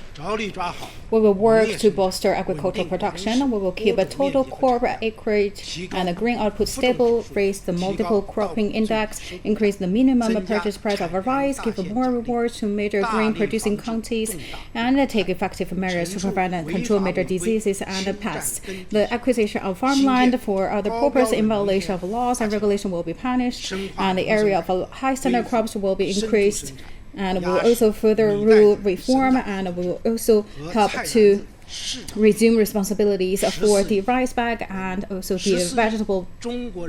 We will work to bolster agricultural production. We will keep a total crop acreage and a grain output stable, raise the multiple cropping index, increase the minimum purchase price of rice, give more rewards to major grain producing counties, and take effective measures to prevent and control major diseases and pests. The acquisition of farmland for other purposes in violation of laws and regulation will be punished, and the area of high standard crops will be increased. And we will also further rural reform, and we will also help to resume responsibilities for the rice bag and also the vegetable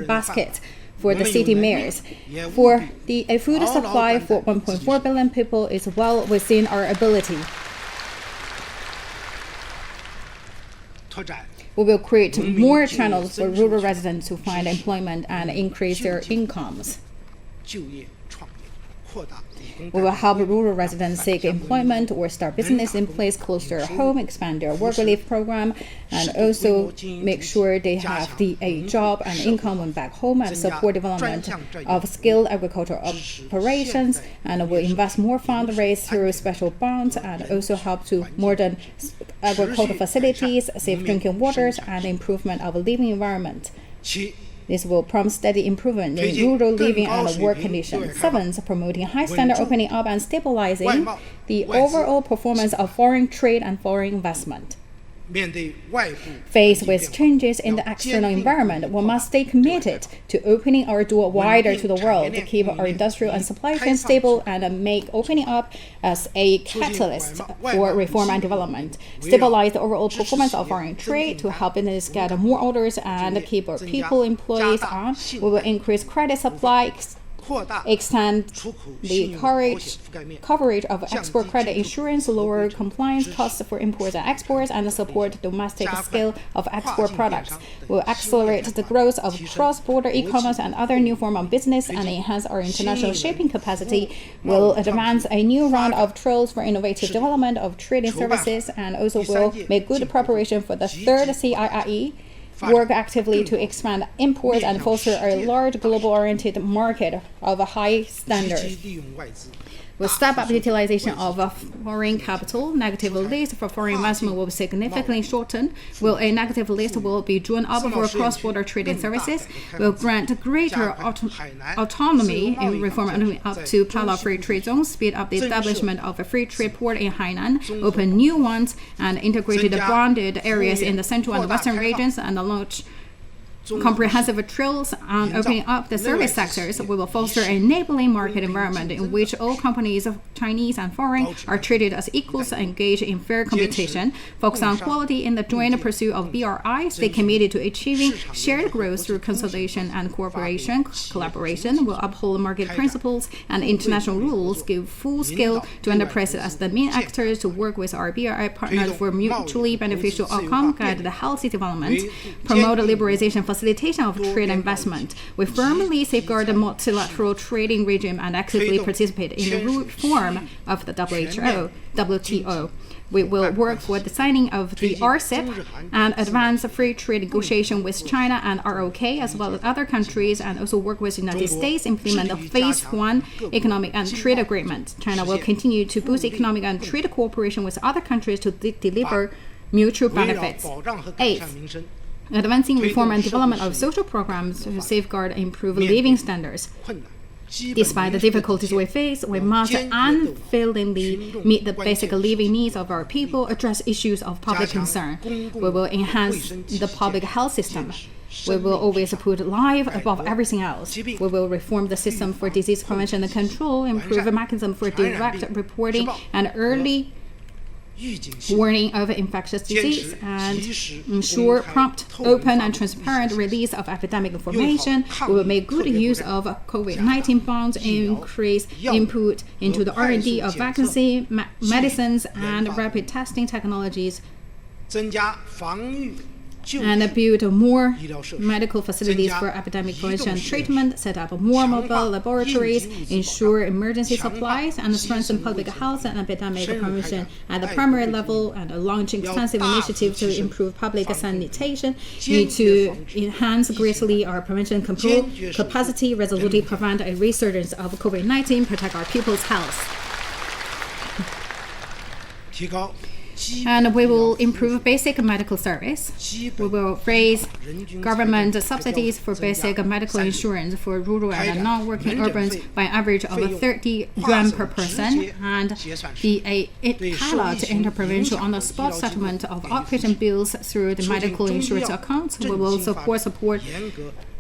basket for the city mayors. For the food supply for 1.4 billion people is well within our ability. We will create more channels for rural residents to find employment and increase their incomes. We will help rural residents seek employment or start business in place close to their home, expand their work relief program, and also make sure they have a job and income when back home, and support development of skilled agricultural operations. And will invest more funds raised through special bonds, and also help to modern agricultural facilities, safe drinking waters, and improvement of living environment. This will prompt steady improvement in rural living and work conditions. 7. Promoting high standard opening up and stabilizing the overall performance of foreign trade and foreign investment. Faced with changes in the external environment, we must stay committed to opening our door wider to the world, to keep our industrial and supply chain stable, and make opening up as a catalyst for reform and development. Stabilize the overall performance of foreign trade to help business get more orders and keep our people employees on. We will increase credit supply, extend the coverage of export credit insurance, lower compliance costs for imports and exports, and support domestic scale of export products. We will accelerate the growth of cross-border e-commerce and other new forms of business, and enhance our international shipping capacity. We will advance a new round of trials for innovative development of trading services, and also will make good preparation for the third CIIE. Work actively to expand imports and foster a large global-oriented market of a high standard. We'll step up utilization of foreign capital. Negative list for foreign investment will be significantly shortened. While a negative list will be drawn up for cross-border trading services. We'll grant greater autonomy in reform up to parallel free trade zones, speed up the establishment of a free trade port in Hainan, open new ones, and integrated bonded areas in the central and western regions, and launch comprehensive trails on opening up the service sectors. We will foster an enabling market environment in which all companies, Chinese and foreign, are treated as equals and engage in fair competition. Focus on quality in the joint pursuit of BRI. Stay committed to achieving shared growth through consolidation and cooperation. Collaboration will uphold market principles and international rules, give full scale to enterprises as the main actors to work with our BRI partners for mutually beneficial outcome, guide the healthy development, promote liberalization, facilitation of trade investment. We firmly safeguard the multilateral trading regime and actively participate in the reform of the WTO. We will work for the signing of the RCEP and advance free trade negotiation with China and ROK as well as other countries, and also work with the United States implement the Phase 1 economic and trade agreement. China will continue to boost economic and trade cooperation with other countries to deliver mutual benefits. 8th, advancing reform and development of social programs to safeguard and improve living standards. Despite the difficulties we face, we must unfailingly meet the basic living needs of our people, address issues of public concern. We will enhance the public health system. We will always put life above everything else. We will reform the system for disease prevention and control, improve the mechanism for direct reporting and early warning of infectious disease, and ensure prompt, open, and transparent release of epidemic information. We will make good use of COVID-19 funds, increase input into the R&D of vaccine, medicines, and rapid testing technologies, and build more medical facilities for epidemic prevention and treatment, set up more mobile laboratories, ensure emergency supplies, and strengthen public health and epidemic prevention at the primary level, and launch extensive initiatives to improve public sanitation. We need to enhance greatly our prevention control capacity, resolutely prevent a resurgence of COVID-19, protect our people's health. And we will improve basic medical service. We will raise government subsidies for basic medical insurance for rural and non-working urbans by an average of 30 yuan per person, and be a pilot interprovincial on-the-spot settlement of outpatient bills through the medical insurance accounts. We will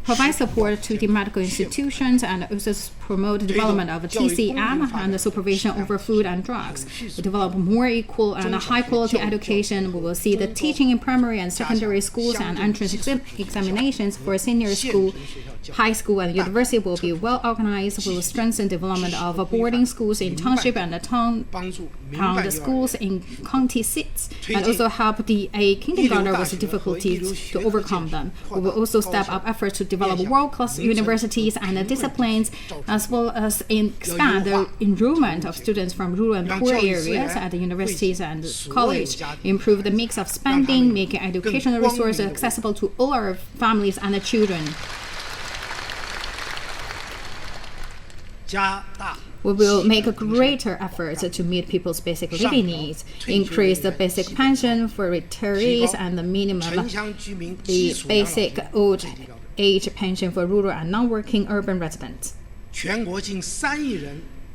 provide support to the medical institutions and also promote the development of TCM and the supervision over food and drugs. We develop more equal and high-quality education. We will see the teaching in primary and secondary schools and entrance examinations for senior school, high school, and university will be well organized. We will strengthen development of boarding schools in township and town schools in county seats, and also help the kindergarten with difficulties to overcome them. We will also step up efforts to develop world-class universities and disciplines, as well as expand the enrollment of students from rural and poor areas at the universities and college, improve the mix of spending, making educational resources accessible to all our families and the children. We will make greater efforts to meet people's basic living needs, increase the basic pension for retirees and the basic old age pension for rural and non-working urban residents.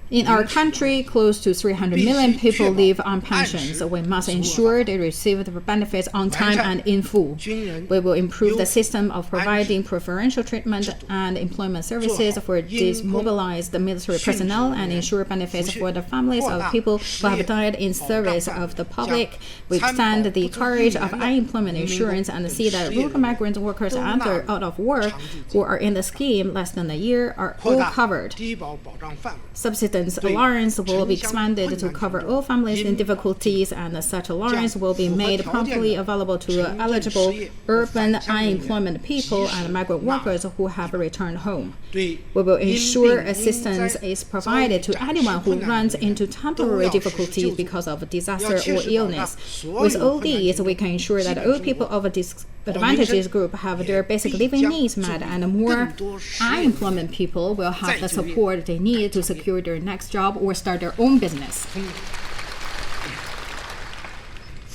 In our country, close to 300 million people live on pensions. We must ensure they receive the benefits on time and in full. We will improve the system of providing preferential treatment and employment services for demobilized military personnel and ensure benefits for the families of people who have died in service of the public. We extend the coverage of unemployment insurance and see that rural migrant workers and out of work who are in the scheme less than a year are all covered. Subsistence allowance will be expanded to cover all families in difficulties, and such allowance will be made promptly available to eligible urban unemployment people and migrant workers who have returned home. We will ensure assistance is provided to anyone who runs into temporary difficulties because of disaster or illness. With all these, we can ensure that all people of advantages group have their basic living needs met, and more unemployment people will have the support they need to secure their next job or start their own business.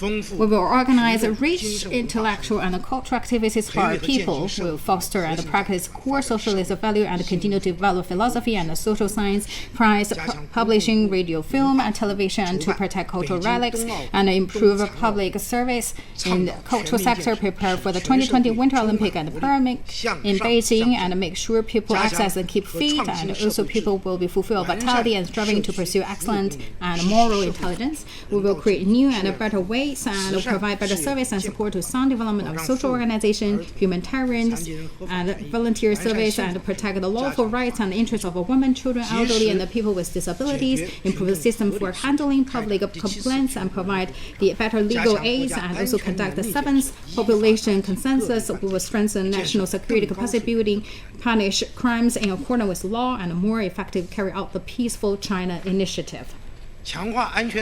We will organize rich intellectual and cultural activities for our people. We will foster and practice core socialist value and continue to develop philosophy and social science, prize publishing, radio, film, and television, and to protect cultural relics and improve public service in the cultural sector, prepare for the 2020 Winter Olympic and Paralympic in Beijing, and make sure people access and keep fit, and also people will be fulfilled vitality and striving to pursue excellent and moral intelligence. We will create new and better ways and provide better service and support to sound development of social organization, humanitarian and volunteer service, and protect the lawful rights and interests of women, children, elderly, and the people with disabilities, improve the system for handling public complaints, and provide the better legal aids, and also conduct the 7th population consensus. We will strengthen national security capacity building, punish crimes in accordance with law, and more effectively carry out the Peaceful China Initiative.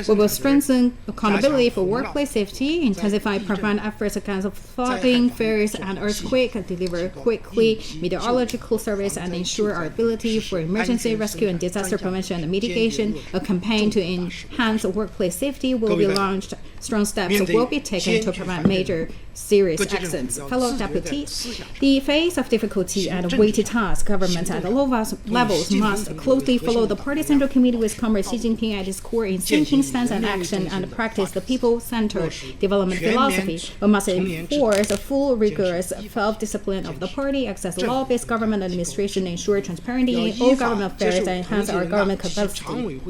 We will strengthen accountability for workplace safety, intensify prevent efforts against flooding, fires, and earthquake, deliver quickly meteorological service, and ensure our ability for emergency rescue and disaster prevention and mitigation. A campaign to enhance workplace safety will be launched. Strong steps will be taken to prevent major serious accidents. Fellow deputies, the face of difficulty and weighty tasks, governments at the lowest levels must closely follow the Party Central Committee with Comrade Xi Jinping at its core in thinking, stance, and action, and practice the people-centered development philosophy. We must enforce a full, rigorous self-discipline of the party, access law-based government administration, ensure transparency in all government affairs, and enhance our government capacity.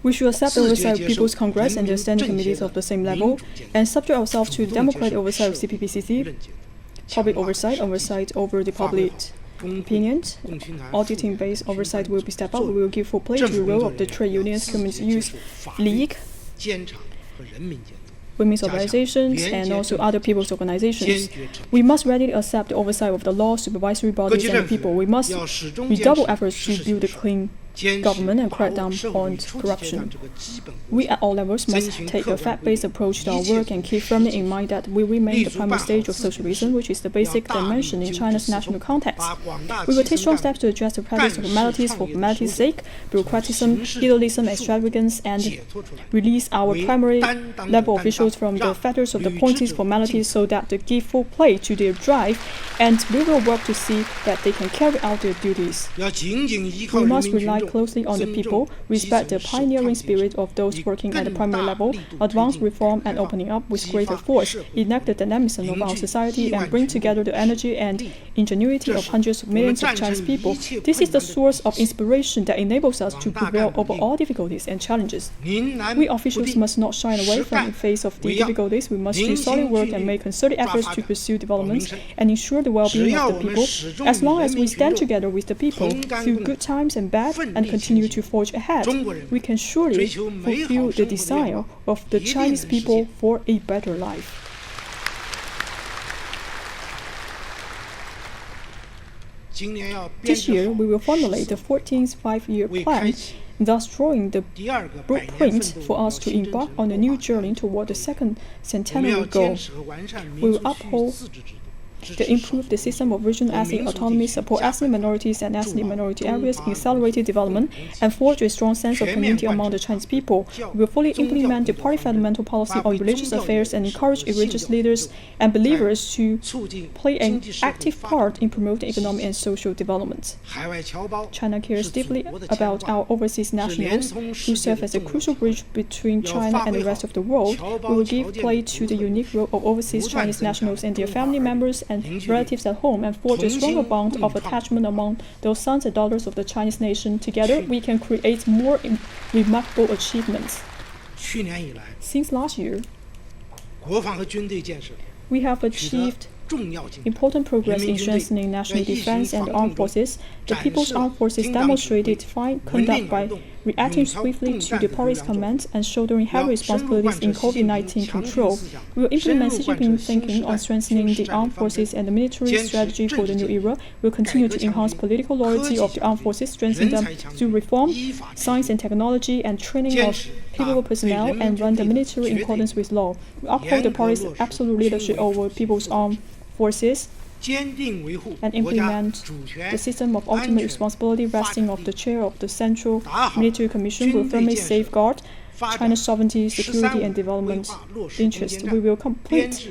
We should accept the oversight of People's Congress and their standing committees of the same level, and subject ourselves to democratic oversight of CPPCC, public oversight over the public opinions, auditing-based oversight will be stepped up. We will give full play to the role of the trade unions, Communist Youth League, women's organizations, and also other people's organizations. We must readily accept the oversight of the law, supervisory bodies, and the people. We must redouble efforts to build a clean government and crack down on corruption. We at all levels must take a fact-based approach to our work and keep firmly in mind that we remain the primary stage of socialism, which is the basic dimension in China's national context. We will take strong steps to address the practice of formalities for formality's sake, bureaucratism, legalism, extravagance, and release our primary level officials from the fetters of the pointless formalities so that they give full play to their drive, and we will work to see that they can carry out their duties. We must rely closely on the people, respect the pioneering spirit of those working at the primary level, advance reform and opening up with greater force, enact the dynamism of our society, and bring together the energy and ingenuity of hundreds of millions of Chinese people. This is the source of inspiration that enables us to prevail over all difficulties and challenges. We officials must not shy away from the face of the difficulties. We must do solid work and make concerted efforts to pursue developments and ensure the well-being of the people. As long as we stand together with the people through good times and bad, and continue to forge ahead, we can surely fulfill the desire of the Chinese people for a better life. This year, we will formulate the 14th five-year plan, thus drawing the blueprint for us to embark on a new journey toward the second centenary goal. We will uphold to improve the system of regional ethnic autonomy, support ethnic minorities and ethnic minority areas in accelerated development, and forge a strong sense of community among the Chinese people. We will fully implement the party fundamental policy on religious affairs and encourage religious leaders and believers to play an active part in promoting economic and social development. China cares deeply about our overseas nationals who serve as a crucial bridge between China and the rest of the world. We will give play to the unique role of overseas Chinese nationals and their family members and relatives at home, and forge a stronger bond of attachment among those sons and daughters of the Chinese nation. Together, we can create more remarkable achievements. Since last year, we have achieved important progress in strengthening national defense and armed forces. The People's Armed Forces demonstrated fine conduct by reacting swiftly to the party's commands and shouldering heavy responsibilities in COVID-19 control. We will implement Xi Jinping's thinking on strengthening the armed forces and the military strategy for the new era. We will continue to enhance political loyalty of the armed forces, strengthen them through reform, science and technology, and training of capable personnel, and run the military in accordance with law. We uphold the party's absolute leadership over people's armed forces and implement the system of ultimate responsibility resting of the chair of the Central Military Commission will firmly safeguard China's sovereignty, security, and development interests. We will complete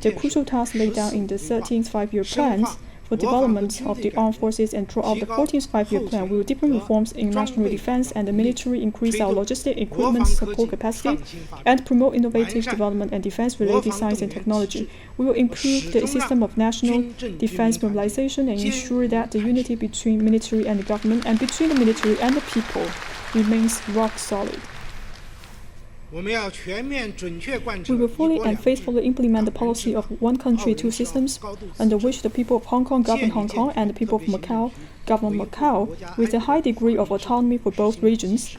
the crucial tasks laid down in the 13th five-year plan for development of the armed forces, and throughout the 14th five-year plan, we will deepen reforms in national defense and the military, increase our logistic equipment support capacity, and promote innovative development and defense-related science and technology. We will improve the system of national defense mobilization and ensure that the unity between military and the government and between the military and the people remains rock solid. We will fully and faithfully implement the policy of one country, two systems, under which the people of Hong Kong govern Hong Kong and the people of Macau govern Macau with a high degree of autonomy for both regions.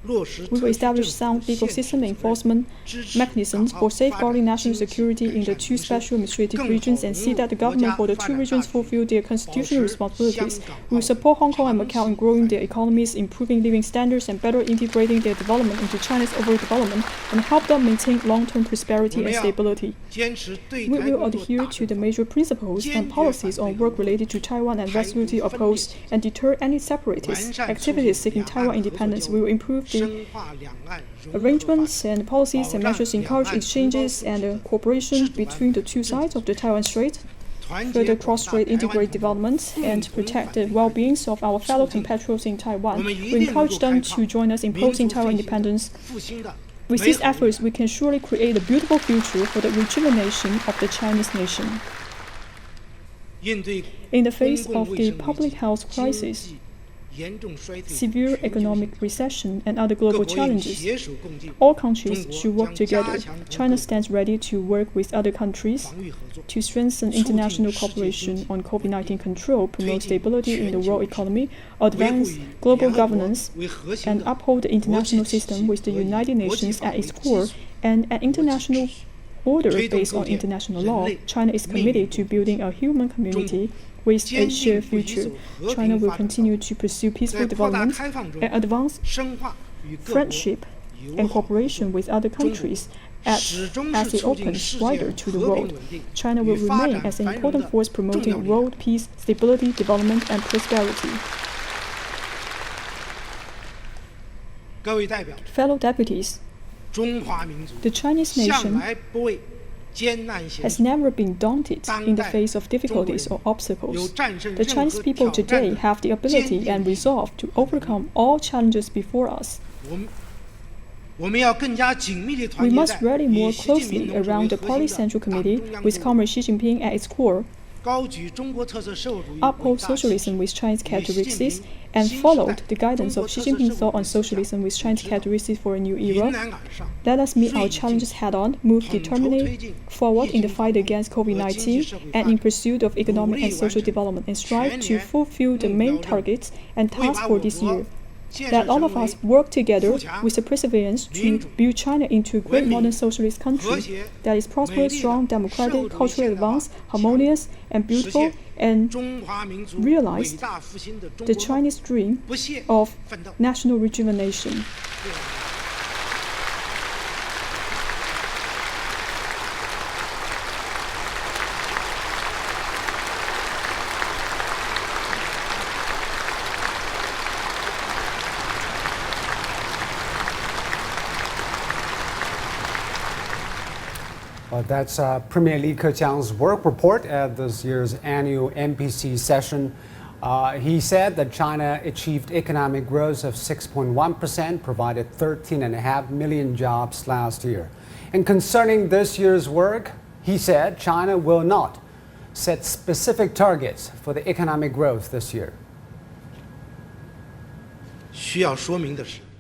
We will establish sound legal system enforcement mechanisms for safeguarding national security in the two special administrative regions and see that the government for the two regions fulfill their constitutional responsibilities. We will support Hong Kong and Macau in growing their economies, improving living standards, and better integrating their development into China's overall development, and help them maintain long-term prosperity and stability. We will adhere to the major principles and policies on work related to Taiwan and resolutely oppose and deter any separatist activities seeking Taiwan independence. We will improve the arrangements and policies and measures encourage exchanges and cooperation between the two sides of the Taiwan Strait, further cross-strait integrated development, and protect the well-being of our fellow compatriots in Taiwan. We encourage them to join us in promoting Taiwan independence. With these efforts, we can surely create a beautiful future for the rejuvenation of the Chinese nation. In the face of the public health crisis, severe economic recession, and other global challenges, all countries should work together. China stands ready to work with other countries to strengthen international cooperation on COVID-19 control, promote stability in the world economy, advance global governance, and uphold the international system with the United Nations at its core and an international order based on international law. China is committed to building a human community with a shared future. China will continue to pursue peaceful development and advance friendship and cooperation with other countries as it opens wider to the world. China will remain as an important force promoting world peace, stability, development, and prosperity. Fellow deputies, the Chinese nation has never been daunted in the face of difficulties or obstacles. The Chinese people today have the ability and resolve to overcome all challenges before us. We must rally more closely around the Party Central Committee with Comrade Xi Jinping at its core, uphold socialism with Chinese characteristics, and followed the guidance of Xi Jinping's thought on socialism with Chinese characteristics for a new era. Let us meet our challenges head-on, move determinedly forward in the fight against COVID-19 and in pursuit of economic and social development, and strive to fulfill the main targets and tasks for this year. Let all of us work together with the perseverance to build China into a great modern socialist country that is prosperous, strong, democratic, culturally advanced, harmonious, and beautiful, and realize the Chinese dream of national rejuvenation. Well, that's Premier Li Keqiang's work report at this year's annual NPC session. He said that China achieved economic growth of 6.1%, provided 13.5 million jobs last year. And concerning this year's work, he said China will not set specific targets for the economic growth this year.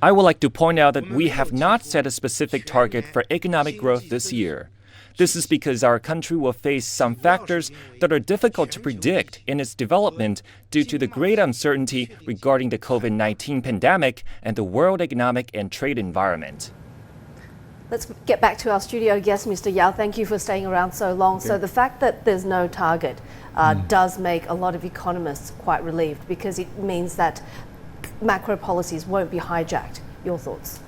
I would like to point out that we have not set a specific target for economic growth this year. This is because our country will face some factors that are difficult to predict in its development due to the great uncertainty regarding the COVID-19 pandemic and the world economic and trade environment. Let's get back to our studio guest, Mr. Yao. Thank you for staying around so long. Okay. So the fact that there's no target does make a lot of economists quite relieved, because it means that macro policies won't be hijacked. Your thoughts?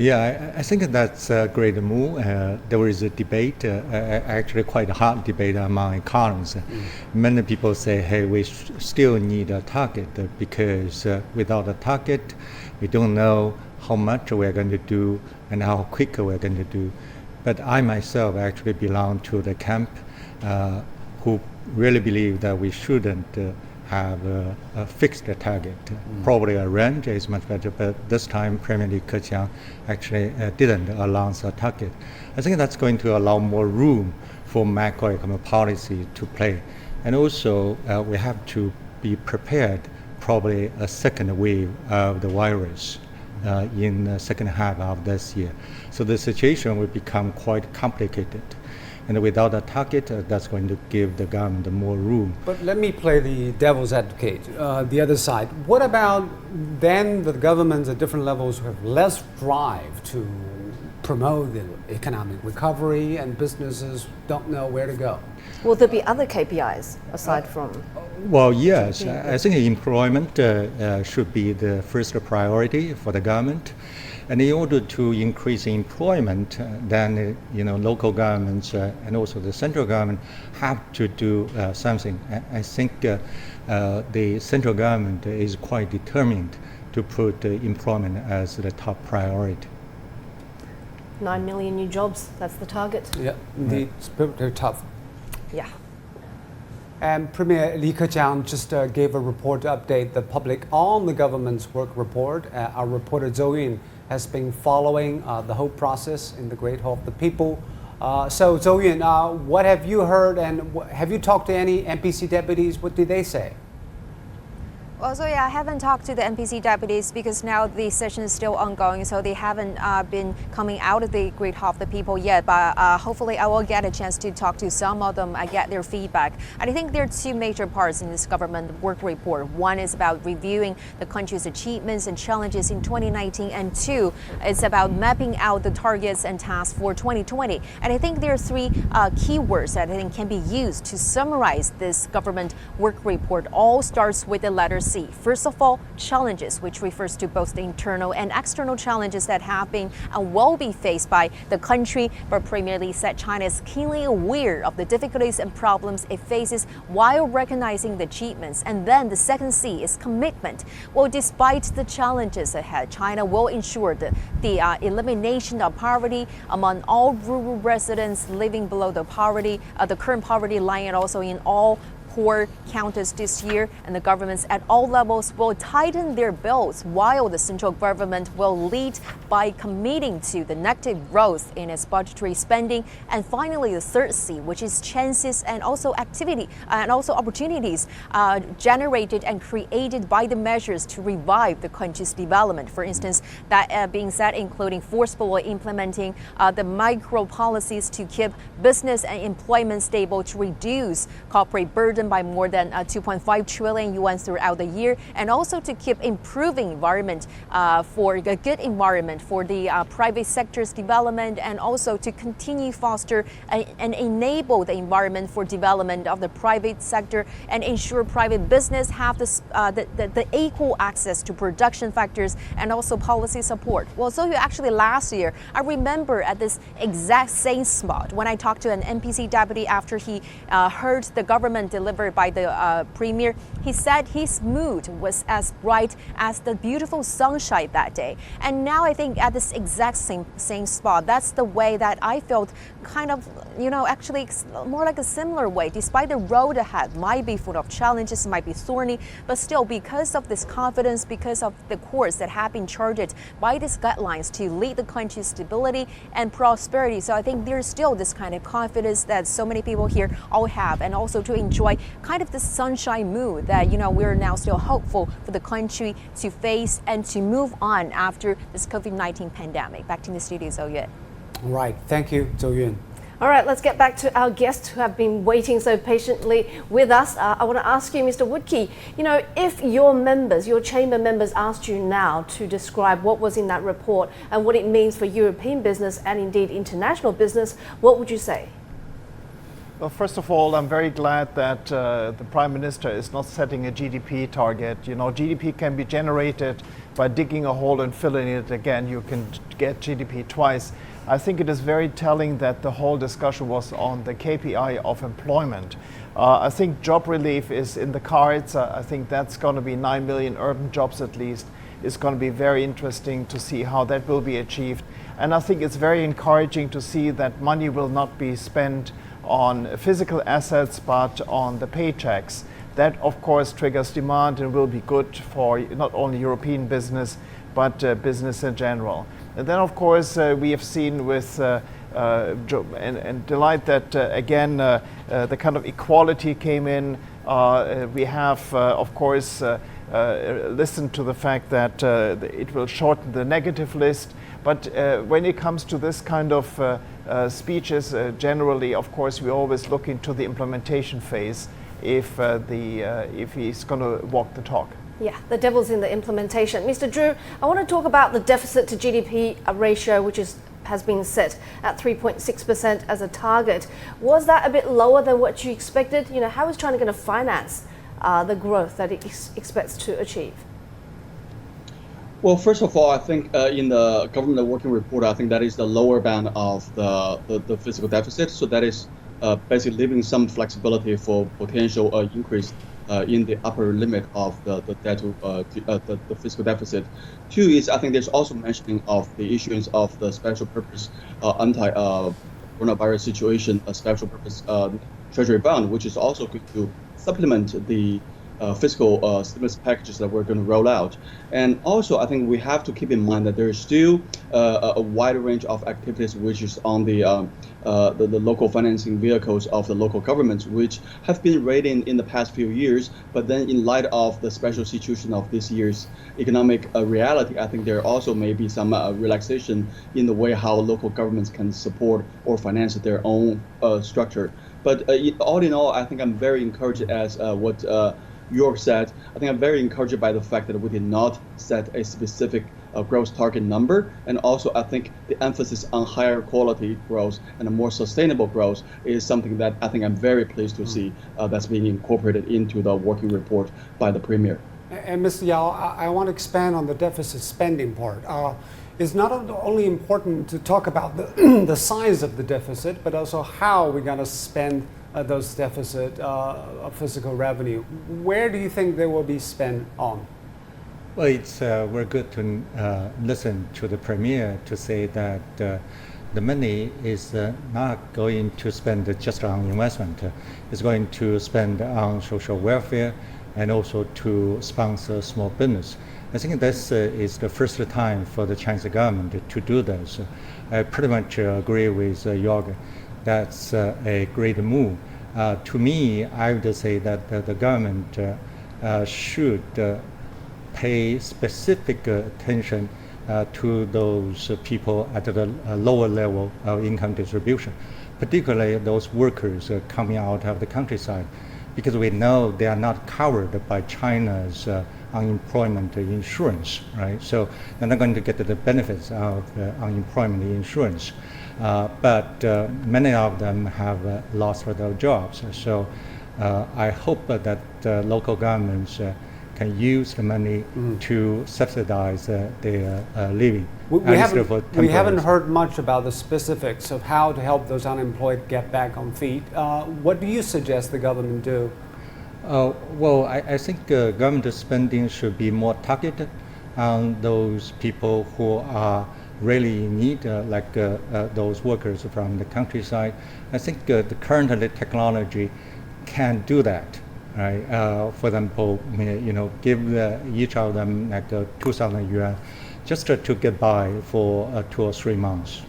Yeah, I think that's a great move. There was a debate, actually quite a hard debate among economists. Many people say, hey, we still need a target because without a target, we don't know how much we're going to do and how quick we're going to do. But I myself actually belong to the camp who really believe that we shouldn't have a fixed target. Probably a range is much better, but this time Premier Li Keqiang actually didn't announce a target. I think that's going to allow more room for macroeconomic policy to play. And also we have to be prepared probably a second wave of the virus in the second half of this year. So the situation will become quite complicated. And without a target, that's going to give the government more room. But let me play the devil's advocate, the other side. What about then the governments at different levels who have less drive to promote the economic recovery and businesses don't know where to go? Will there be other KPIs aside from? Well, yes. I think employment should be the first priority for the government. And in order to increase employment, then local governments and also the central government have to do something. I think the central government is quite determined to put employment as the top priority. 9 million new jobs, that's the target. Yeah, indeed, it's very tough. Yeah. And Premier Li Keqiang just gave a report to update the public on the government's work report. Our reporter Zhou Yun has been following the whole process in the Great Hall of the People. So Zhou Yun, what have you heard and have you talked to any NPC deputies? What did they say? Well, so yeah, I haven't talked to the NPC deputies because now the session is still ongoing, so they haven't been coming out of the Great Hall of the People yet. But hopefully I will get a chance to talk to some of them, get their feedback. And I think there are two major parts in this government work report. One is about reviewing the country's achievements and challenges in 2019, and two, it's about mapping out the targets and tasks for 2020. And I think there are three keywords that I think can be used to summarize this government work report. All starts with the letter C. First of all, challenges, which refers to both the internal and external challenges that have been and will be faced by the country. But Premier Li said China is keenly aware of the difficulties and problems it faces while recognizing the achievements. And then the second C is commitment. Well, despite the challenges ahead, China will ensure the elimination of poverty among all rural residents living below the current poverty line, and also in all poor counties this year. And the governments at all levels will tighten their belts, while the central government will lead by committing to the negative growth in its budgetary spending. And finally, the third C, which is chances and also activity and also opportunities generated and created by the measures to revive the country's development. For instance, that being said, including forcefully implementing the micro policies to keep business and employment stable, to reduce corporate burden by more than 2.5 trillion yuan throughout the year, and also to keep improving environment for a good environment for the private sector's development, and also to continue foster and enable the environment for development of the private sector, and ensure private business have the equal access to production factors and also policy support. Well, so actually last year, I remember at this exact same spot when I talked to an NPC deputy after he heard the government delivered by the Premier, he said his mood was as bright as the beautiful sunshine that day. And now I think at this exact same spot, that's the way that I felt, kind of, actually more like a similar way. Despite the road ahead might be full of challenges, might be thorny, but still, because of this confidence, because of the course that have been charted by these guidelines to lead the country's stability and prosperity. So I think there's still this kind of confidence that so many people here all have, and also to enjoy kind of the sunshine mood that, we're now still hopeful for the country to face and to move on after this COVID-19 pandemic. Back to the studio, Zhou Yun. Right. Thank you, Zhou Yun. All right, let's get back to our guests who have been waiting so patiently with us. I want to ask you, Mr. Woodkey, if your chamber members asked you now to describe what was in that report and what it means for European business and indeed international business, what would you say? Well, first of all, I'm very glad that the Prime Minister is not setting a GDP target. GDP can be generated by digging a hole and filling it again, you can get GDP twice. I think it is very telling that the whole discussion was on the KPI of employment. I think job relief is in the cards. I think that's going to be 9 million urban jobs at least. It's going to be very interesting to see how that will be achieved. And I think it's very encouraging to see that money will not be spent on physical assets but on the paychecks. That of course triggers demand and will be good for not only European business but business in general. And then of course we have seen with and delight that again the kind of equality came in. We have of course listened to the fact that it will shorten the negative list. But when it comes to this kind of speeches, generally, of course, we always look into the implementation phase if he's going to walk the talk. Yeah, the devil's in the implementation. Mr. Zhu, I want to talk about the deficit to GDP ratio, which has been set at 3.6% as a target. Was that a bit lower than what you expected? You know, how is China going to finance the growth that it expects to achieve? Well, first of all, I think in the government working report, I think that is the lower band of the fiscal deficit. So that is basically leaving some flexibility for potential increase in the upper limit of the debt to the fiscal deficit. Two is I think there's also mentioning of the issuance of the special purpose anti-coronavirus situation, a special purpose treasury bond, which is also going to supplement the fiscal stimulus packages that we're going to roll out. And also, I think we have to keep in mind that there is still a wide range of activities which is on the local financing vehicles of the local governments, which have been rated in the past few years. But then in light of the special situation of this year's economic reality, I think there also may be some relaxation in the way how local governments can support or finance their own structure. But all in all, I think I'm very encouraged as what York said. I think I'm very encouraged by the fact that we did not set a specific growth target number. And also, I think the emphasis on higher quality growth and a more sustainable growth is something that I think I'm very pleased to see that's being incorporated into the working report by the Premier. And Mr. Yao, I want to expand on the deficit spending part. It's not only important to talk about the size of the deficit, but also how we're going to spend those deficit of physical revenue. Where do you think they will be spent on? Well, it's we're good to listen to the Premier to say that the money is not going to spend just on investment. It's going to spend on social welfare and also to sponsor small business. I think this is the first time for the Chinese government to do this. I pretty much agree with Jorgen. That's a great move. To me, I would say that the government should pay specific attention to those people at the lower level of income distribution, particularly those workers coming out of the countryside, because we know they are not covered by China's unemployment insurance, right? So they're not going to get the benefits of unemployment insurance. But many of them have lost their jobs. So I hope that local governments can use the money to subsidize their living. We haven't heard much about the specifics of how to help those unemployed get back on feet. What do you suggest the government do? Well, I think government spending should be more targeted on those people who are really in need, like those workers from the countryside. I think the current technology can do that. Right? For example, give each of them like 2,000 yuan, just to get by for 2 or 3 months.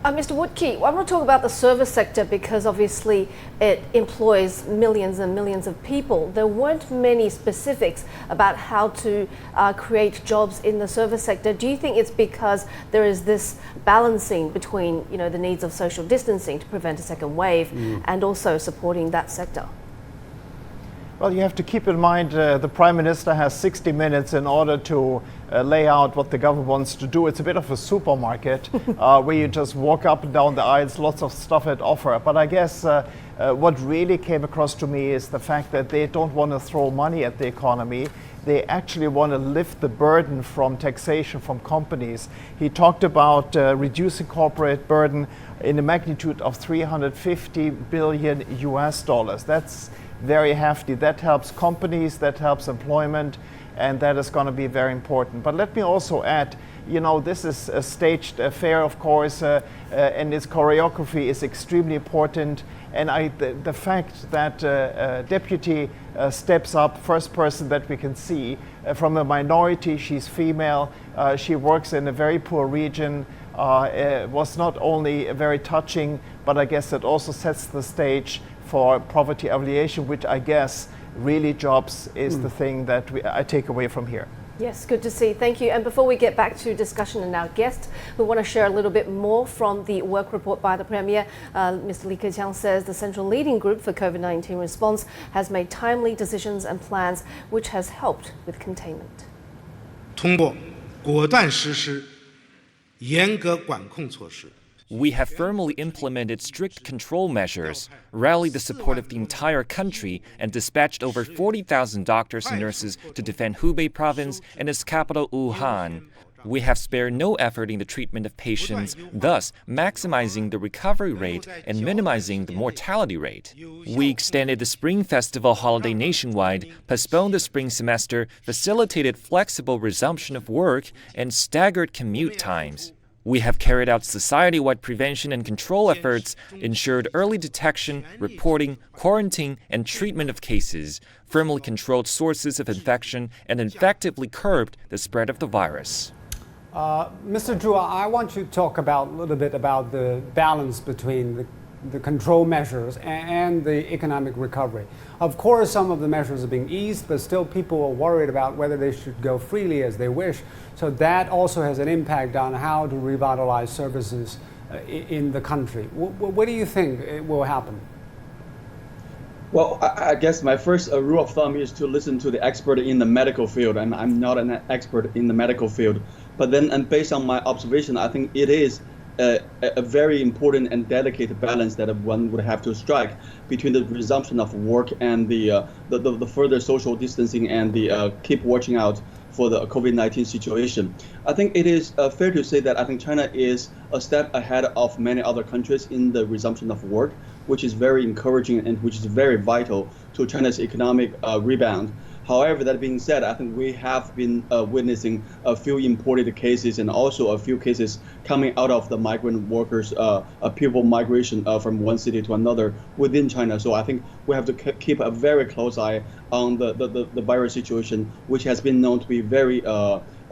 Mr. Woodkey, I want to talk about the service sector because obviously it employs millions and millions of people. There weren't many specifics about how to create jobs in the service sector. Do you think it's because there is this balancing between the needs of social distancing to prevent a second wave and also supporting that sector? Well, you have to keep in mind the Prime Minister has 60 minutes in order to lay out what the government wants to do. It's a bit of a supermarket where you just walk up and down the aisles, lots of stuff at offer. But I guess what really came across to me is the fact that they don't want to throw money at the economy. They actually want to lift the burden from taxation from companies. He talked about reducing corporate burden in the magnitude of 350 billion US dollars. That's very hefty. That helps companies, that helps employment, and that is going to be very important. But let me also add, you know, this is a staged affair, of course, and its choreography is extremely important. And the fact that deputy steps up, first person that we can see, from a minority, she's female, she works in a very poor region, was not only very touching, but I guess it also sets the stage for poverty alleviation, which I guess really jobs is the thing that I take away from here. Yes, good to see. Thank you. And before we get back to discussion and our guest, we want to share a little bit more from the work report by the Premier. Mr. Li Keqiang says the Central Leading Group for COVID-19 response has made timely decisions and plans which has helped with containment. 通过果断实施严格管控措施。 We have firmly implemented strict control measures, rallied the support of the entire country, and dispatched over 40,000 doctors and nurses to defend Hubei province and its capital Wuhan. We have spared no effort in the treatment of patients, thus maximizing the recovery rate and minimizing the mortality rate. We extended the Spring Festival holiday nationwide, postponed the spring semester, facilitated flexible resumption of work, and staggered commute times. We have carried out society-wide prevention and control efforts, ensured early detection, reporting, quarantine, and treatment of cases, firmly controlled sources of infection, and effectively curbed the spread of the virus. Mr. Zhu, I want you to talk a little bit about the balance between the control measures and the economic recovery. Of course, some of the measures are being eased, but still people are worried about whether they should go freely as they wish. So that also has an impact on how to revitalize services in the country. What do you think will happen? Well, I guess my first rule of thumb is to listen to the expert in the medical field, and I'm not an expert in the medical field. But then, and based on my observation, I think it is a very important and delicate balance that one would have to strike between the resumption of work and the further social distancing and the keep watching out for the COVID-19 situation. I think it is fair to say that I think China is a step ahead of many other countries in the resumption of work, which is very encouraging and which is very vital to China's economic rebound. However, that being said, I think we have been witnessing a few imported cases and also a few cases coming out of the migrant workers, people migration from one city to another within China. So I think we have to keep a very close eye on the virus situation, which has been known to be very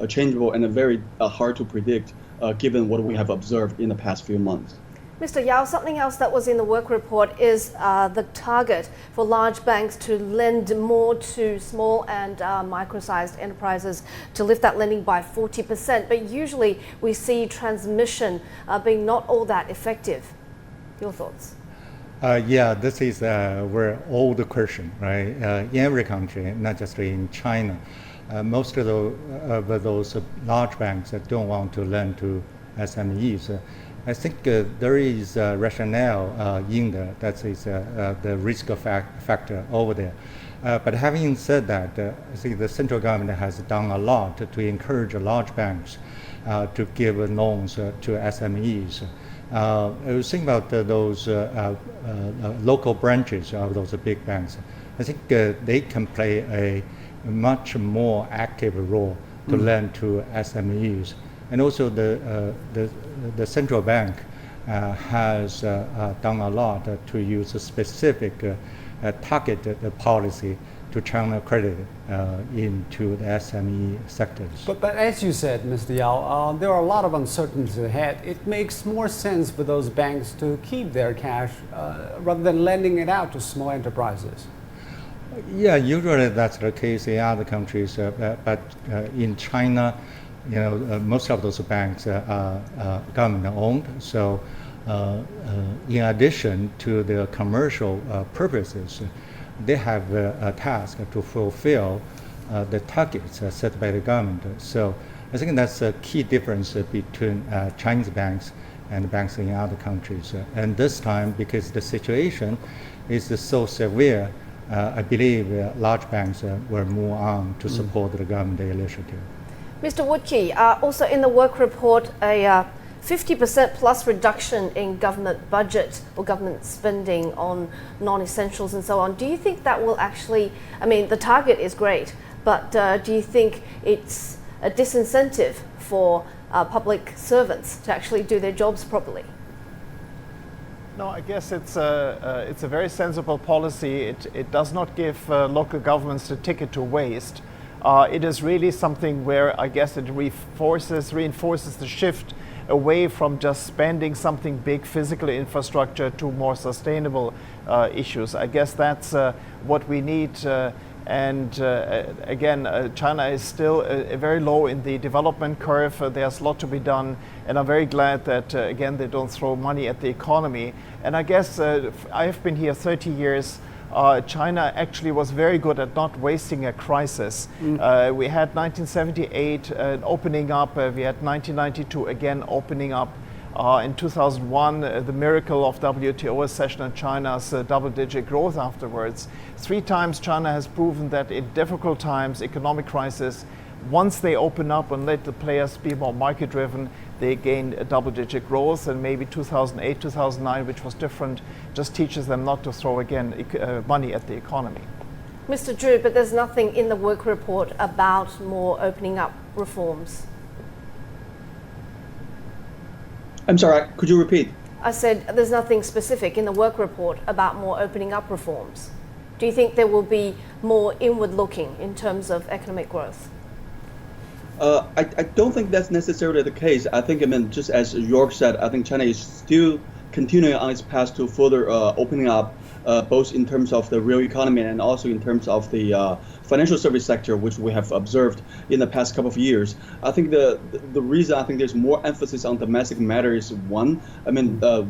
changeable and very hard to predict, given what we have observed in the past few months. Mr. Yao, something else that was in the work report is the target for large banks to lend more to small and micro-sized enterprises to lift that lending by 40%. But usually we see transmission being not all that effective. Your thoughts? Yeah, this is a very old question, right? In every country, not just in China, most of those large banks that don't want to lend to SMEs. I think there is a rationale in there. That is the risk factor over there. But having said that, I think the central government has done a lot to encourage large banks to give loans to SMEs. I was thinking about those local branches of those big banks. I think they can play a much more active role to lend to SMEs. And also the central bank has done a lot to use a specific targeted policy to channel credit into the SME sectors. But as you said, Mr. Yao, there are a lot of uncertainties ahead. It makes more sense for those banks to keep their cash rather than lending it out to small enterprises. Yeah, usually that's the case in other countries, but in China, you know, most of those banks are government-owned. So, in addition to their commercial purposes, they have a task to fulfill the targets set by the government. So I think that's a key difference between Chinese banks and banks in other countries. And this time, because the situation is so severe, I believe large banks will move on to support the government initiative. Mr. Woodkey, also in the work report, a 50% plus reduction in government budget or government spending on non-essentials and so on. Do you think that will actually, I mean, the target is great, but do you think it's a disincentive for public servants to actually do their jobs properly? No, I guess it's a very sensible policy. It does not give local governments the ticket to waste. It is really something where I guess it reinforces the shift away from just spending something big, physical infrastructure, to more sustainable issues. I guess that's what we need. Again, China is still very low in the development curve. There's a lot to be done, and I'm very glad that again they don't throw money at the economy. And I guess I've been here 30 years. China actually was very good at not wasting a crisis. We had 1978 opening up, we had 1992 again opening up. In 2001, the miracle of WTO accession and China's double-digit growth afterwards. 3 times China has proven that in difficult times, economic crisis, once they open up and let the players be more market-driven, they gain a double-digit growth. And maybe 2008, 2009, which was different, just teaches them not to throw again money at the economy. Mr. Zhu, but there's nothing in the work report about more opening up reforms. I'm sorry, could you repeat? I said there's nothing specific in the work report about more opening up reforms. Do you think there will be more inward looking in terms of economic growth? I don't think that's necessarily the case. I think, just as York said, I think China is still continuing on its path to further opening up, both in terms of the real economy and also in terms of the financial service sector, which we have observed in the past couple of years. I think the reason I think there's more emphasis on domestic matters is one,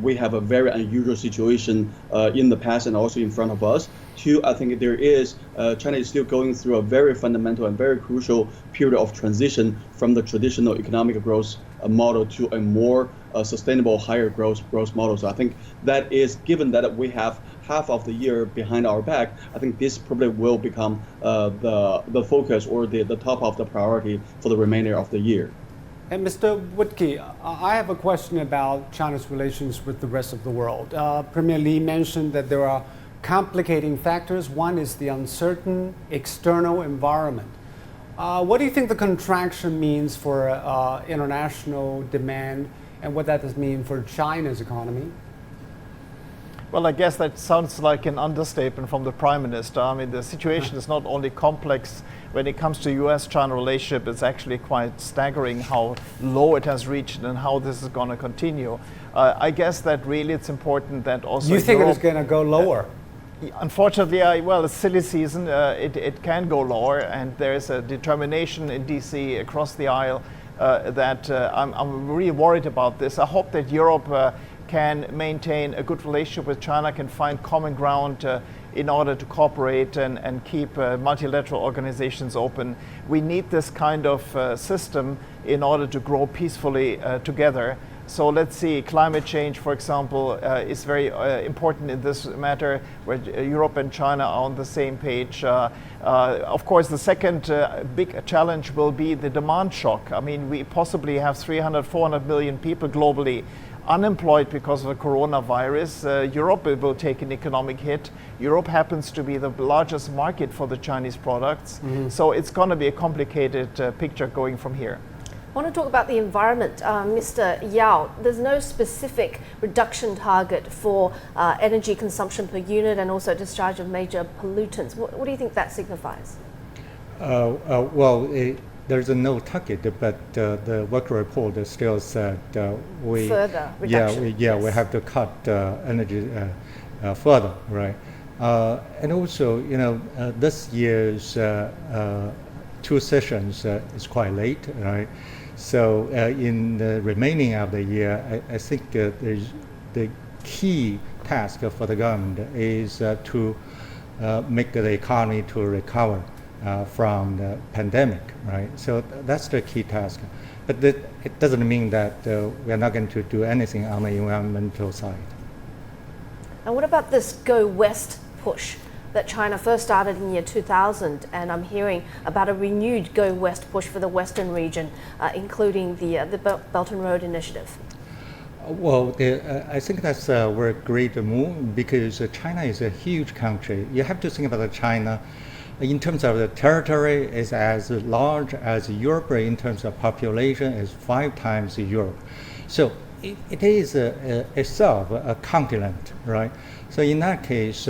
we have a very unusual situation in the past and also in front of us. 2, I think there is, China is still going through a very fundamental and very crucial period of transition from the traditional economic growth model to a more sustainable, higher growth model. So I think that is, given that we have half of the year behind our back, I think this probably will become the focus or the top of the priority for the remainder of the year. And Mr. Woodkey, I have a question about China's relations with the rest of the world. Premier Li mentioned that there are complicating factors. One is the uncertain external environment. What do you think the contraction means for international demand, and what that does mean for China's economy? Well, I guess that sounds like an understatement from the Prime Minister. I mean, the situation is not only complex when it comes to US-China relationship, it's actually quite staggering how low it has reached and how this is going to continue. I guess that really it's important that also... You think it is going to go lower? Unfortunately, well, it's silly season. It can go lower, and there is a determination in DC across the aisle that I'm really worried about this. I hope that Europe can maintain a good relationship with China, can find common ground in order to cooperate and keep multilateral organizations open. We need this kind of system in order to grow peacefully together. So let's see, climate change, for example, is very important in this matter, where Europe and China are on the same page. Of course, the second big challenge will be the demand shock. I mean, we possibly have 300, 400 million people globally unemployed because of the coronavirus. Europe will take an economic hit. Europe happens to be the largest market for the Chinese products. So it's going to be a complicated picture going from here. I want to talk about the environment. Mr. Yao, there's no specific reduction target for energy consumption per unit and also discharge of major pollutants. What do you think that signifies? There's no target, but the work report still said we further reduction. We have to cut energy further, right? And also, this year's 2 sessions is quite late, right? So in the remaining of the year, I think the key task for the government is to make the economy to recover from the pandemic, right? So that's the key task. But it doesn't mean that we're not going to do anything on the environmental side. And what about this Go West push that China first started in year 2000, and I'm hearing about a renewed Go West push for the Western region, including the Belt and Road Initiative? Well, I think that's a very great move because China is a huge country. You have to think about China in terms of the territory is as large as Europe. In terms of population is 5 times Europe. So it is itself a continent, right? So in that case,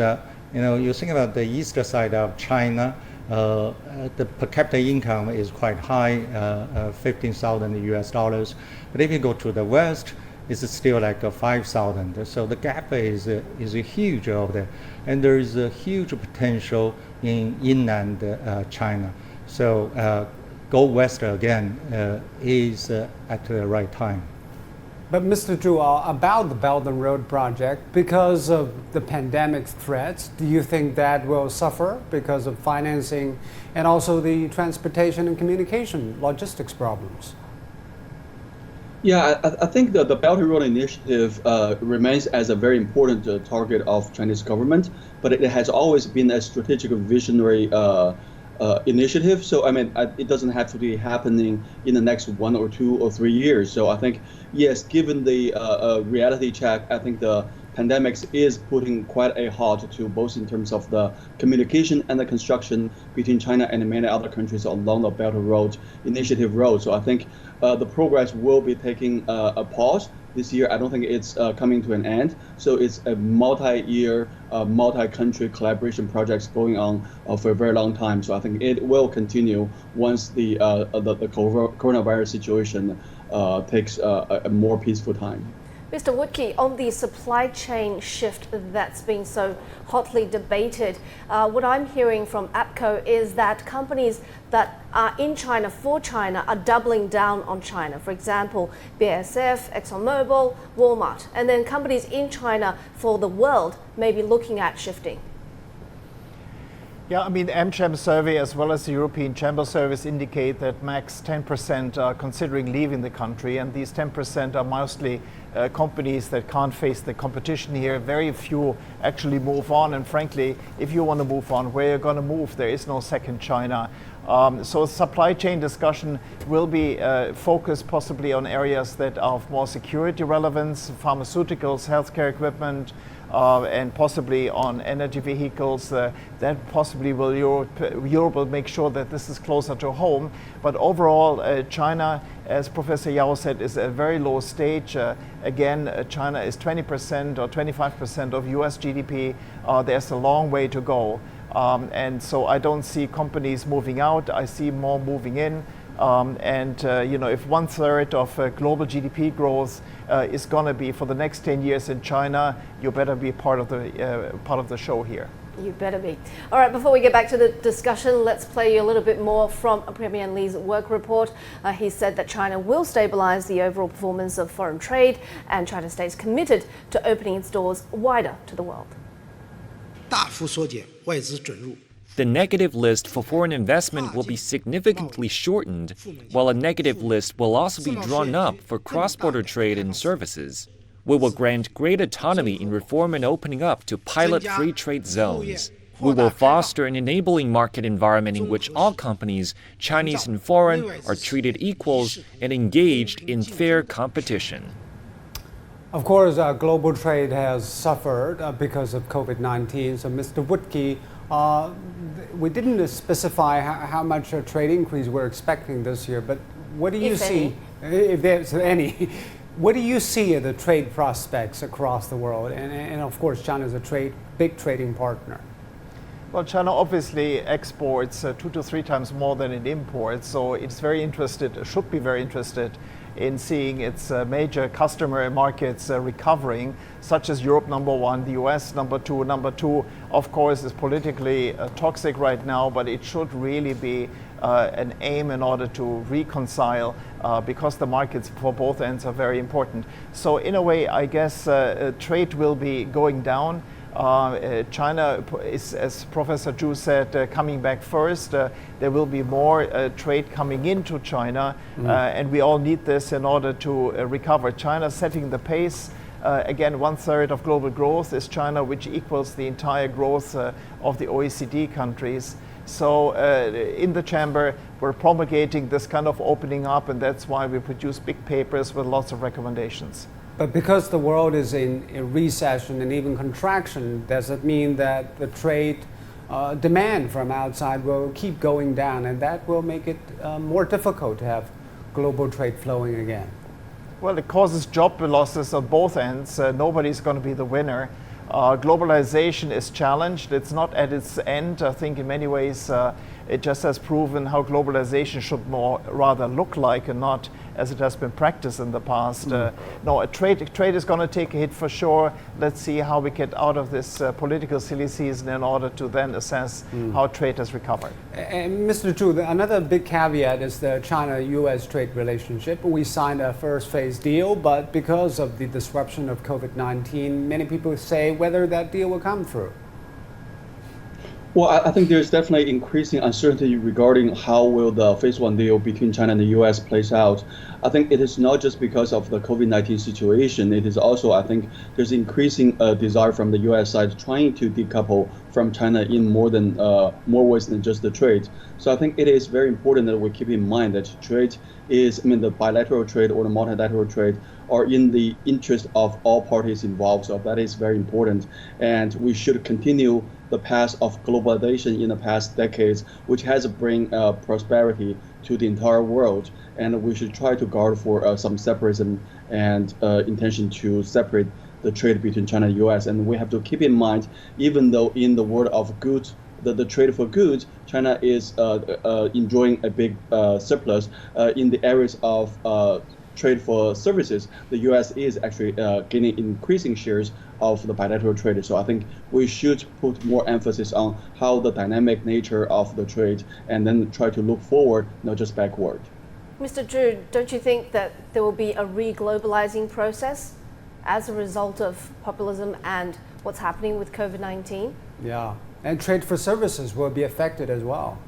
you think about the east side of China, the per capita income is quite high, 15,000 US dollars. But if you go to the west, it's still like 5,000. So the gap is huge over there. And there is a huge potential in inland China. So Go West again is at the right time. But Mr. Zhu, about the Belt and Road project, because of the pandemic threats, do you think that will suffer because of financing and also the transportation and communication logistics problems? Yeah, I think the Belt and Road Initiative remains as a very important target of Chinese government, but it has always been a strategic visionary initiative. So I mean, it doesn't have to be happening in the next 1 or 2 or 3 years. So I think, yes, given the reality check, I think the pandemics is putting quite a halt to both in terms of the communication and the construction between China and many other countries along the Belt and Road Initiative road. So I think the progress will be taking a pause this year. I don't think it's coming to an end. So it's a multi-year, multi-country collaboration projects going on for a very long time. So I think it will continue once the coronavirus situation takes a more peaceful time. Mr. Woodkey, on the supply chain shift that's been so hotly debated, what I'm hearing from APCO is that companies that are in China for China are doubling down on China. For example, BASF, ExxonMobil, Walmart, and then companies in China for the world may be looking at shifting. Yeah, I mean, the AmCham survey as well as the European Chamber Service indicate that max 10% are considering leaving the country, and these 10% are mostly companies that can't face the competition here. Very few actually move on, and frankly, if you want to move on, where you're going to move? There is no second China. So supply chain discussion will be focused possibly on areas that are of more security relevance, pharmaceuticals, healthcare equipment, and possibly on energy vehicles. That possibly will Europe will make sure that this is closer to home. But overall, China, as Professor Yao said, is at a very low stage. Again, China is 20% or 25% of US GDP. There's a long way to go. And so I don't see companies moving out. I see more moving in. If 1/3 of global GDP growth is going to be for the next 10 years in China, you better be part of the show here. You better be. All right, before we get back to the discussion, let's play you a little bit more from Premier Li's work report. He said that China will stabilize the overall performance of foreign trade, and China stays committed to opening its doors wider to the world. 大幅缩减外资准入。 The negative list for foreign investment will be significantly shortened, while a negative list will also be drawn up for cross-border trade and services. We will grant great autonomy in reform and opening up to pilot free trade zones. We will foster an enabling market environment in which all companies, Chinese and foreign, are treated equals and engaged in fair competition. Of course, global trade has suffered because of COVID-19. So, Mr. Woodkey, we didn't specify how much a trade increase we're expecting this year, but what do you see, if there's any, what do you see of the trade prospects across the world? And of course, China is a big trading partner. Well, China obviously exports 2 to 3 times more than it imports, so it's should be very interested in seeing its major customer markets recovering, such as Europe #1, the US #2. Number 2, of course, is politically toxic right now, but it should really be an aim in order to reconcile because the markets for both ends are very important. So in a way, I guess trade will be going down. China is, as Professor Zhu said, coming back first. There will be more trade coming into China, and we all need this in order to recover. China setting the pace. Again, 1/3 of global growth is China, which equals the entire growth of the OECD countries. So in the chamber, we're promulgating this kind of opening up, and that's why we produce big papers with lots of recommendations. But because the world is in recession and even contraction, does it mean that the trade demand from outside will keep going down, and that will make it more difficult to have global trade flowing again? Well, it causes job losses on both ends. Nobody's going to be the winner. Globalization is challenged. It's not at its end. I think in many ways it just has proven how globalization should more rather look like and not as it has been practiced in the past. No, trade is going to take a hit for sure. Let's see how we get out of this political silly season in order to then assess how trade has recovered. And Mr. Zhu, another big caveat is the China-U.S. trade relationship. We signed a first phase deal, but because of the disruption of COVID-19, many people say whether that deal will come through. Well, I think there's definitely increasing uncertainty regarding how will the phase one deal between China and the U.S. plays out. I think it is not just because of the COVID-19 situation. It is also, I think, there's increasing desire from the U.S. side trying to decouple from China in more ways than just the trade. So I think it is very important that we keep in mind that trade is, the bilateral trade or the multilateral trade are in the interest of all parties involved. So that is very important. And we should continue the path of globalization in the past decades, which has bring prosperity to the entire world. And we should try to guard for some separatism and intention to separate the trade between China and U.S. And we have to keep in mind, even though in the world of goods, the trade for goods, China is enjoying a big surplus in the areas of trade for services. The U.S. is actually gaining increasing shares of the bilateral trade. So I think we should put more emphasis on how the dynamic nature of the trade and then try to look forward, not just backward. Mr. Zhu, don't you think that there will be a re-globalizing process as a result of populism and what's happening with COVID-19? Yeah, and trade for services will be affected as well.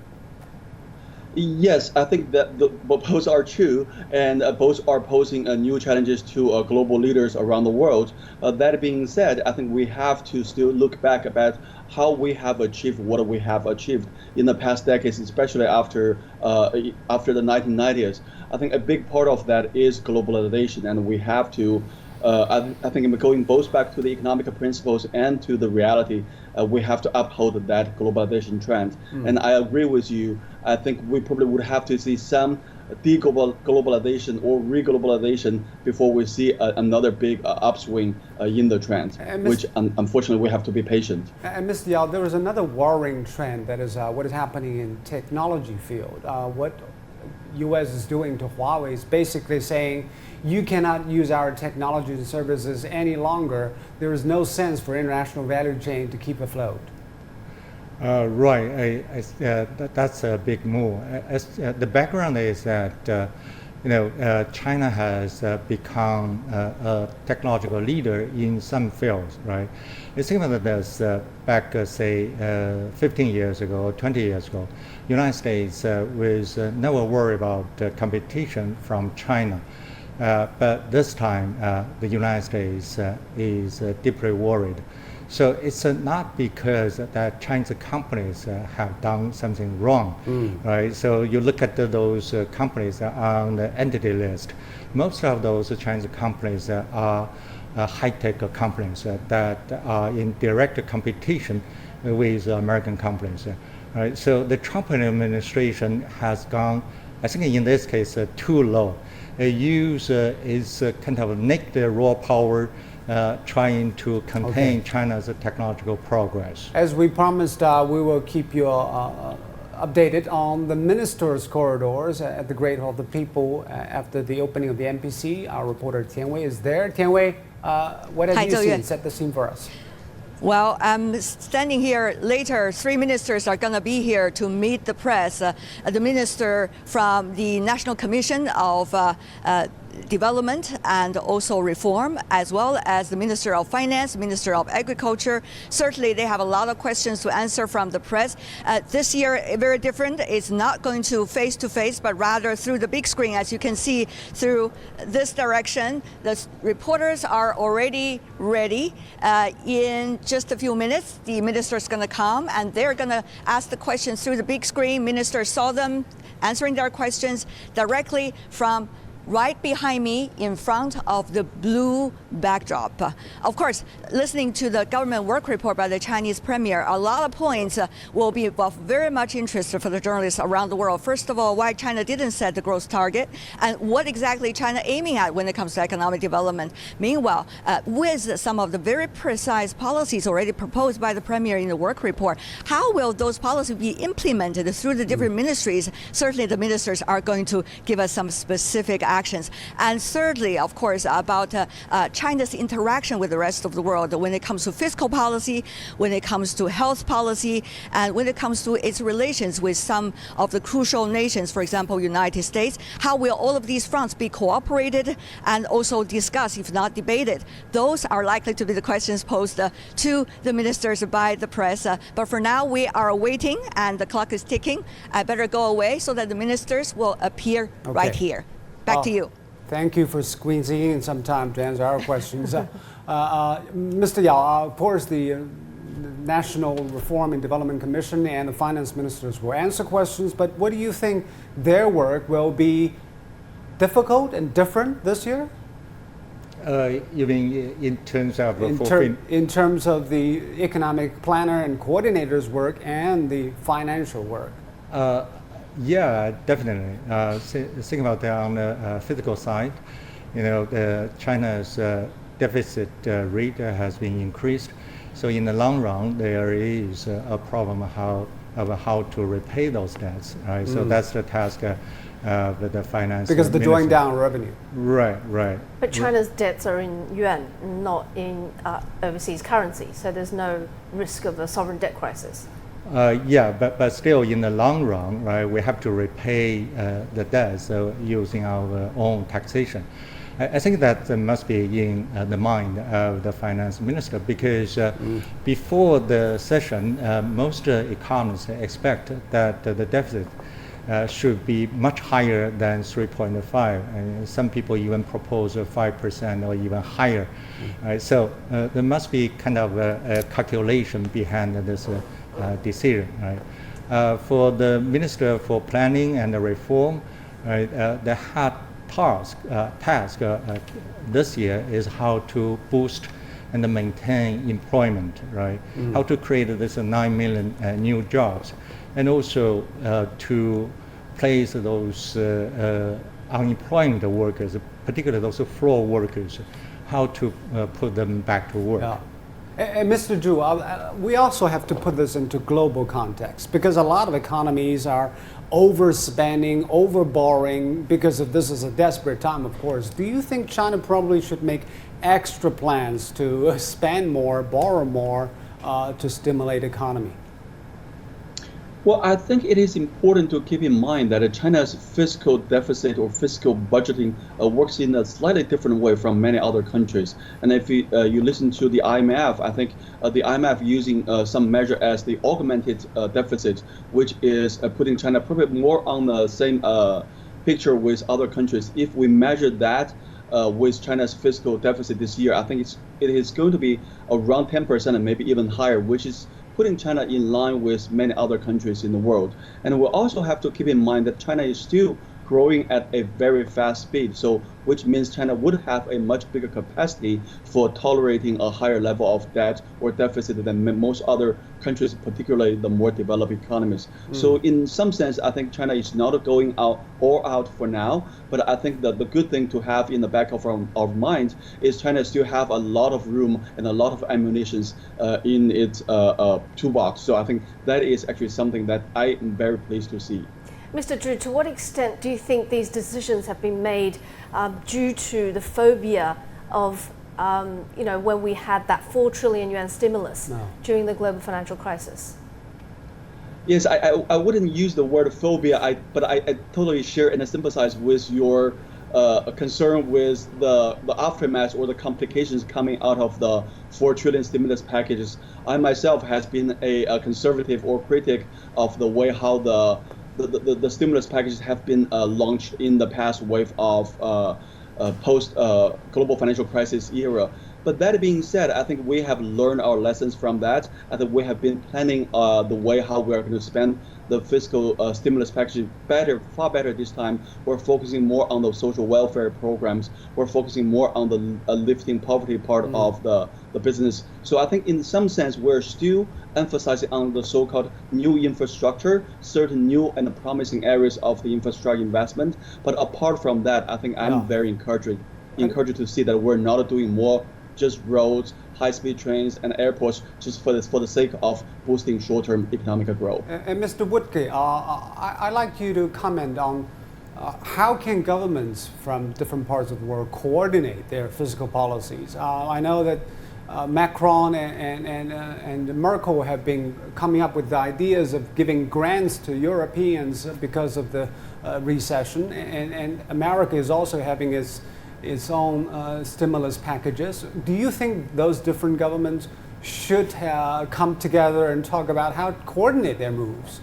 Yes, I think that both are true, and both are posing new challenges to global leaders around the world. That being said, I think we have to still look back about how we have achieved what we have achieved in the past decades, especially after the 1990s. I think a big part of that is globalization, and we have to I think going both back to the economic principles and to the reality, we have to uphold that globalization trend. And I agree with you. I think we probably would have to see some de-globalization or re-globalization before we see another big upswing in the trend, which unfortunately we have to be patient. And Mr. Yao, there is another worrying trend that is what is happening in technology field. What U.S. is doing to Huawei is basically saying, you cannot use our technology and services any longer. There is no sense for international value chain to keep afloat. Right, that's a big move. The background is that China has become a technological leader in some fields, right? It seems that there's back, say, 15 years ago, 20 years ago, United States was never worried about competition from China. But this time, the United States is deeply worried. So it's not because that Chinese companies have done something wrong, right? So you look at those companies on the entity list. Most of those Chinese companies are high-tech companies that are in direct competition with American companies, right? So the Trump administration has gone, I think in this case, too low. It is kind of nick the raw power, trying to contain China's technological progress. As we promised, we will keep you updated on the Ministerial corridors at the Great Hall of the People after the opening of the NPC. Our reporter Tian Wei is there. Tian Wei, what have you seen? Set the scene for us. Well, I'm standing here later. 3 ministers are going to be here to meet the press. The minister from the National Commission of Development and also Reform, as well as the Minister of Finance, Minister of Agriculture. Certainly, they have a lot of questions to answer from the press. This year, very different. It's not going to face-to-face, but rather through the big screen. As you can see through this direction, the reporters are already ready. In just a few minutes, the minister is going to come, and they're going to ask the questions through the big screen. Ministers saw them answering their questions directly from right behind me in front of the blue backdrop. Of course, listening to the government work report by the Chinese Premier, a lot of points will be of very much interest for the journalists around the world. First of all, why China didn't set the growth target and what exactly China aiming at when it comes to economic development. Meanwhile, with some of the very precise policies already proposed by the Premier in the work report, how will those policies be implemented through the different ministries? Certainly the ministers are going to give us some specific actions. And thirdly, of course, about China's interaction with the rest of the world when it comes to fiscal policy, when it comes to health policy, and when it comes to its relations with some of the crucial nations, for example, United States. How will all of these fronts be cooperated and also discussed, if not debated? Those are likely to be the questions posed to the ministers by the press. But for now, we are waiting, and the clock is ticking. I better go away so that the ministers will appear right here. Back to you. Thank you for squeezing in some time to answer our questions. Mr. Yao, of course, the National Reform and Development Commission and the finance ministers will answer questions, but what do you think their work will be difficult and different this year? You mean in terms of in terms of the economic planner and coordinators' work and the financial work? Yeah, definitely. Think about that on the physical side. China's deficit rate has been increased. So in the long run, there is a problem of how to repay those debts. Right. So that's the task with the finance. Because the drawing down revenue. Right. But China's debts are in yuan, not in overseas currency. So there's no risk of a sovereign debt crisis. Yeah, but still, in the long run, right, we have to repay the debt, so using our own taxation. I think that must be in the mind of the finance minister, because before the session, most economists expect that the deficit should be much higher than 3.5, and some people even propose 5% or even higher. Right? So there must be kind of a calculation behind this decision. Right? For the Minister for Planning and Reform, the hard task this year is how to boost and maintain employment, right? How to create this 9 million new jobs, and also to place those unemployed workers, particularly those floor workers, how to put them back to work. Yeah. And Mr. Zhu, we also have to put this into global context, because a lot of economies are overspending, overborrowing, because of this is a desperate time, of course. Do you think China probably should make extra plans to spend more, borrow more, to stimulate economy? Well, I think it is important to keep in mind that China's fiscal deficit or fiscal budgeting works in a slightly different way from many other countries. And if you listen to the IMF, I think the IMF using some measure as the augmented deficit, which is putting China probably more on the same picture with other countries. If we measure that with China's fiscal deficit this year, I think it is going to be around 10% and maybe even higher, which is putting China in line with many other countries in the world. And we also have to keep in mind that China is still growing at a very fast speed, so which means China would have a much bigger capacity for tolerating a higher level of debt or deficit than most other countries, particularly the more developed economies. So in some sense, I think China is not going all out for now, but I think that the good thing to have in the back of our mind is China still have a lot of room and a lot of ammunition in its toolbox. So I think that is actually something that I am very pleased to see. Mr. Zhu, to what extent do you think these decisions have been made due to the phobia of, when we had that 4 trillion yuan stimulus during the global financial crisis? Yes, I wouldn't use the word phobia, but I totally share and sympathize with your concerned with the aftermath or the complications coming out of the 4 trillion stimulus packages. I myself has been a conservative or critic of the way how the stimulus packages have been launched in the past wave of post global financial crisis era. But that being said, I think we have learned our lessons from that. I think we have been planning the way how we are going to spend the fiscal stimulus package far better this time. We're focusing more on the social welfare programs. We're focusing more on the lifting poverty part of the business. So I think in some sense, we're still emphasizing on the so-called new infrastructure, certain new and promising areas of the infrastructure investment. But apart from that, I think I'm very encouraged to see that we're not doing more just roads, high-speed trains, and airports just for the sake of boosting short-term economic growth. And Mr. Woodke, I'd like you to comment on how can governments from different parts of the world coordinate their fiscal policies? I know that Macron and Merkel have been coming up with the ideas of giving grants to Europeans because of the recession, and America is also having its own stimulus packages. Do you think those different governments should come together and talk about how to coordinate their moves?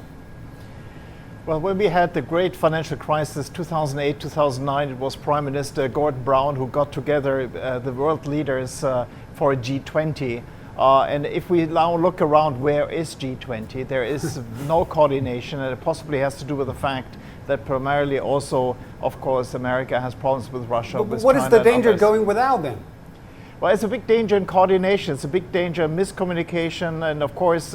Well, when we had the great financial crisis 2008, 2009, it was Prime Minister Gordon Brown who got together the world leaders for a G20. And if we now look around, where is G20? There is no coordination, and it possibly has to do with the fact that primarily also, of course, America has problems with Russia. But what is the danger going without them? Well, it's a big danger in coordination. It's a big danger in miscommunication. And of course,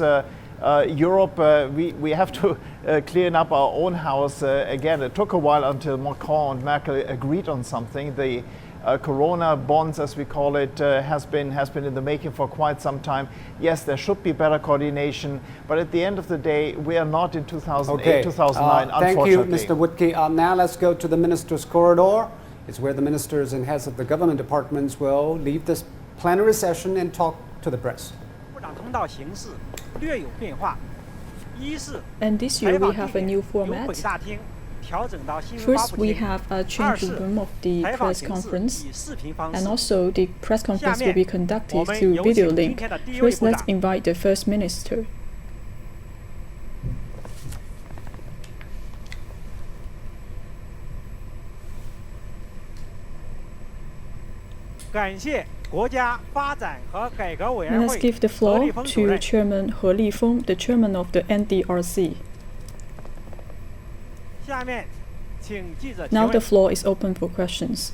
Europe, we have to clean up our own house. Again, it took a while until Macron and Merkel agreed on something. The Corona bonds, as we call it, has been in the making for quite some time. Yes, there should be better coordination, but at the end of the day, we are not in 2008, 2009, unfortunately. Thank you, Mr. Woodke. Now let's go to the Ministers' Corridor. It's where the ministers and heads of the government departments will leave this plenary session and talk to the press. And this year we have a new format. First, we have a change room of the press conference, and also the press conference will be conducted through video link. First, let's invite the First Minister. And let's give the floor to Chairman He Lifeng, the chairman of the NDRC. Now the floor is open for questions.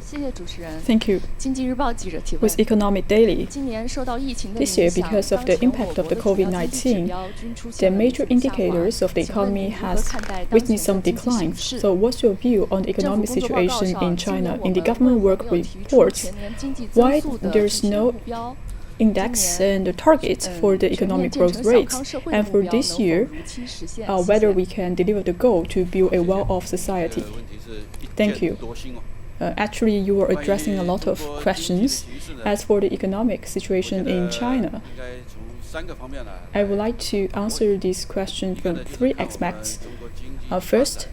Thank you. With Economic Daily, this year, because of the impact of the COVID-19, the major indicators of the economy has witnessed some decline. So what's your view on the economic situation in China? In the government work reports, why there's no index and target for the economic growth rate, and for this year, whether we can deliver the goal to build a well-off society? Thank you. Actually, you are addressing a lot of questions. As for the economic situation in China, I would like to answer this question from 3 aspects. First,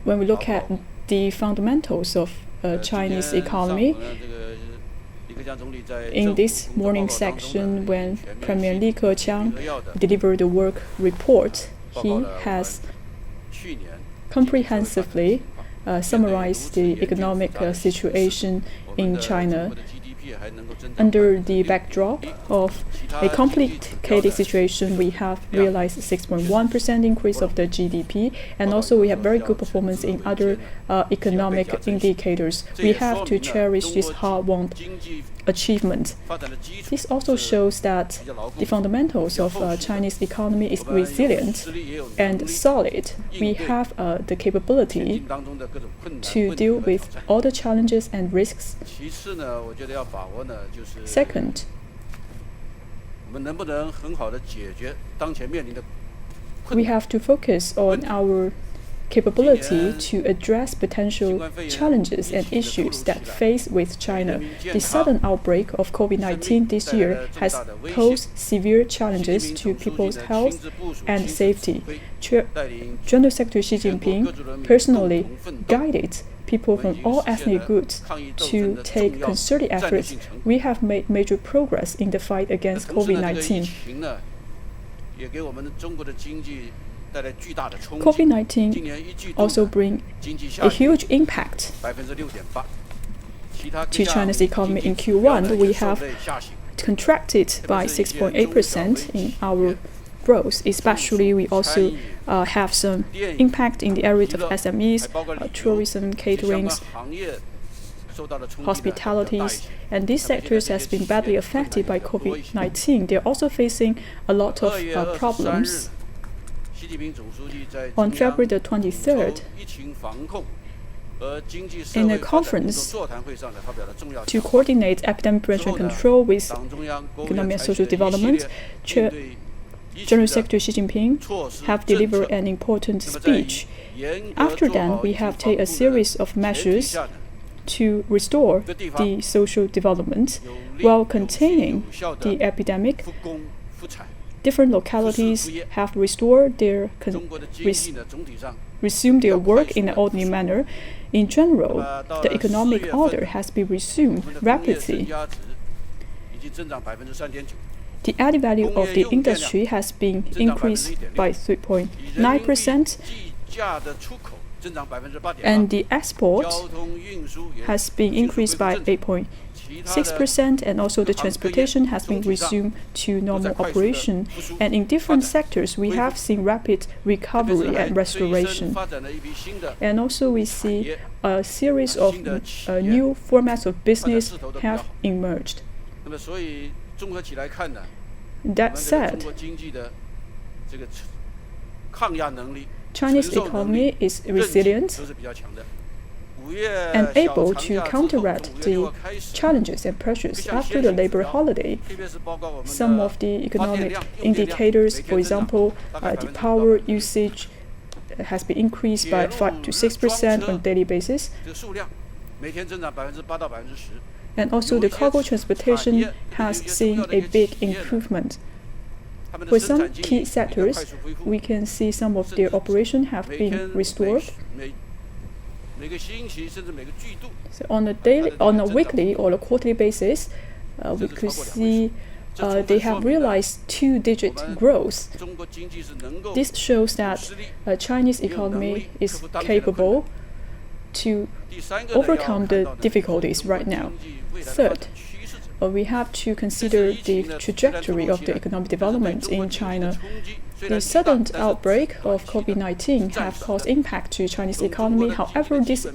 when we look at the fundamentals of Chinese economy, in this morning section, when Premier Li Keqiang delivered the work report, he has comprehensively summarize the economic situation in China. Under the backdrop of a complicated situation, we have realized 6.1% increase of the GDP, and also we have very good performance in other economic indicators. We have to cherish this hard-won achievement. This also shows that the fundamentals of Chinese economy is resilient and solid. We have the capability to deal with all the challenges and risks. Second, we have to focus on our capability to address potential challenges and issues that face with China. The sudden outbreak of COVID-19 this year has posed severe challenges to people's health and safety. General Secretary Xi Jinping personally guided people from all ethnic groups to take concerted efforts. We have made major progress in the fight against COVID-19. COVID-19 also brings a huge impact to China's economy. In Q1, we have contracted by 6.8% in our growth. Especially, we also have some impact in the areas of SMEs, tourism, catering, hospitalities, and these sectors has been badly affected by COVID-19. They're also facing a lot of problems. On February the 23rd, in a conference to coordinate epidemic prevention and control with economic and social development, General Secretary Xi Jinping have delivered an important speech. After that, we have taken a series of measures to restore the social development while containing the epidemic. Different localities have restored their resumed their work in an ordinary manner. In general, the economic order has been resumed rapidly. The added value of the industry has been increased by 3.9%, and the export has been increased by 8.6%, and also the transportation has been resumed to normal operation. And in different sectors, we have seen rapid recovery and restoration. And also we see a series of new formats of business have emerged. That said, Chinese economy is resilient and able to counteract the challenges and pressures after the labor holiday. Some of the economic indicators, for example, the power usage has been increased by 5 to 6% on a daily basis. And also the cargo transportation has seen a big improvement. For some key sectors, we can see some of their operations have been restored. So on a weekly or a quarterly basis, we could see they have realized two-digit growth. This shows that Chinese economy is capable to overcome the difficulties right now. Third, we have to consider the trajectory of the economic development in China. The sudden outbreak of COVID-19 have caused impact to Chinese economy. However, this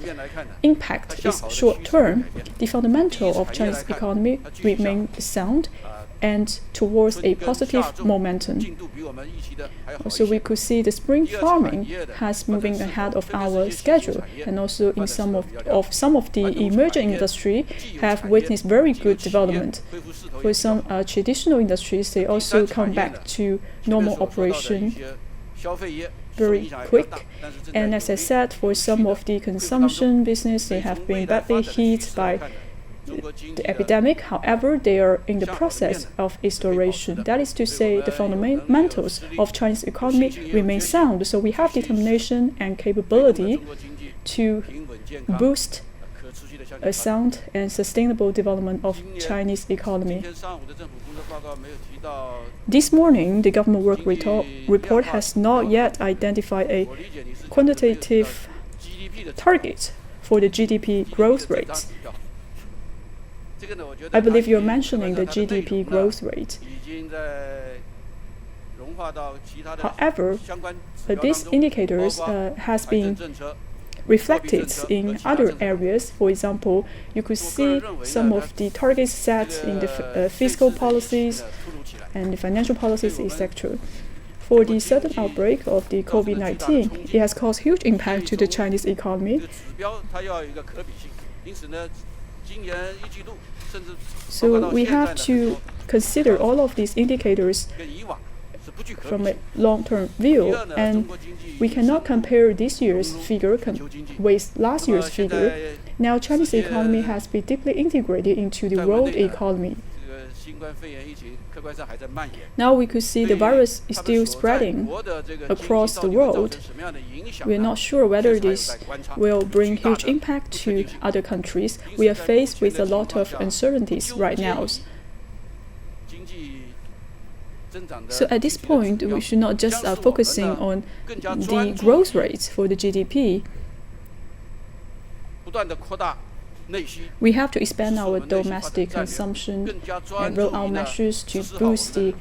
impact is short-term. The fundamental of Chinese economy remain sound and towards a positive momentum. Also, we could see the spring farming has moving ahead of our schedule, and also in some of the emerging industry have witnessed very good development. For some traditional industries, they also come back to normal operation very quick. And as I said, for some of the consumption business, they have been badly hit by the epidemic. However, they are in the process of restoration. That is to say, the fundamentals of Chinese economy remain sound. So we have determination and capability to boost a sound and sustainable development of Chinese economy. This morning, the government work report has not yet identified a quantitative target for the GDP growth rate. I believe you're mentioning the GDP growth rate. However, these indicators has been reflected in other areas. For example, you could see some of the targets set in the fiscal policies and the financial policies, etc. For the sudden outbreak of the COVID-19, it has caused huge impact to the Chinese economy. So we have to consider all of these indicators from a long-term view, and we cannot compare this year's figure with last year's figure. Now, Chinese economy has been deeply integrated into the world economy. Now we could see the virus is still spreading across the world. We are not sure whether this will bring huge impact to other countries. We are faced with a lot of uncertainties right now. So at this point, we should not just focusing on the growth rates for the GDP. We have to expand our domestic consumption and roll out measures to boost the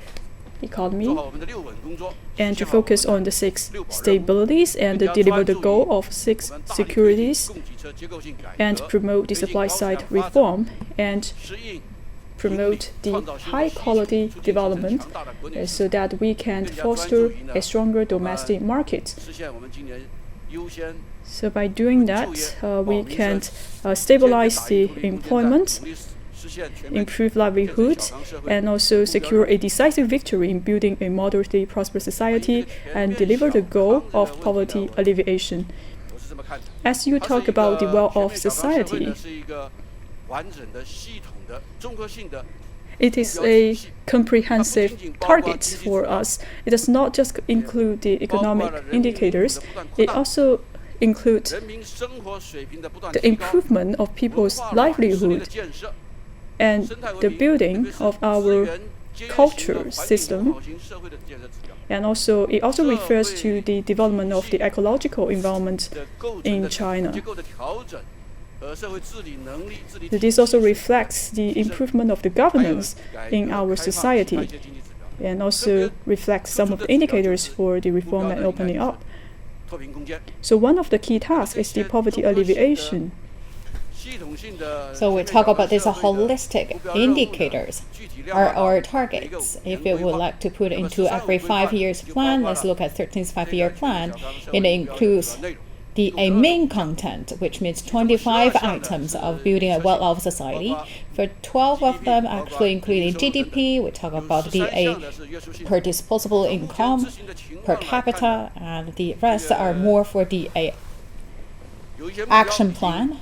economy and to focus on the 6 stabilities and deliver the goal of 6 securities and promote the supply side reform and promote the high-quality development so that we can foster a stronger domestic market. So by doing that, we can stabilize the employment, improve livelihood, and also secure a decisive victory in building a moderately prosperous society and deliver the goal of poverty alleviation. As you talk about the well-off society, it is a comprehensive target for us. It does not just include the economic indicators, it also includes the improvement of people's livelihood and the building of our culture system. And also, it also refers to the development of the ecological environment in China. This also reflects the improvement of the governance in our society and also reflects some of the indicators for the reform and opening up. So one of the key tasks is the poverty alleviation. So we talk about these holistic indicators are our targets. If you would like to put into every 5 years plan, let's look at 13th five-year plan. It includes the main content, which means 25 items of building a well-off society. For 12 of them, actually including GDP, we talk about the per disposable income, per capita, and the rest are more for the action plan.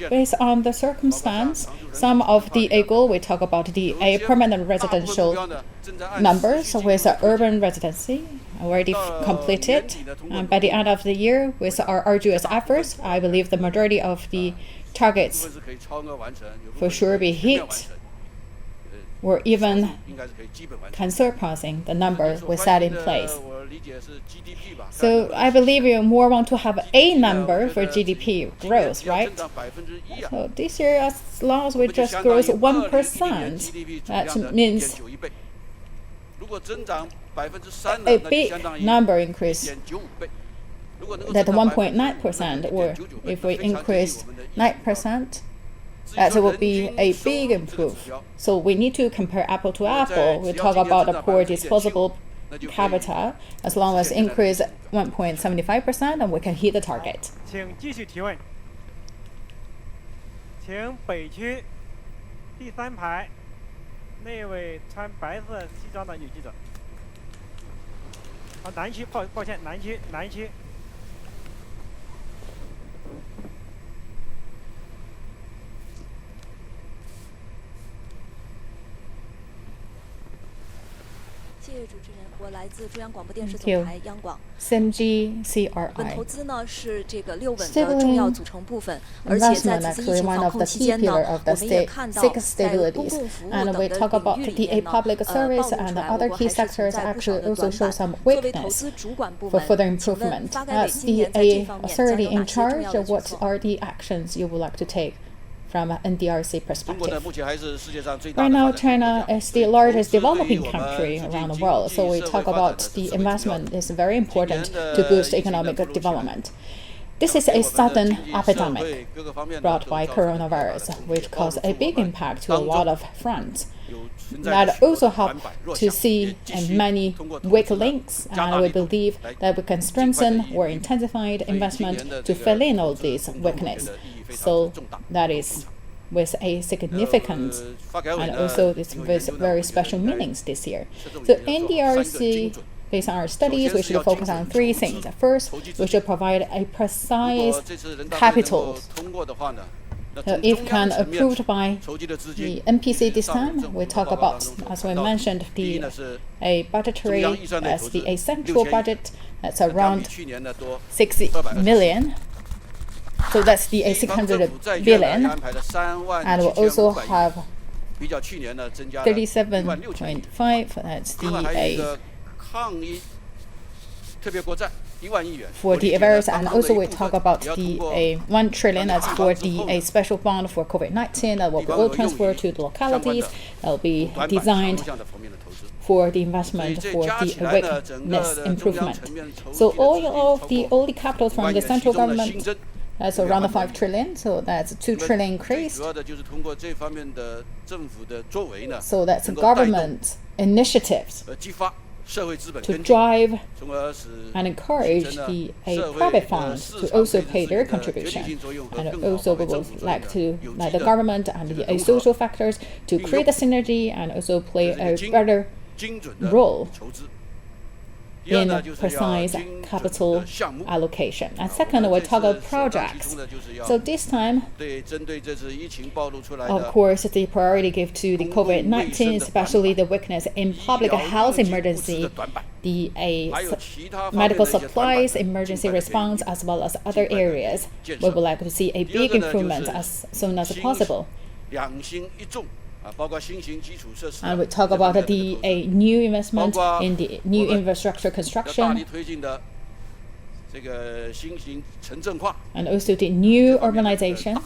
Based on the circumstance, some of the goal we talk about the permanent residential numbers with urban residency already completed. By the end of the year, with our arduous efforts, I believe the majority of the targets for sure be hit, or even can surpassing the number we set in place. So I believe you more want to have a number for GDP growth, right? So this year, as long as we just grow 1%, that means a big number increase, that 1.9%, or if we increase 9%, that will be a big improve. So we need to compare apple to apple. We talk about the poor disposable capita, as long as increase 1.75%, and we can hit the target. 请继续提问。请北区第3排那位穿白色西装的女记者。南区，抱歉，南区。谢谢主持人，我来自中央广播电视总台央广。CRI。稳投资呢是这个6稳的重要组成部分，而且在此次疫情防控期间呢，我们也看到在公共服务等的领域里呢，我国还是存在不少的短板。作为投资主管部门，请问发改委今年在这方面将有哪些重要的举措？ From an NDRC perspective. Right now, China is the largest developing country around the world, so we talk about the investment is very important to boost economic development. This is a sudden epidemic brought by coronavirus, which caused a big impact to a lot of fronts. That also help to see many weak links, and we believe that we can strengthen or intensify investment to fill in all these weaknesses. So that is with a significant and also with very special meanings this year. So NDRC, based on our studies, we should focus on three things. First, we should provide a precise capital. So if can approved by the MPC this time, we talk about, as we mentioned, a budgetary as the central budget that's around 60 million. So that's the 600 billion, and we'll also have 37.5. That's the for the virus, and also we talk about the 1 trillion as for the special fund for COVID-19 that will be all transferred to the localities. That will be designed for the investment for the awareness improvement. So all the capital from the central government, that's around 5 trillion, so that's 2 trillion increase. So that's government initiatives to drive and encourage the private funds to also pay their contribution. And also we would like to the government and the social factors to create a synergy and also play a better role in precise capital allocation. And second, we talk about projects. So this time, of course, the priority given to the COVID-19, especially the weakness in public health emergency, the medical supplies, emergency response, as well as other areas. We would like to see a big improvement as soon as possible. And we talk about the new investment in the new infrastructure construction, and also the new urbanization.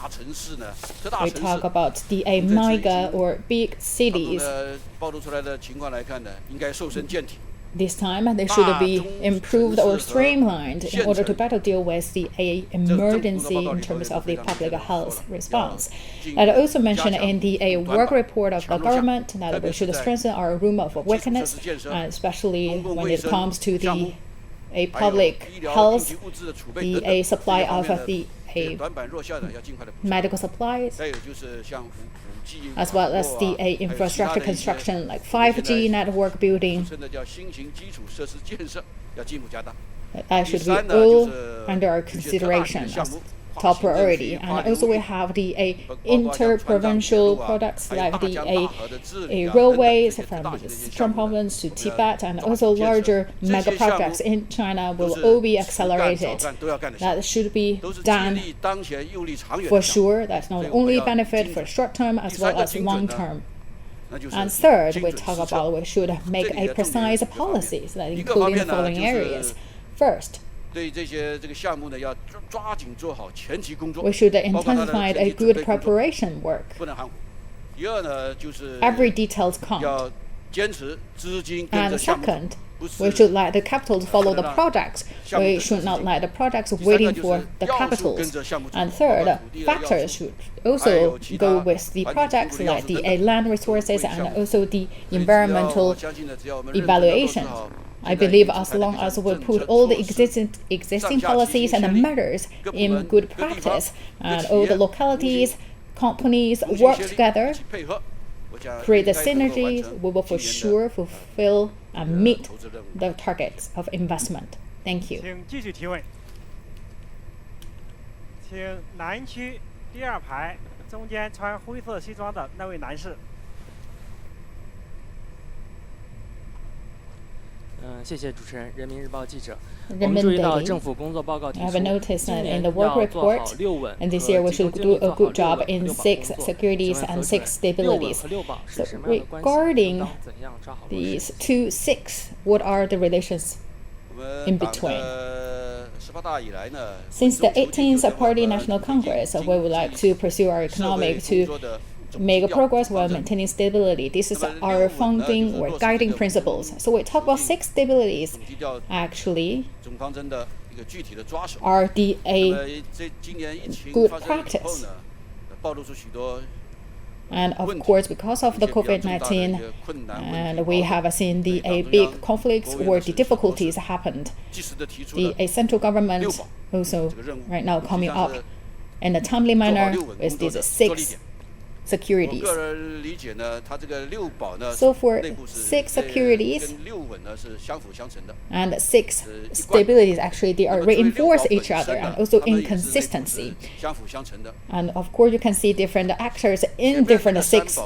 We talk about the mega or big cities. This time, they should be improved or streamlined in order to better deal with the emergency in terms of the public health response. And I also mentioned in the work report of the government that we should strengthen our room of weakness, especially when it comes to the public health, the supply of the medical supplies, as well as the infrastructure construction like 5G network building. That should be all under our consideration as top priority. And also we have the inter-provincial products like the railways from the Sichuan province to Tibet, and also larger mega projects in China will all be accelerated. That should be done for sure. That's not only benefit for short term as well as long term. And third, we talk about we should make a precise policies that including the following areas. First, we should intensify a good preparation work. Every detail counts. And second, we should let the capital follow the projects. We should not let the projects waiting for the capitals. And third, factors should also go with the projects like the land resources and also the environmental evaluation. I believe as long as we put all the existing policies and measures in good practice, and all the localities, companies work together, create the synergies, we will for sure fulfill and meet the targets of investment. Thank you. 请继续提问。请南区第2排中间穿灰色西装的那位男士。谢谢主持人，人民日报记者。 I have noticed that in the work report, and this year we should do a good job in 6 securities and 6 stabilities. So regarding these 2 6, what are the relations in between? Since the 18th Party National Congress, we would like to pursue our economic to make progress while maintaining stability. This is our founding or guiding principles. So we talk about 6 stabilities actually are the good practice. And of course, because of the COVID-19, and we have seen the big conflicts or the difficulties happened. The central government also right now coming up in a timely manner with these 6 securities. So for 6 securities and 6 stabilities, actually they are reinforce each other and also in consistency. And of course you can see different actors in different 6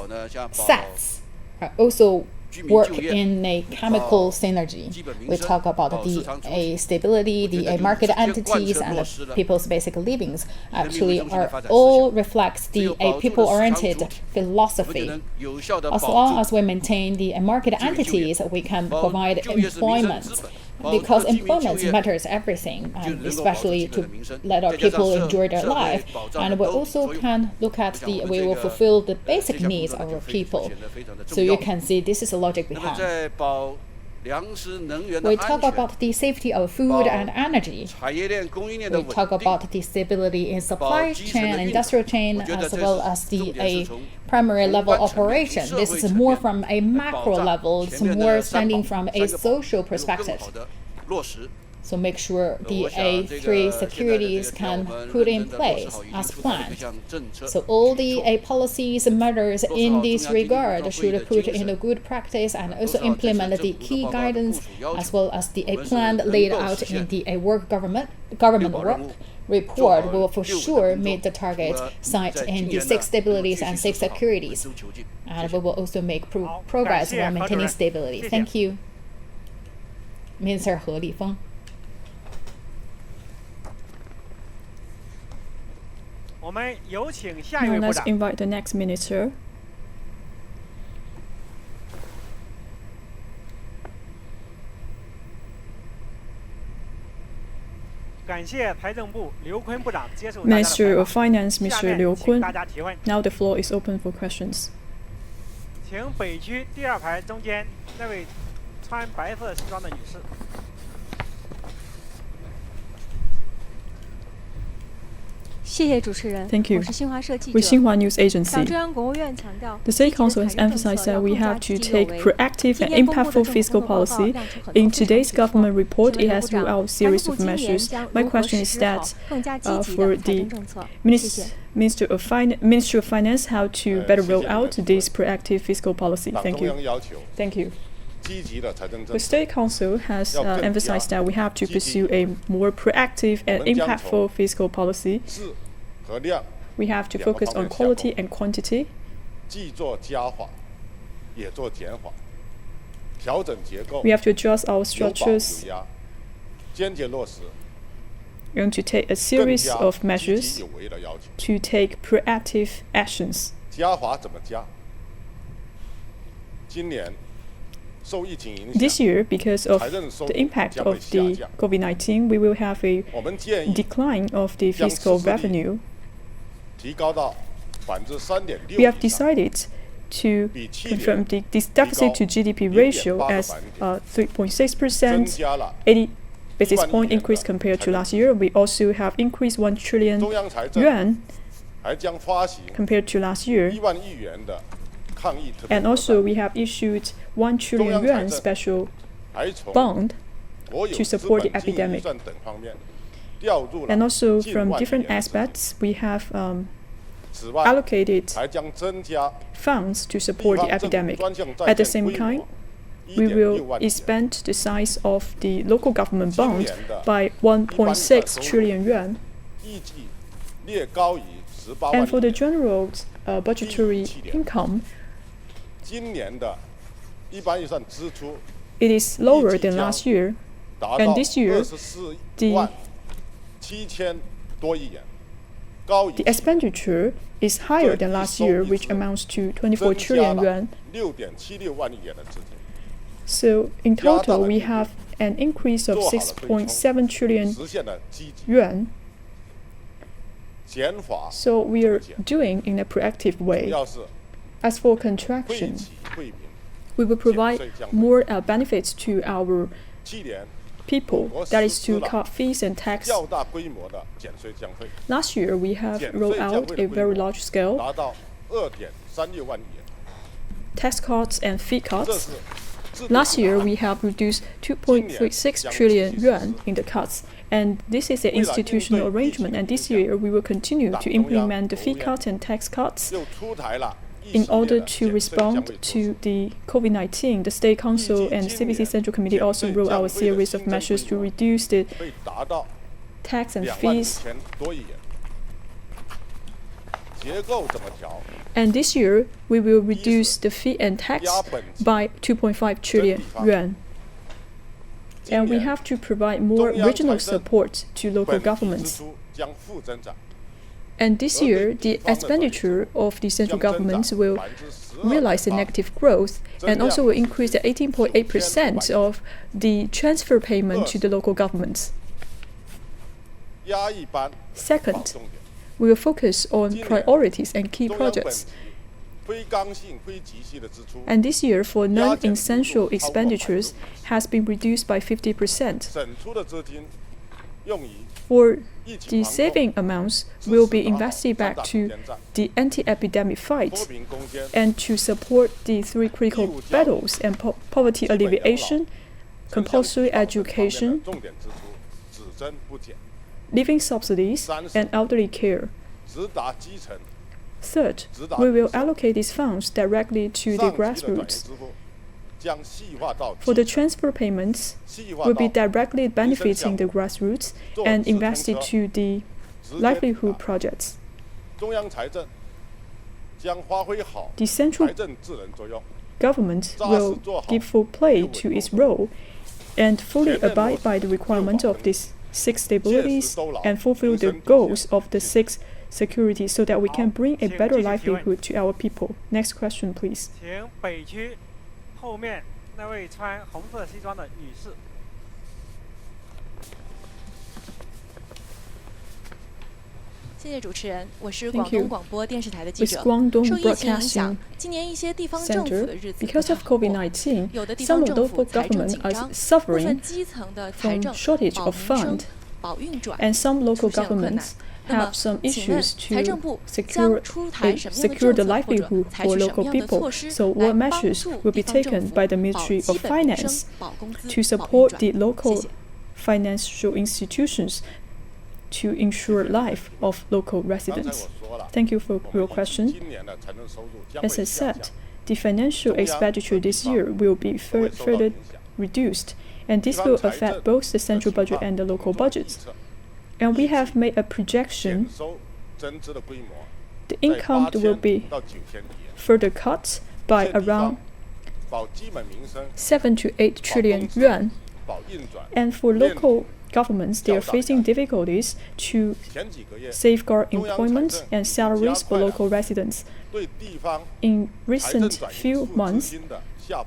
sets are also work in a chemical synergy. We talk about the stability, the market entities, and the people's basic livings actually are all reflects the people-oriented philosophy. As long as we maintain the market entities, we can provide employment. Because employment matters everything, and especially to let our people enjoy their life. And we also can look at we will fulfill the basic needs of our people. So you can see this is the logic behind. We talk about the safety of food and energy. We talk about the stability in supply chain, industrial chain, as well as the primary level operation. This is more from a macro level. It's more standing from a social perspective. So make sure the 3 securities can put in place as planned. So all the policies and measures in this regard should put in a good practice and also implement the key guidance as well as the plan laid out in the government work report will for sure meet the target set in the 6 stabilities and 6 securities. And we will also make progress while maintaining stability. Thank you. Minister He Lifeng. Now let's invite the next minister. Minister of Finance, Mr. Liu Kun. Now the floor is open for questions. 请北区第2排中间那位穿白色西装的女士。 谢谢主持人。 Thank you. 我是新华社记者。 With Xinhua News Agency. 中央国务院强调 The State Council has emphasized that we have to take proactive and impactful fiscal policy. In today's government report, it has rolled out a series of measures. My question is that for the Ministry of Finance, how to better roll out this proactive fiscal policy? Thank you. Thank you. The State Council has emphasized that we have to pursue a more proactive and impactful fiscal policy. We have to focus on quality and quantity. We have to adjust our structures and to take a series of measures to take proactive actions. This year, because of the impact of the COVID-19, we will have a decline of the fiscal revenue. We have decided to confirm this deficit to GDP ratio as 3.6%, 80 basis point increase compared to last year. We also have increased 1 trillion yuan compared to last year. And also we have issued 1 trillion yuan special bond to support the epidemic. And also from different aspects, we have allocated funds to support the epidemic. At the same time, we will expand the size of the local government bond by 1.6 trillion yuan. And for the general budgetary income, it is lower than last year, and this year the expenditure is higher than last year, which amounts to 24 trillion yuan. So in total, we have an increase of 6.7 trillion yuan. So we are doing in a proactive way. As for contraction, we will provide more benefits to our people, that is to cut fees and tax. Last year, we have rolled out a very large scale tax cuts and fee cuts, Last year, we have reduced 2.36 trillion yuan in the cuts, and this is an institutional arrangement, and this year we will continue to implement the fee cuts and tax cuts. In order to respond to the COVID-19, the State Council and CPC Central Committee also rolled out a series of measures to reduce the tax and fees. And this year, we will reduce the fee and tax by 2.5 trillion yuan. And we have to provide more regional support to local governments. And this year, the expenditure of the central government will realize a negative growth and also will increase to 18.8% of the transfer payment to the local governments. Second, we will focus on priorities and key projects. And this year, for non-essential expenditures, has been reduced by 50%. For the saving amounts will be invested back to the anti-epidemic fight and to support the three critical battles and poverty alleviation, compulsory education, living subsidies, and elderly care. Third, we will allocate these funds directly to the grassroots. For the transfer payments, will be directly benefiting the grassroots and invested to the livelihood projects. The central government will give full play to its role and fully abide by the requirement of these 6 stabilities and fulfill the goals of the 6 securities so that we can bring a better livelihood to our people. Next question, please. 请北区后面那位穿红色西装的女士。谢谢主持人，我是广东广播电视台的记者。受疫情影响，今年一些地方政府的日子because of COVID-19, 有的地 some 方 local 政府财政 governments 紧 are 张，部 suffering 分基层的财 from 政 shortage 保 of 民生 fund, 保运转 and some 出 local 现了困难。 governments 那么 have some 请问 issues 财政 to 部 secure 将出台什么样的 secure 政 the 策或者 livelihood 采 for 取什么 local 样的 people. 措施 So 来 what 帮 measures 助 will 地 be 方政 taken 府 by the 保 Ministry 基 of 本民生 Finance 保工资 to 保运 support 转 the 谢 local 谢。 financial institutions to ensure life of local residents? Thank you for your question. As I said, the financial expenditure this year will be further reduced, and this will affect both the central budget and the local budgets. And we have made a projection. The income will be further cut by around 7 to 8 trillion yuan. And for local governments, they are facing difficulties to safeguard employment and salaries for local residents. In recent few months,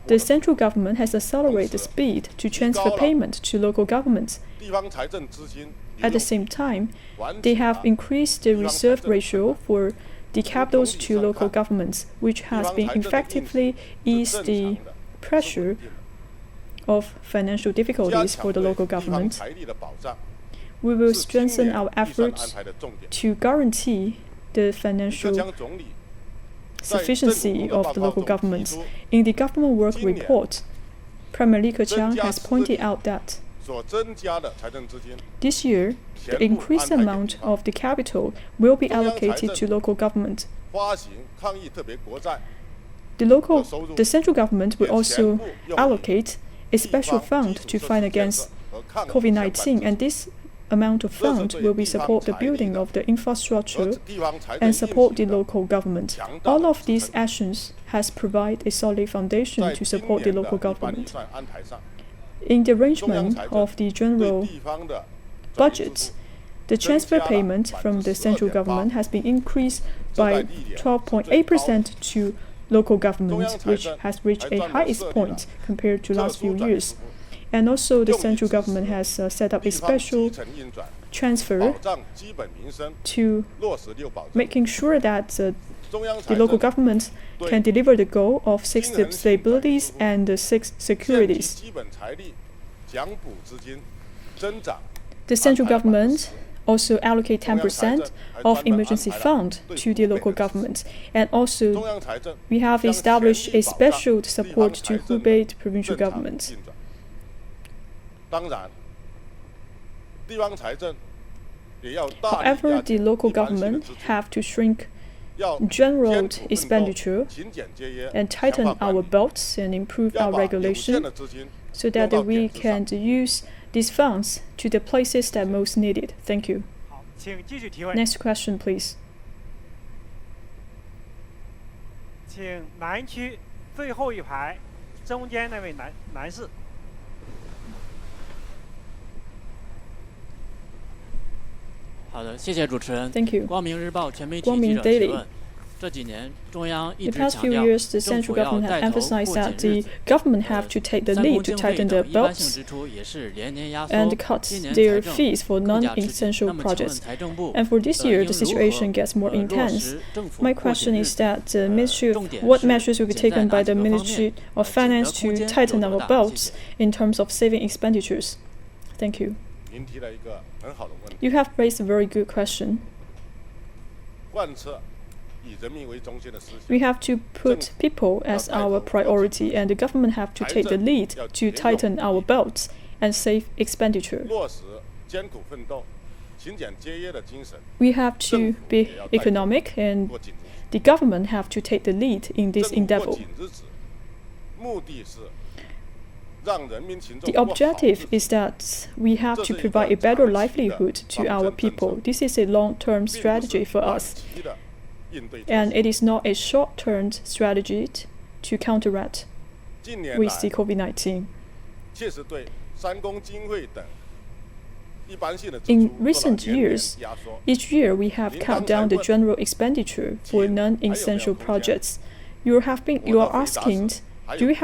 the central government has accelerated the speed to transfer payment to local governments. At the same time, they have increased the reserve ratio for the capitals to local governments, which has been effectively eased the pressure of financial difficulties for the local government. We will strengthen our efforts to guarantee the financial sufficiency of the local governments. In the government work report, Premier Li Keqiang has pointed out that this year, the increased amount of the capital will be allocated to local government. The central government will also allocate a special fund to fight against COVID-19, and this amount of fund will be support the building of the infrastructure and support the local government. All of these actions has provided a solid foundation to support the local government. In the arrangement of the general budget, the transfer payment from the central government has been increased by 12.8% to local government, which has reached a highest point compared to last few years. And also the central government has set up a special transfer to making sure that the local government can deliver the goal of 6 stabilities and 6 securities. The central government also allocate 10% of emergency fund to the local government. And also, we have established a special support to Hubei provincial government. However, the local government have to shrink general expenditure and tighten our belts and improve our regulation so that we can use these funds to the places that most need it. Thank you. Next question, please. 请南区最后一排中间那位男士。好的，谢谢主持人。 Thank you. 光明日报全媒体 Guangming 记者提 Daily. 问。这几年，中央一 The 直 past 强 few 调 years, the 政 central 府要 government 带 have 头 emphasized 过紧 that 日 the 子。 government have to take the 三 lead 公 to 经费 tighten 的 their 一般性 belts 支出也是连年压缩。 and cut 今年 their 财政 fees for 物价吃紧。 non-essential 那么请问 projects. 财政部 And for this year, 应 the 如 situation 何 gets more 落 intense. 实政府 My 过紧 question 日 is 子？ that the Ministry 重 of 点 what 是 measures will be 现在 taken 哪 by the 几个方面 Ministry of 紧的 Finance 空 to 间 tighten 有多 our 大？谢 belts 谢。 in terms of saving expenditures? Thank you. 您提了一个很好的问题。 You have raised a very good question. 贯彻以人民为中心的思想。 We have to put people as our priority, and the government have to take the lead to tighten our belts and save expenditure. 落实艰苦奋斗、勤俭节约的精神。 We have to be economic, and the government have to take the lead in this 政府过 endeavor. 紧日子，目的是让人民群众 The objective is that we have to provide a better livelihood to our people. This is a long-term strategy for us, and it is not a short-term strategy to counteract 近年 with 来 the COVID-19. 切实对三公经费等一般性的支 In 出做了 recent 年年 years, 压缩。 each year we have cut down the general expenditure for non-essential projects. You are asking, do you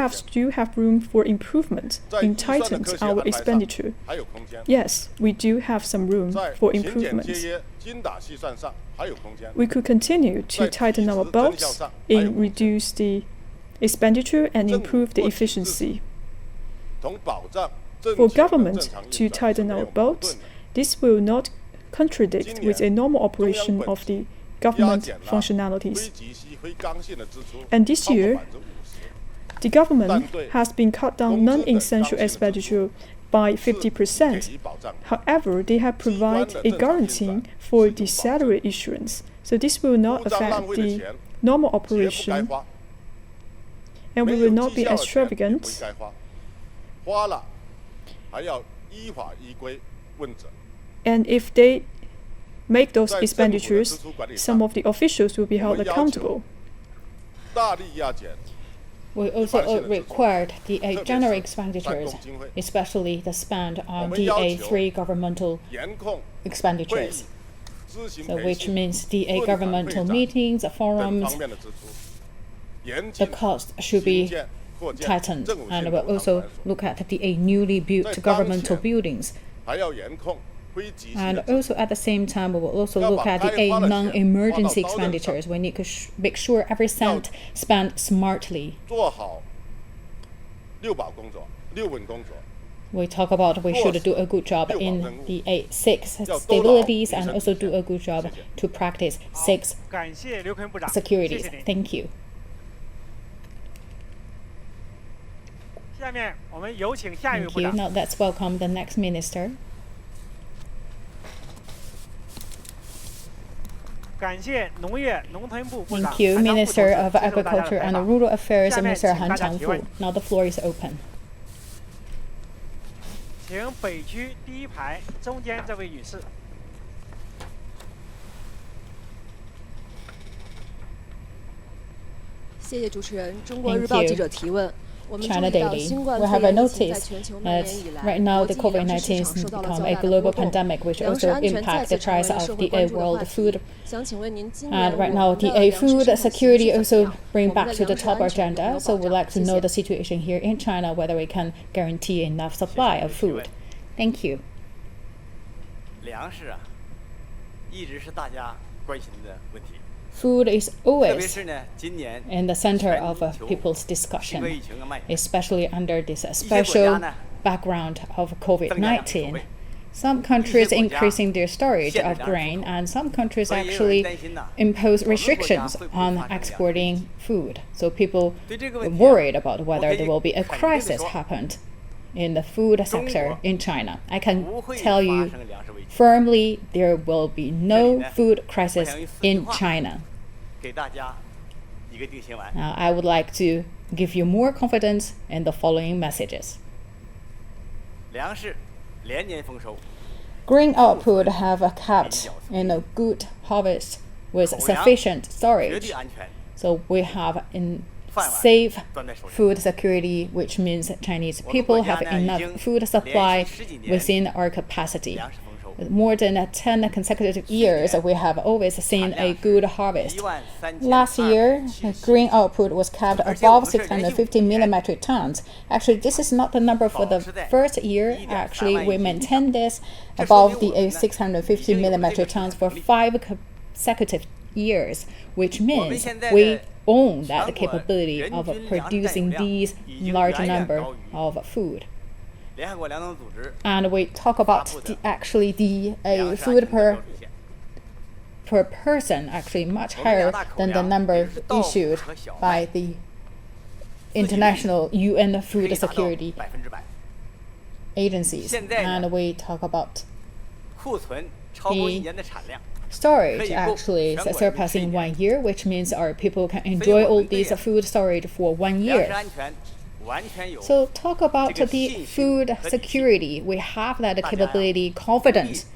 have room for improvement in tighten our expenditure? 还有空间。 Yes, we do have some room 在 for 勤俭 improvement. 节约、精打细算上还有空间。 We could continue to tighten our belts and reduce the expenditure and improve the efficiency. 同保障政 For 企的 government 正常 to 运转是 tighten 没 our 有矛 belts, 盾的。 this will not contradict with a normal operation of the 压 government 减了 functionalities. 非急需、非刚性的支出 And this 超过 year, 50%。 the government 但对 has been cut down 公司的 non-essential 刚性的支出 expenditure by 是 50%. 给予保障。 However, they have provided a guarantee for the salary issuance, so this will not 铺张浪 affect 费的 the 钱， normal 企业不该 operation, 花， and we 没 will 有 not 绩 be 效的钱也不 extravagant. 该花，花了还要依法依规问责。 And if they make those 在政府的支 expenditures, 出管理 some 上， of the officials will be 我 held 们要求 accountable. 大力压减 We also required the general expenditures, especially the spend on DA3 governmental 严控 expenditures, 咨询 so 培 which 训 means DA 论坛会 governmental 展 meetings, 等 forums, 方面的支出，严 the 禁 cost should 新 be 建扩建 tightened, 政府性 and 的 we'll 文 also 化馆所， look at the newly built governmental buildings. 还要严控非急需 And 的支出 also at the same time, we will also 要 look 把 at the 该花的钱 non-emergency 花到刀刃上。 expenditures. We need to make sure every cent spent smartly. 做好六保工作、六稳工作。 We talk about we should do a good job in the 6 stabilities and also do a good job to practice 6感谢刘坤部长， securities. 谢谢您。 Thank you. 下面我们有请下一位 Thank 部 you. 长。 Now let's welcome the next minister. 感谢农业农村部部长 Thank you, 韩长富 Minister 同 of 志接受大家的 Agriculture 采 and 访 Rural Affairs, 下面 Mr. 请 Han 大家提问 Changfu. Now the floor is open. 请北区第一排中间这位女士。谢谢主持人。中国日报记者提问。 我们注 China 意到 Daily. 新冠 We 肺 have a 炎疫情在 notice 全球蔓 that 延以来， right now 国 the 际粮食 COVID-19 市 has 场受到了 become 较 a 大的 global 波动， pandemic, which 粮食 also 安全再 impact 次 the 成为 price 了 of 社 the 会关注的 world 话 food. 题。想请问您今 And 年 right 我 now, 们 the 的粮食 food 市场形 security 势怎么 also 样？ bring 我们 back 的 to the 粮食 top 安全有没 agenda. 有 So 保 we'd 障？ like to 谢 know 谢 the。situation here in China, whether we can guarantee enough supply of food. Thank you. 粮食啊，一直是大家关心的问题。 Food is 特别 always 是呢，今年 in the center of 全球 people's 新冠 discussion, 疫情的蔓延， especially under this 一些国家 special 呢 background of 增加养殖储 COVID-19. 备， Some countries increasing their storage of grain, and some countries actually impose restrictions on exporting food. So people are worried about whether there will be a crisis happened in the food sector in China. I can tell you firmly there will be no food crisis in China. Now, I would like to give you more confidence in the following messages. Grain output have kept in a good harvest with sufficient storage. So we have safe food security, which means Chinese people have enough food supply within our capacity. More than 10 consecutive years, we have always seen a good harvest. Last year, grain output was kept above 650 million metric tons. Actually, this is not the number for the first year. Actually, we maintained this above the 650 million metric tons for 5 consecutive years, which means we own that capability of producing these large number of food. And we talk about the food per person actually much higher than the number issued by the international UN food security agencies. And we talk about the storage actually surpassing 1 year, which means our people can enjoy all these food storage for 1 year. So talk about the food security. We have that capability, confidence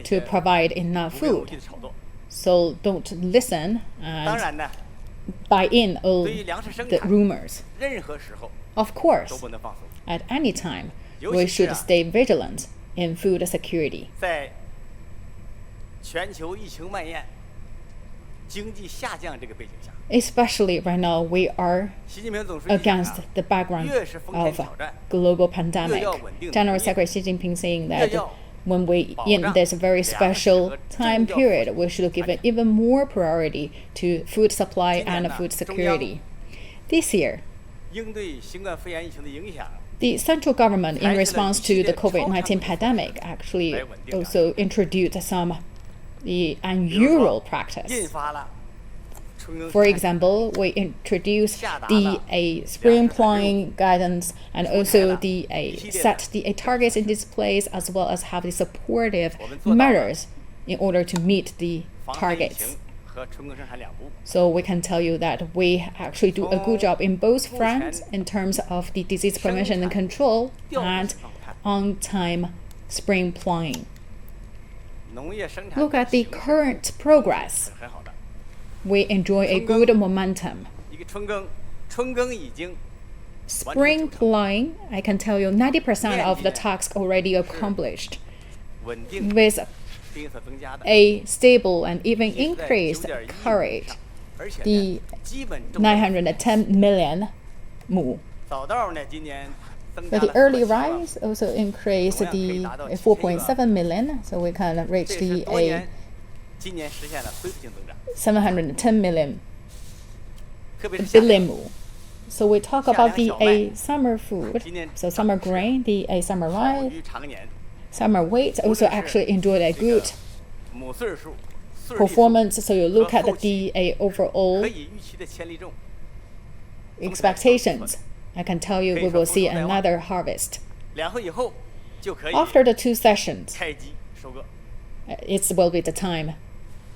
to provide enough food. So don't listen and buy in all the rumors. Of course, at any time, we should stay vigilant in food security. Especially right now, we are against the background of global pandemic. General Secretary Xi Jinping saying that when we in this very special time period, we should give even more priority to food supply and food security. This year, the central government, in response to the COVID-19 pandemic, actually also introduced the unusual practice. For example, we introduced the spring plowing guidance and also set the targets in this place, as well as have the supportive measures in order to meet the targets. So we can tell you that we actually do a good job in both fronts in terms of the disease prevention and control and on-time spring plowing. Look at the current progress. We enjoy a good momentum. Spring plowing, I can tell you 90% of the task already accomplished. With a stable and even increased carriage, the 910 million mu. But the early rise also increased the 4.7 million, so we can reach the 710 million billion mu. So we talk about the summer food, so summer grain, the summer rice, summer wheat also actually enjoyed a good performance. So you look at the overall expectations, I can tell you we will see another harvest. After the 2 sessions, it will be the time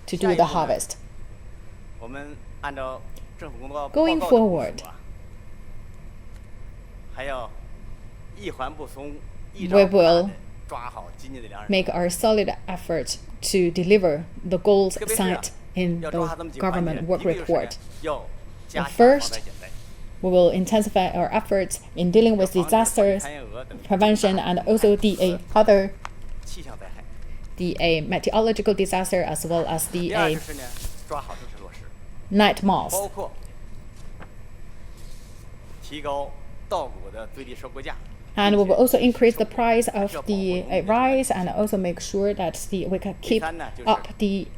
to do the harvest. Going forward, we will make our solid effort to deliver the goals set in the government work report. First, we will intensify our efforts in dealing with disasters, prevention, and also the meteorological disaster, as well as the night moths. And we will also increase the price of the rice and also make sure that we can keep up the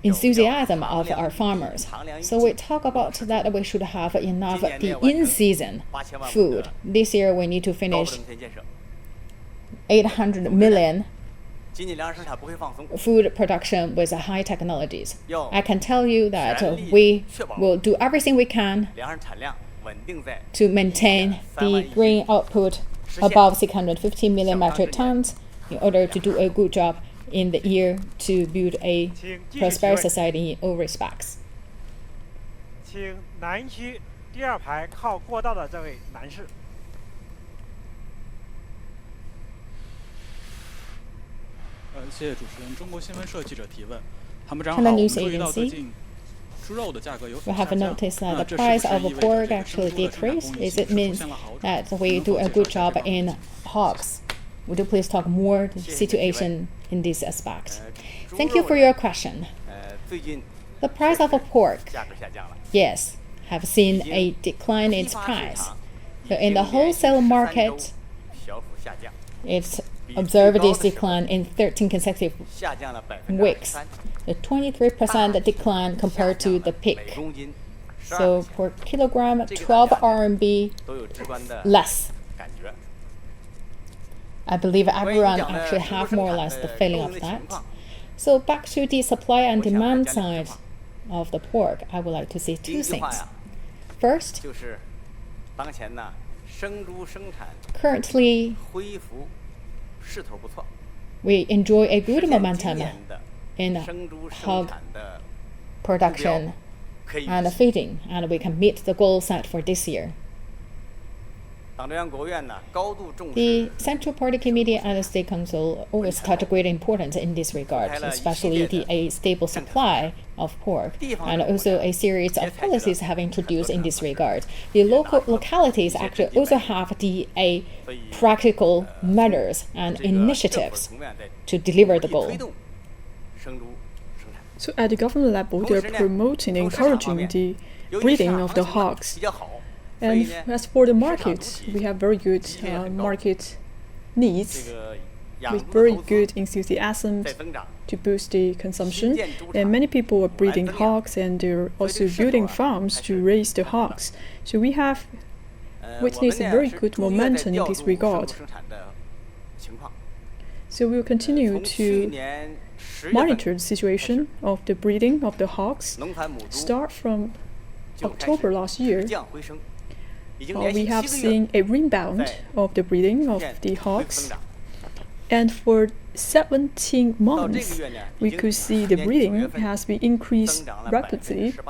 enthusiasm of our farmers. So we talk about that we should have enough the in-season food. This year we need to finish 800 million food production with high technologies. I can tell you that we will do everything we can to maintain the grain output above 650 million metric tons in order to do a good job in the year to build a prosperous society in all respects. 请南区第2排靠过道的这位男士。谢谢主持人。中国新闻社记者提问：参谋长好， China 我们 News 注意到最近 Agency. 猪肉的价格有 We 所下 have 降。 noticed that 那 the 这是 price 不 of 是意味着 pork 这个 actually 生猪的生产 decreased? 工艺 Is 其 it 实出 means 现了好转？ that we do a good job in hogs? Would you please talk more the situation in this aspect? Thank you for your question. 最近 The price of pork, 价格下降了。 yes, have seen a decline in its price. So in the wholesale market, 小幅下降， it's observed this decline in 13 consecutive 下降了 weeks. 3%。 The 23% decline compared to the 每 peak. 公斤 So per kilogram, 12 RMB 都有直观的 less. 感觉。 I believe everyone actually have more or less the feeling of that. So back to the supply and demand side of the pork, I would like to say 第一 two 句话 things. 呀， First, 就是当前呢，生猪生产 currently 恢复势头不错。 we enjoy a good 实现今 momentum 年的 in 生猪生 hog 产的 production 可以预 and 期。 feeding, and we can meet the goal set for this year. 党中央、国务院呢，高度重视 The Central Party Committee and the State Council always touch great importance in this regard, especially a stable supply of pork, and also a series of policies have introduced in this regard. The local localities actually also have a practical measures and initiatives to deliver the 推 goal. 动生猪生产。 So at the government level, they are promoting and encouraging the breeding of the hogs. 比较好， And as for the market, we have very good market needs 这个养 with 猪 very 的投资 good enthusiasm 在增长。 to boost the consumption. And many people are breeding hogs and they're also building farms to raise the hogs. So we have witnessed a very good momentum in this regard. 生产的情况。 So we'll continue 从去 to 年10月份 monitor the situation of the breeding of the hogs. 农产母猪 Start from 就开始 October last year, 降回升，已经连 we 续 have 7个月 seen a rebound of the breeding of 出现 the 恢复 hogs. 增长。 And for 17 到这 months, 个月呢， we 已经 could see 去 the 年9 breeding 月份 has been increased 增长了 rapidly. 18.7%。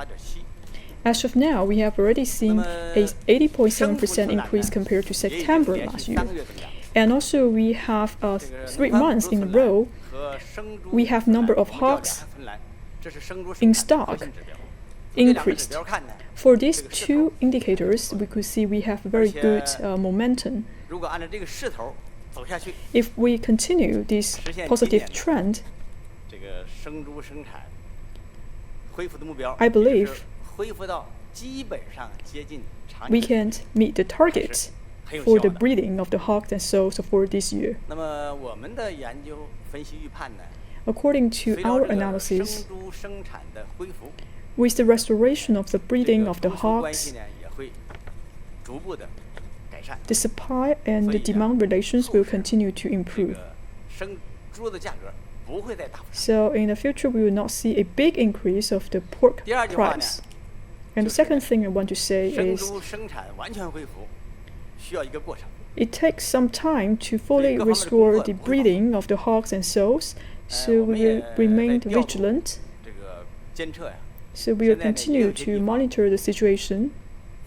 As of now, we have already seen a 80.7% increase compared to 也已经 September 连 last 续 year. 3个月增长。 And also we have 这个 3 农产 months 母猪 in a 存 row 栏和生猪 we have number of 我们调 hogs 查存栏，这是生猪 in 生产的核 stock 心指标。从这两个指 increased. 标看呢， For these two indicators, we could see we have very good momentum. 如果按照这个势头走下去， If we continue this 实现 positive 今 trend, 这个生猪生产恢复的目标， I believe 也就是恢复到基本上接近常 we 年。 can meet the targets 很有 for 效 the 的。 breeding of the hogs and sows for this year. 那么我们的研究分析预判呢， According to 随着 our 这个 analysis, 生猪生产的恢复， with the restoration of the 这 breeding 个 of the 供求关系 hogs, 呢也会逐步的改善。 the supply and the 所以呢， demand relations will 促使 continue to 这 improve. 个生猪肉的价格不会再大幅上升。 So in the future, we will not see a big increase of the pork 第二句话呢， price. And the second thing I want to say 生 is 猪生产完全恢复需要一个过程。 it takes some time to fully restore the breeding of the hogs and sows, so we will remain vigilant. 这个监测呀， So we will continue to monitor the situation.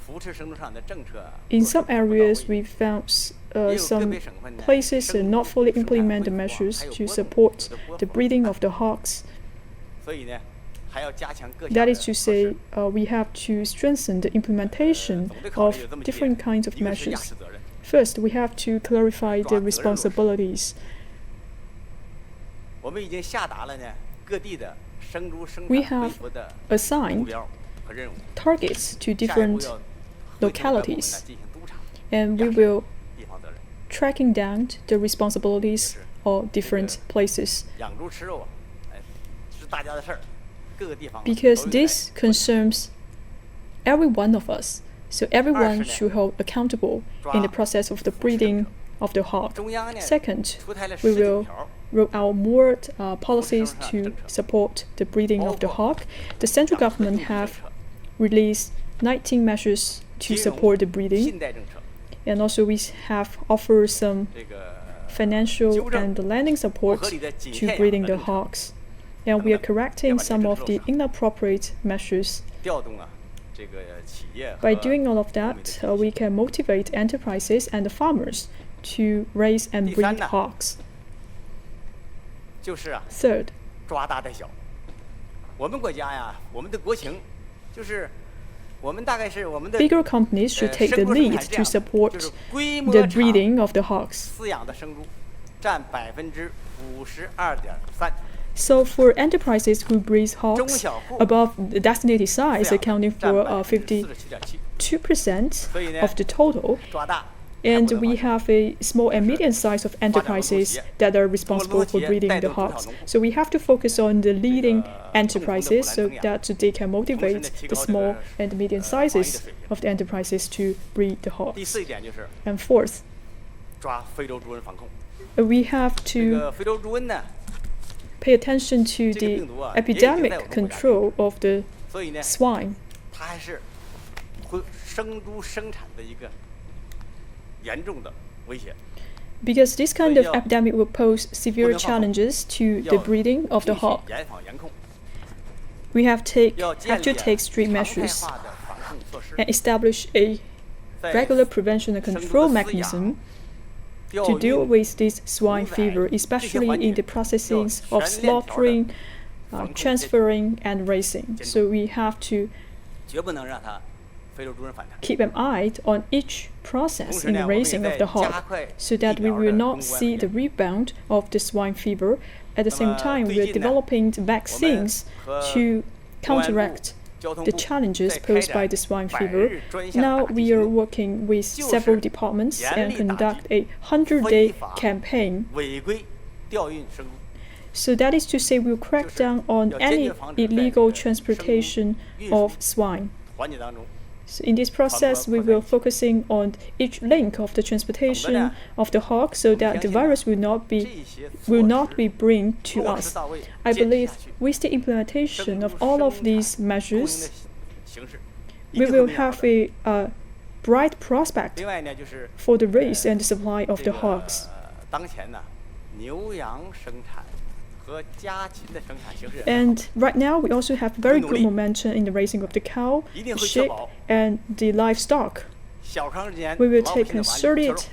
扶持生猪市场的政策啊， In some areas, we found some places not fully implement the measures to support the breeding of the hogs. 所以呢，还要加强各项 That 的 is to say, we have to strengthen the implementation of different kinds of 一个是压 measures. 实责任， First, we have to clarify the responsibilities. 我们已经下达了呢各地的生猪生 We 产恢 have 复的 assigned 目标和任务。 targets to 下一步 different 要回头各部门呢 localities, 进行督查， and we 压实 will 地方责任。 tracking down the responsibilities of different places. 养猪吃肉啊，哎，是大家的事儿， because this concerns every one of us. So everyone should hold accountable in the process of the breeding of the hog. Second, we will roll out more policies to support the breeding of the hog. The central government have released 19 measures to support the breeding, and also we have offered some financial and lending support to breeding the hogs. And we are correcting some of the inappropriate measures. By doing all of that, we can motivate enterprises and the farmers to raise and breed hogs. Third, bigger companies should take the lead to support the breeding of the hogs. So for enterprises who breed hogs above the designated size, accounting for 52% of the total, and we have a small and medium size of enterprises that are responsible for breeding the hogs. So we have to focus on the leading enterprises so that they can motivate the small and medium sizes of the enterprises to breed the hogs. And fourth, we have to pay attention to the epidemic control of the swine. Because this kind of epidemic will pose severe challenges to the breeding of the hog. We have to take strict measures and establish a regular prevention and control mechanism to deal with this swine fever, especially in the processing of slaughtering, transferring, and raising. So we have to keep an eye on each process in the raising of the hog so that we will not see the rebound of the swine fever. At the same time, we are developing vaccines to counteract the challenges posed by the swine fever. Now we are working with several departments and conduct a 100-day campaign. So that is to say, we'll crack down on any illegal transportation of swine. So in this process, we will focusing on each link of the transportation of the hog so that the virus will not be bring to us. I believe with the implementation of all of these measures, we will have a bright prospect for the raise and the supply of the hogs. And right now, we also have very good momentum in the raising of the cow, the sheep, and the livestock. We will take concerted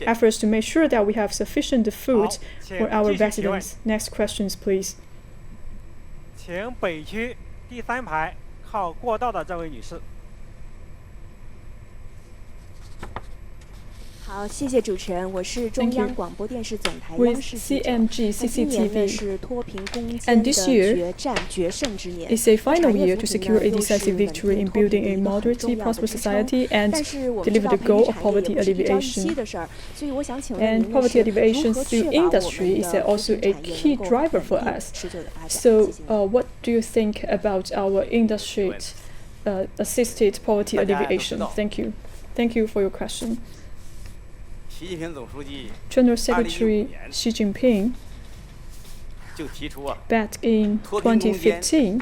efforts to make sure that we have sufficient food for our residents. Next questions, please. 请北区第3排靠过道的这位女士。好，谢谢主持人，我是中央广播电视总台央视记者。 CMG 今年呢 CCTV 是脱贫攻坚 And 的 this year 决战决胜之年。 is a final year to 产业 secure a 扶贫呢 decisive 又是 victory in 稳定 building a 脱贫的很 moderately 重要的 prosperous 支撑。 society and 但是我们知 deliver 道 the 培 goal 育 of 产业 poverty 也不是一朝一夕 alleviation. 的事儿，所以我想请问 And 您呢 poverty 是 alleviation 如何 through 确保我 industry 们 is 的 also 扶 a 贫产业 key 能够 driver for 稳定 us. 持久的发展？ So, 谢谢。 what do you think about our industry assisted poverty alleviation? Thank you. Thank you for your question. 习近平总书记 General Secretary Xi Jinping 就提出啊， back in 脱贫攻坚 2015,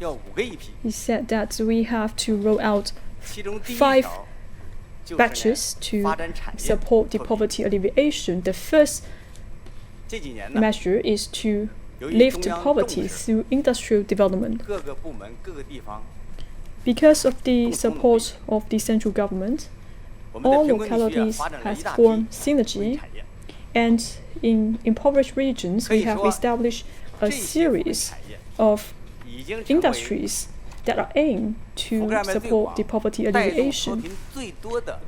要5个一批， he said that we have to roll out 其中第一 5条就是 batches 呢 to 发展产业 support the 脱贫。 poverty alleviation. The first 这几年呢， measure is to 由于 lift 中央 poverty 重视 through industrial development. 各个部门、各个地方， Because of the support of the central government, 我们在 all 贫困地区啊 localities 发展了 have 一大批 formed 脱 synergy, 贫产业。 and in impoverished regions, 可 we 以 have 说 established a 这些脱贫 series 产业 of 已经成为 industries that are aimed 覆 to 盖面最 support 广 the poverty 带动脱 alleviation. 贫最多的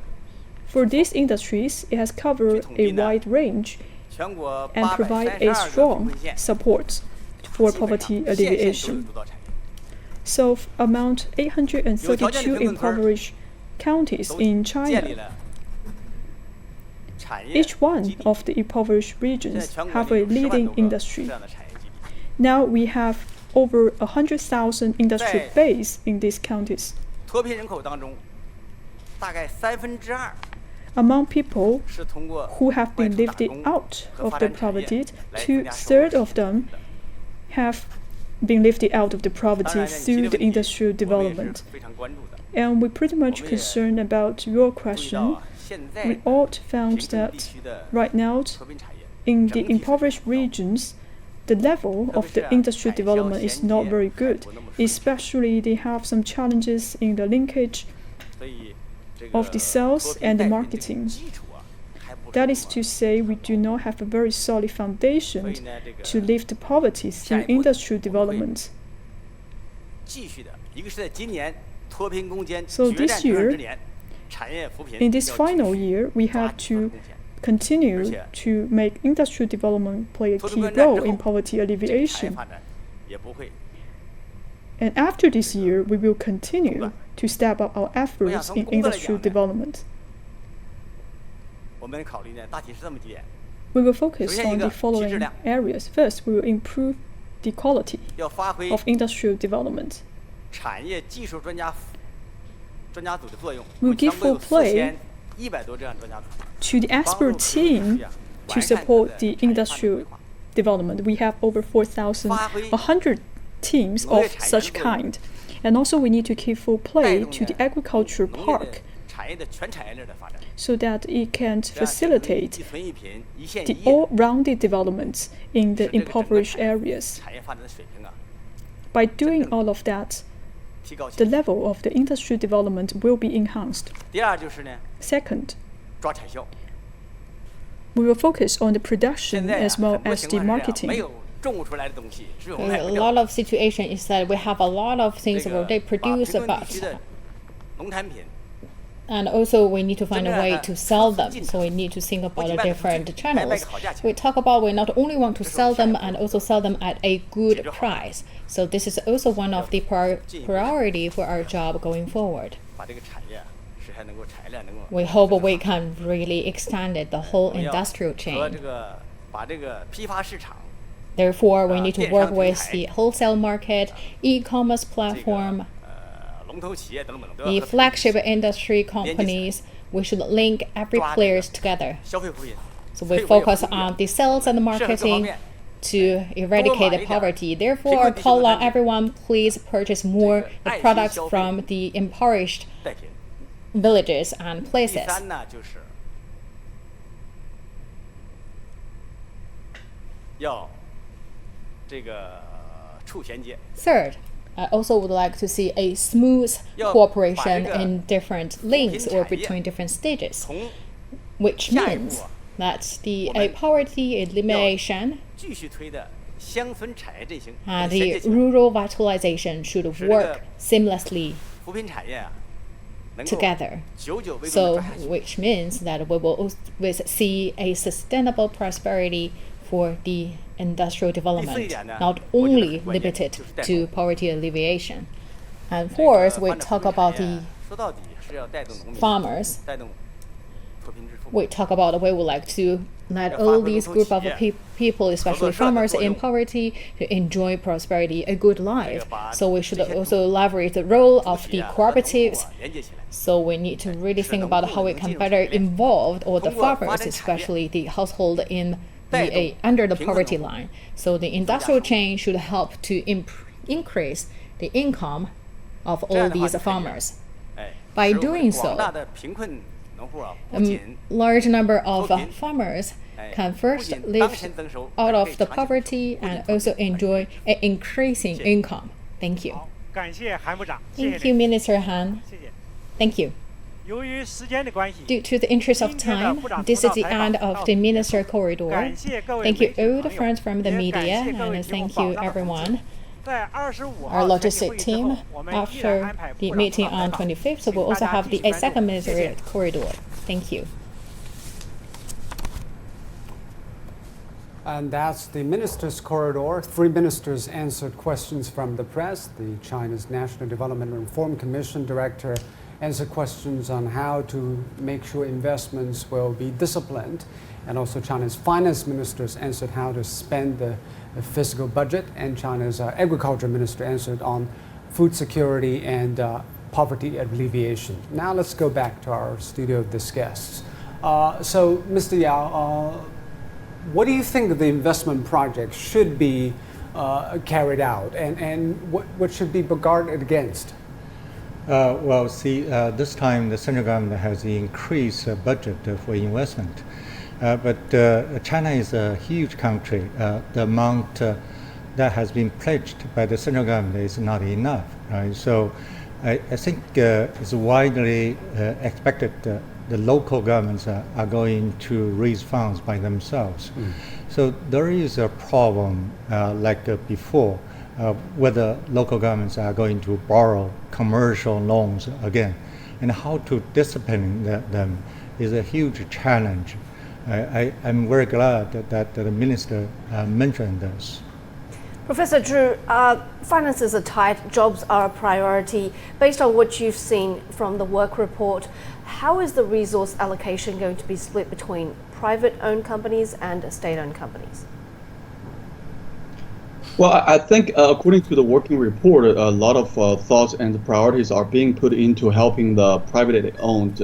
For these industries, it has covered a wide range 全国 and provide 832 a 个 strong 贫困县， support for 基本上 poverty 县县都有 alleviation. 独到产业。 So, amount 832 impoverished counties in 建立 China, 了产业 each one 基地。 of the impoverished 现在 regions 全国 have 里 a 有10万 leading 多个 industry. 这样的产业基地。 Now we have over 100,000 industry base in these counties. 脱贫人口当中，大概2/3 Among people who have been lifted out of the poverty, 2/3 of them have been lifted out of the poverty through the industrial development. And we're pretty much concerned about your question. We all found that right now, in the impoverished regions, the level of the industrial development is not very good. Especially, they have some challenges in the linkage of the sales and the marketing. That is to say, we do not have a very solid foundation to lift the poverty through industrial development. So this year, in this final year, we have to continue to make industrial development play a key role in poverty alleviation. And after this year, we will continue to step up our efforts in industrial development. We will focus on the following areas. First, we will improve the quality of industrial development. We'll give full play to the expert team to support the industrial development. We have over 4,100 teams of such kind. And also we need to give full play to the agriculture park so that it can facilitate the all-rounded development in the impoverished areas. By doing all of that, the level of the industrial development will be enhanced. Second, we will focus on the production as well as the marketing. A lot of situation is that we have a lot of things where they produce, but and also we need to find a way to sell them. So we need to think about the different channels. We talk about we not only want to sell them and also sell them at a good price. So this is also one of the priority for our job going forward. We hope we can really extend it, the whole industrial chain. Therefore, we need to work with the wholesale market, e-commerce platform, the flagship industry companies. We should link every players together. So we focus on the sales and the marketing to eradicate the poverty. Therefore, call on everyone, please purchase more the products from the impoverished villages and places. Third, I also would like to see a smooth cooperation in different links or between different stages, which means that the poverty elimination and the rural vitalization should work seamlessly together. So, which means that we will always see a sustainable prosperity for the industrial development, not only limited to poverty alleviation. And fourth, we talk about the farmers. We talk about we would like to let all these group of people, especially farmers in poverty, to enjoy prosperity, a good life. So we should also leverage the role of the cooperatives. So we need to really think about how we can better involve all the farmers, especially the household in under the poverty line. So the industrial chain should help to increase the income of all these farmers. By doing so, a large number of farmers can first live out of the poverty and also enjoy an increasing income. Thank you. Thank you, Minister Han. Thank you. Due to the interest of time, this is the end of the Ministerial Corridor. Thank you all the friends from the media, and thank you everyone. Our logistic team, after the meeting on 25th, so we'll also have the second Ministerial Corridor. Thank you. And that's the Ministers' Corridor. 3 ministers answered questions from the press. The China's National Development and Reform Commission Director answered questions on how to make sure investments will be disciplined. And also China's finance ministers answered how to spend the fiscal budget. And China's agriculture minister answered on food security and poverty alleviation. Now let's go back to our studio of these guests. So, Mr. Yao, what do you think the investment projects should be carried out, and what should be guarded against? Well, see, this time the central government has increased budget for investment. But China is a huge country. The amount that has been pledged by the central government is not enough. Right? So I think it's widely expected the local governments are going to raise funds by themselves. So there is a problem like before, whether local governments are going to borrow commercial loans again. And how to discipline them is a huge challenge. I'm very glad that the minister mentioned this. Professor Zhu, finances are tight, jobs are a priority. Based on what you've seen from the work report, how is the resource allocation going to be split between private-owned companies and state-owned companies? Well, I think according to the working report, a lot of thoughts and priorities are being put into helping the private-owned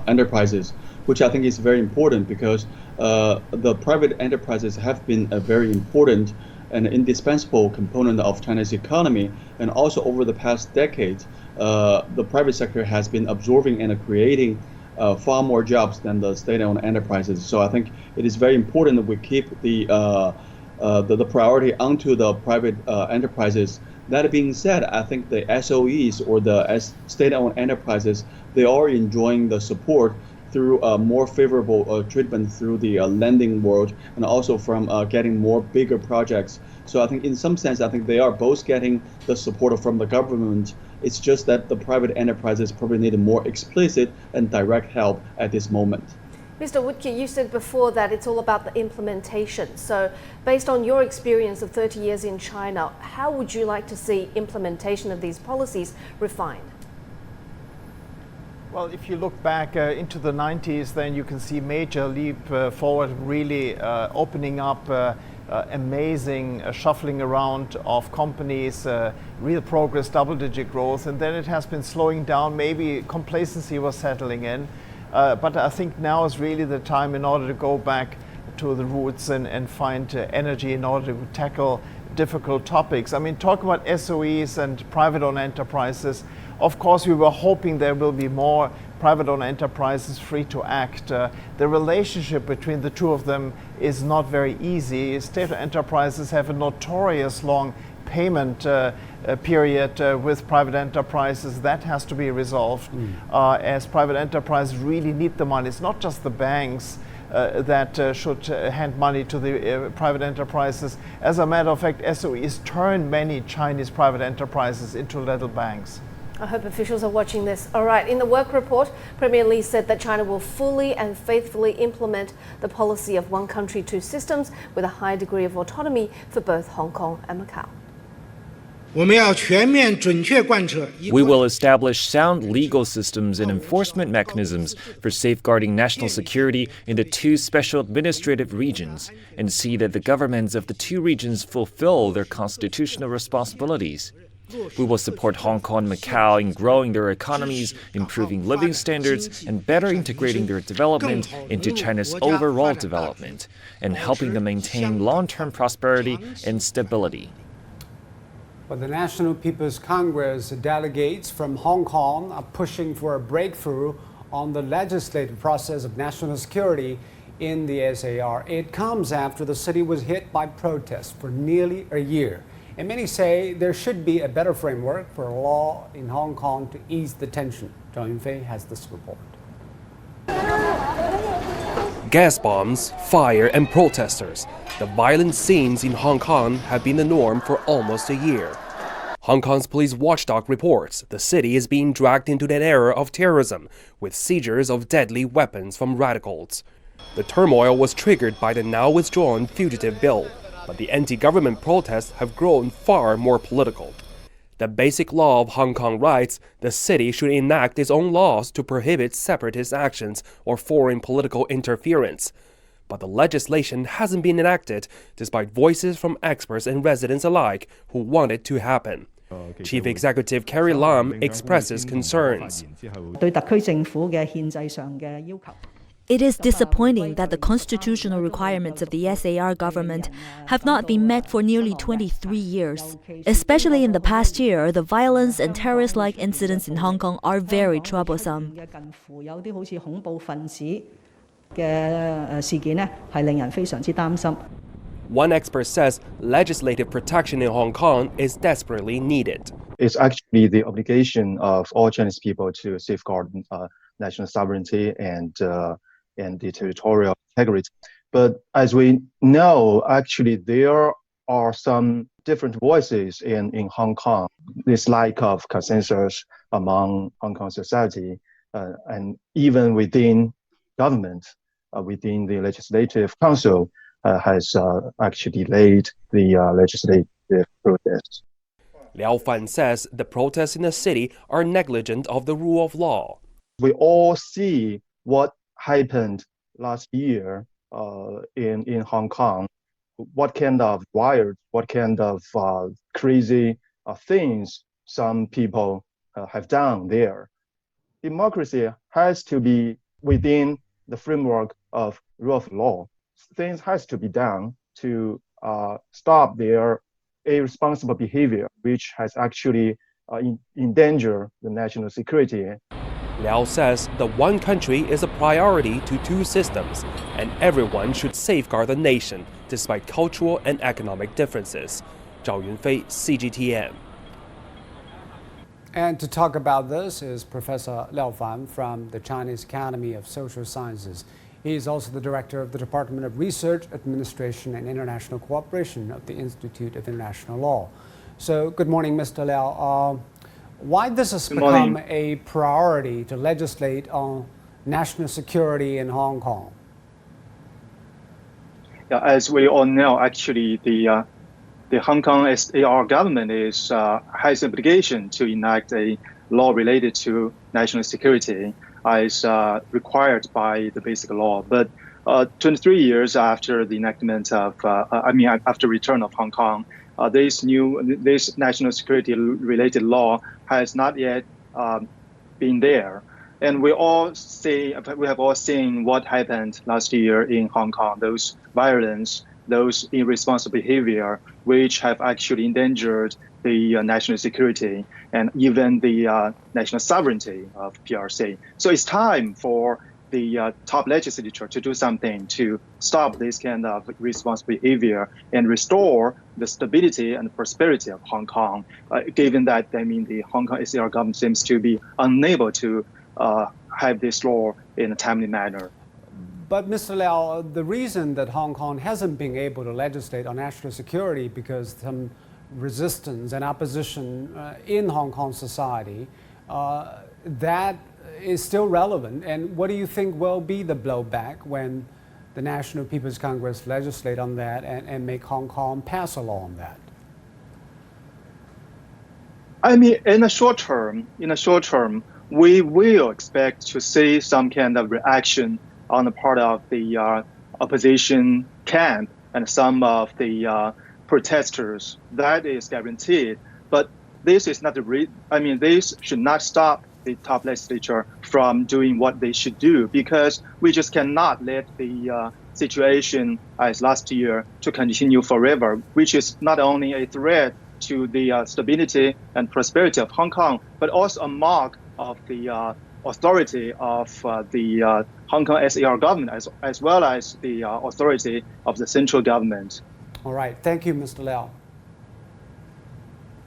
enterprises, which I think is very important because the private enterprises have been a very important and indispensable component of China's economy. And also over the past decades, the private sector has been absorbing and creating far more jobs than the state-owned enterprises. So I think it is very important that we keep the priority onto the private enterprises. That being said, I think the SOEs or the state-owned enterprises, they are enjoying the support through more favorable treatment through the lending world and also from getting more bigger projects. So I think in some sense, I think they are both getting the support from the government. It's just that the private enterprises probably need more explicit and direct help at this moment. Mr. Woodke, you said before that it's all about the implementation. So based on your experience of 30 years in China, how would you like to see implementation of these policies refined? Well, if you look back into the 90s, then you can see major leap forward, really opening up amazing shuffling around of companies, real progress, double-digit growth, and then it has been slowing down. Maybe complacency was settling in, but I think now is really the time in order to go back to the roots and find energy in order to tackle difficult topics. I mean, talk about SOEs and private-owned enterprises. Of course, we were hoping there will be more private-owned enterprises free to act. The relationship between the two of them is not very easy. State-owned enterprises have a notorious long payment period with private enterprises. That has to be resolved as private enterprises really need the money. It's not just the banks that should hand money to the private enterprises. As a matter of fact, SOEs turn many Chinese private enterprises into little banks. I hope officials are watching this. All right, in the work report, Premier Li said that China will fully and faithfully implement the policy of one country, two systems with a high degree of autonomy for both Hong Kong and Macau. We will establish sound legal systems and enforcement mechanisms for safeguarding national security in the two special administrative regions and see that the governments of the two regions fulfill their constitutional responsibilities. We will support Hong Kong and Macau in growing their economies, improving living standards, and better integrating their development into China's overall development, and helping them maintain long-term prosperity and stability. But the National People's Congress delegates from Hong Kong are pushing for a breakthrough on the legislative process of national security in the SAR. It comes after the city was hit by protests for nearly a year. And many say there should be a better framework for law in Hong Kong to ease the tension. Zhang Yunfei has this report. Gas bombs, fire, and protesters. The violent scenes in Hong Kong have been the norm for almost a year. Hong Kong's police watchdog reports the city is being dragged into that era of terrorism with seizures of deadly weapons from radicals. The turmoil was triggered by the now withdrawn fugitive bill, but the anti-government protests have grown far more political. The basic law of Hong Kong writes the city should enact its own laws to prohibit separatist actions or foreign political interference. But the legislation hasn't been enacted, despite voices from experts and residents alike who want it to happen. Chief Executive Carrie Lam expresses concerns. It is disappointing that the constitutional requirements of the SAR government have not been met for nearly 23 years. Especially in the past year, the violence and terrorist-like incidents in Hong Kong are very troublesome. One expert says legislative protection in Hong Kong is desperately needed. It's actually the obligation of all Chinese people to safeguard national sovereignty and the territorial integrity. But as we know, actually there are some different voices in Hong Kong. This lack of consensus among Hong Kong society and even within government, within the Legislative Council, has actually delayed the legislative process. Liao Fan says the protests in the city are negligent of the rule of law. We all see what happened last year in Hong Kong, what kind of riots, what kind of crazy things some people have done there. Democracy has to be within the framework of rule of law. Things has to be done to stop their irresponsible behavior, which has actually endangered the national security. Liao says the one country is a priority to two systems, and everyone should safeguard the nation despite cultural and economic differences. Zhao Yunfei, CGTN. And to talk about this is Professor Liao Fan from the Chinese Academy of Social Sciences. He is also the director of the Department of Research, Administration and International Cooperation of the Institute of International Law. So, good morning, Mr. Liao. Why this has become a priority to legislate on national security in Hong Kong? Yeah, as we all know, actually, the Hong Kong SAR government has obligation to enact a law related to national security as required by the basic law. But 23 years after the enactment of, after return of Hong Kong, this national security related law has not yet been there. And we have all seen what happened last year in Hong Kong, those violence, those irresponsible behavior, which have actually endangered the national security and even the national sovereignty of PRC. So it's time for the top legislature to do something to stop this kind of irresponsible behavior and restore the stability and prosperity of Hong Kong, given that, the Hong Kong SAR government seems to be unable to have this law in a timely manner. But Mr. Liao, the reason that Hong Kong hasn't been able to legislate on national security because some resistance and opposition in Hong Kong society, that is still relevant. And what do you think will be the blowback when the National People's Congress legislate on that and make Hong Kong pass a law on that? In the short term, we will expect to see some kind of reaction on the part of the opposition camp and some of the protesters. That is guaranteed. But this is not this should not stop the top legislature from doing what they should do, because we just cannot let the situation as last year to continue forever, which is not only a threat to the stability and prosperity of Hong Kong, but also a mark of the authority of the Hong Kong SAR government, as well as the authority of the central government. All right. Thank you, Mr. Liao.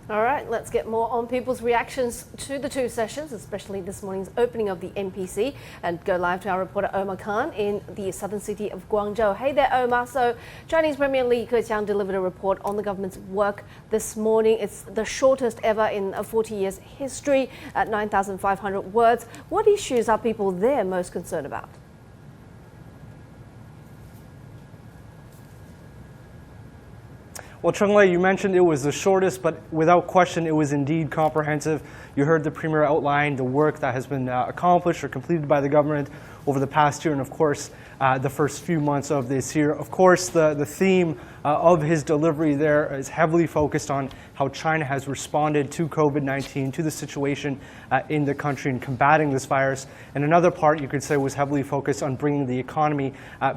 All right, let's get more on people's reactions to the two sessions, especially this morning's opening of the MPC, and go live to our reporter Omar Khan in the southern city of Guangzhou. Hey there, Omar. So Chinese Premier Li Keqiang delivered a report on the government's work this morning. It's the shortest ever in a 40 years history at 9,500 words. What issues are people there most concerned about? Well, Cheng-Lei, you mentioned it was the shortest, but without question, it was indeed comprehensive. You heard the Premier outline the work that has been accomplished or completed by the government over the past year, and of course, the first few months of this year. Of course, the theme of his delivery there is heavily focused on how China has responded to COVID-19, to the situation in the country and combating this virus. And another part, you could say, was heavily focused on bringing the economy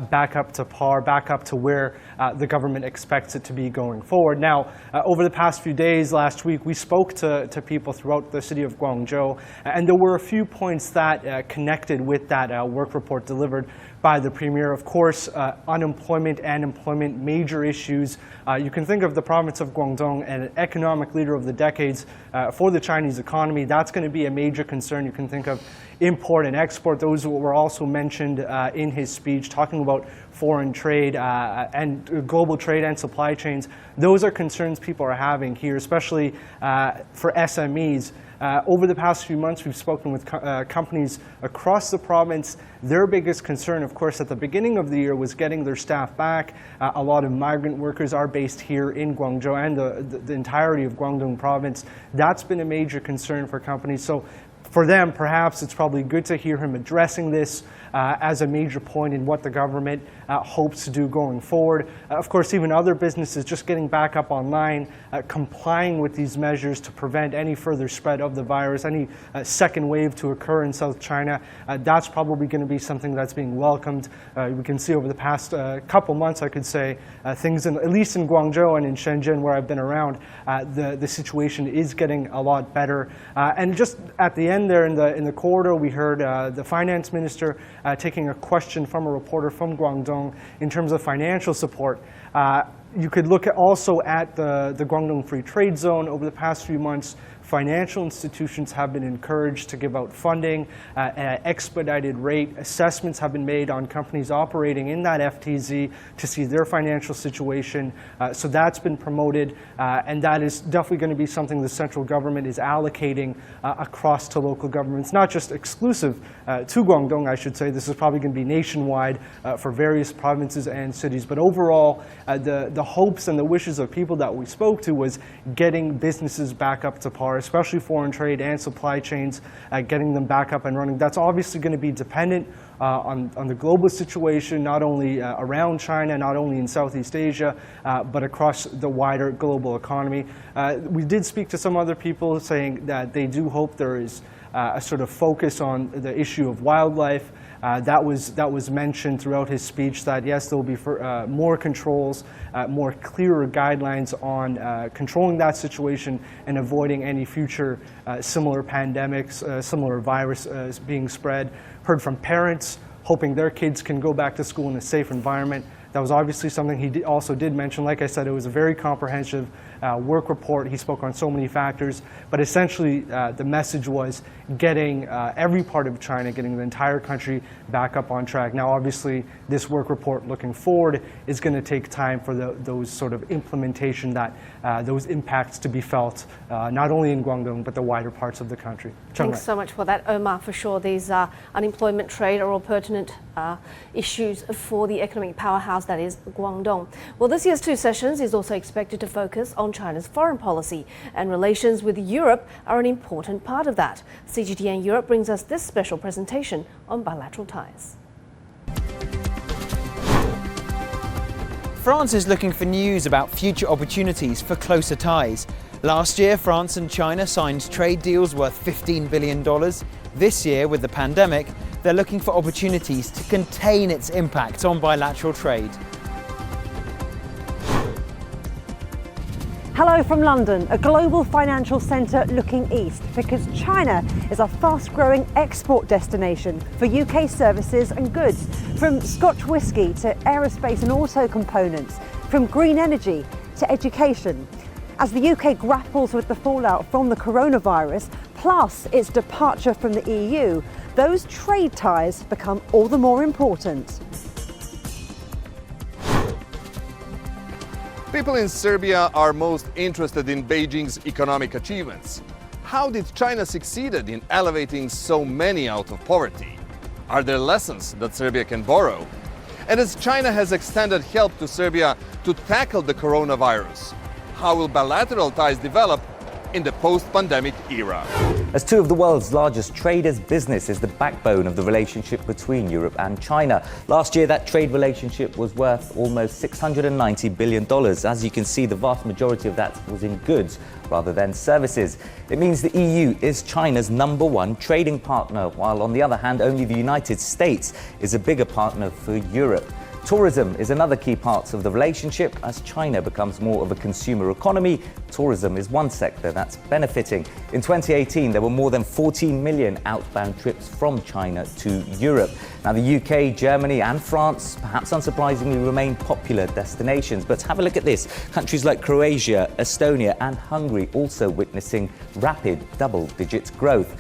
back up to par, back up to where the government expects it to be going forward. Now, over the past few days, last week, we spoke to people throughout the city of Guangzhou, and there were a few points that connected with that work report delivered by the Premier. Of course, unemployment and employment, major issues. You can think of the province of Guangdong and an economic leader of the decades for the Chinese economy. That's going to be a major concern. You can think of import and export. Those were also mentioned in his speech, talking about foreign trade and global trade and supply chains. Those are concerns people are having here, especially for SMEs. Over the past few months, we've spoken with companies across the province. Their biggest concern, of course, at the beginning of the year was getting their staff back. A lot of migrant workers are based here in Guangzhou and the entirety of Guangdong province. That's been a major concern for companies. So for them, perhaps it's probably good to hear him addressing this as a major point in what the government hopes to do going forward. Of course, even other businesses just getting back up online, complying with these measures to prevent any further spread of the virus, any second wave to occur in South China. That's probably going to be something that's being welcomed. We can see over the past couple months, I could say, things, at least in Guangzhou and in Shenzhen, where I've been around, the situation is getting a lot better. And just at the end there in the corridor, we heard the finance minister taking a question from a reporter from Guangdong in terms of financial support. You could look also at the Guangdong Free Trade Zone. Over the past few months, financial institutions have been encouraged to give out funding at an expedited rate. Assessments have been made on companies operating in that FTZ to see their financial situation. So that's been promoted, and that is definitely going to be something the central government is allocating across to local governments, not just exclusive to Guangdong, I should say. This is probably going to be nationwide for various provinces and cities. But overall, the hopes and the wishes of people that we spoke to was getting businesses back up to par, especially foreign trade and supply chains, getting them back up and running. That's obviously going to be dependent on the global situation, not only around China, not only in Southeast Asia, but across the wider global economy. We did speak to some other people saying that they do hope there is a sort of focus on the issue of wildlife. That was mentioned throughout his speech, that yes, there will be more controls, more clearer guidelines on controlling that situation and avoiding any future similar pandemics, similar virus being spread. Heard from parents hoping their kids can go back to school in a safe environment. That was obviously something he also did mention. Like I said, it was a very comprehensive work report. He spoke on so many factors, but essentially the message was getting every part of China, getting the entire country back up on track. Now, obviously, this work report looking forward is going to take time for those sort of implementation, those impacts to be felt, not only in Guangdong, but the wider parts of the country. Thanks so much for that, Omar. For sure, these unemployment, trade are all pertinent issues for the economic powerhouse that is Guangdong. Well, this year's two sessions is also expected to focus on China's foreign policy, and relations with Europe are an important part of that. CGTN Europe brings us this special presentation on bilateral ties. France is looking for news about future opportunities for closer ties. Last year, France and China signed trade deals worth $15 billion. This year, with the pandemic, they're looking for opportunities to contain its impact on bilateral trade. Hello from London, a global financial centre looking east, because China is a fast-growing export destination for UK services and goods, from Scotch whisky to aerospace and auto components, from green energy to education. As the UK grapples with the fallout from the coronavirus, plus its departure from the EU, those trade ties become all the more important. People in Serbia are most interested in Beijing's economic achievements. How did China succeed in elevating so many out of poverty? Are there lessons that Serbia can borrow? And as China has extended help to Serbia to tackle the coronavirus, how will bilateral ties develop in the post-pandemic era? As two of the world's largest traders, business is the backbone of the relationship between Europe and China. Last year, that trade relationship was worth almost $690 billion. As you can see, the vast majority of that was in goods rather than services. It means the EU is China's #1 trading partner, while on the other hand, only the United States is a bigger partner for Europe. Tourism is another key part of the relationship. As China becomes more of a consumer economy, tourism is one sector that's benefiting. In 2018, there were more than 14 million outbound trips from China to Europe. Now, the UK, Germany and France, perhaps unsurprisingly, remain popular destinations. But have a look at this. Countries like Croatia, Estonia and Hungary also witnessing rapid double-digit growth.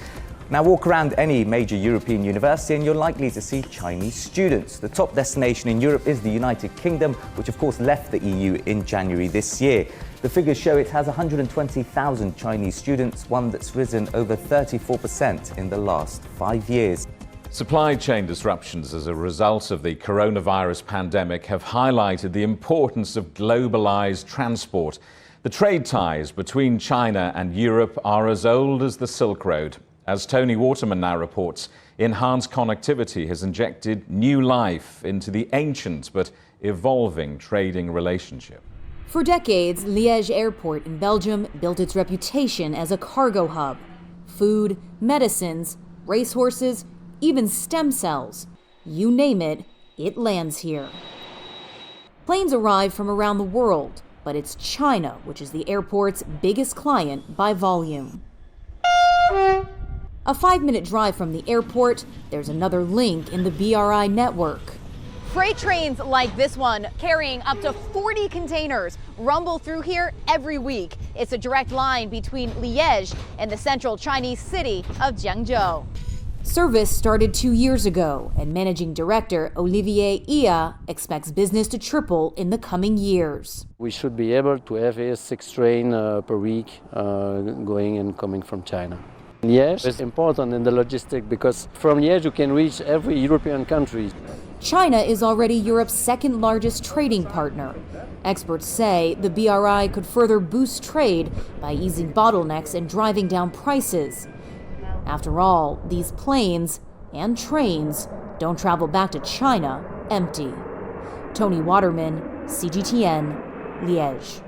Now walk around any major European university and you're likely to see Chinese students. The top destination in Europe is the United Kingdom, which of course left the EU in January this year. The figures show it has 120,000 Chinese students, one that's risen over 34% in the last 5 years. Supply chain disruptions as a result of the coronavirus pandemic have highlighted the importance of globalized transport. The trade ties between China and Europe are as old as the Silk Road. As Tony Waterman now reports, enhanced connectivity has injected new life into the ancient but evolving trading relationship. For decades, Liège Airport in Belgium built its reputation as a cargo hub. Food, medicines, racehorses, even stem cells. You name it, it lands here. Planes arrive from around the world, but it's China which is the airport's biggest client by volume. A 5-minute drive from the airport, there's another link in the BRI network. Freight trains like this one, carrying up to 40 containers, rumble through here every week. It's a direct line between Liège and the central Chinese city of Jiangzhou. Service started 2 years ago, and Managing Director Olivier Ia expects business to triple in the coming years. We should be able to have 6 trains per week going and coming from China. Liège is important in the logistics because from Liège you can reach every European country. China is already Europe's second largest trading partner. Experts say the BRI could further boost trade by easing bottlenecks and driving down prices. After all, these planes and trains don't travel back to China empty. Tony Waterman, CGTN, Liège.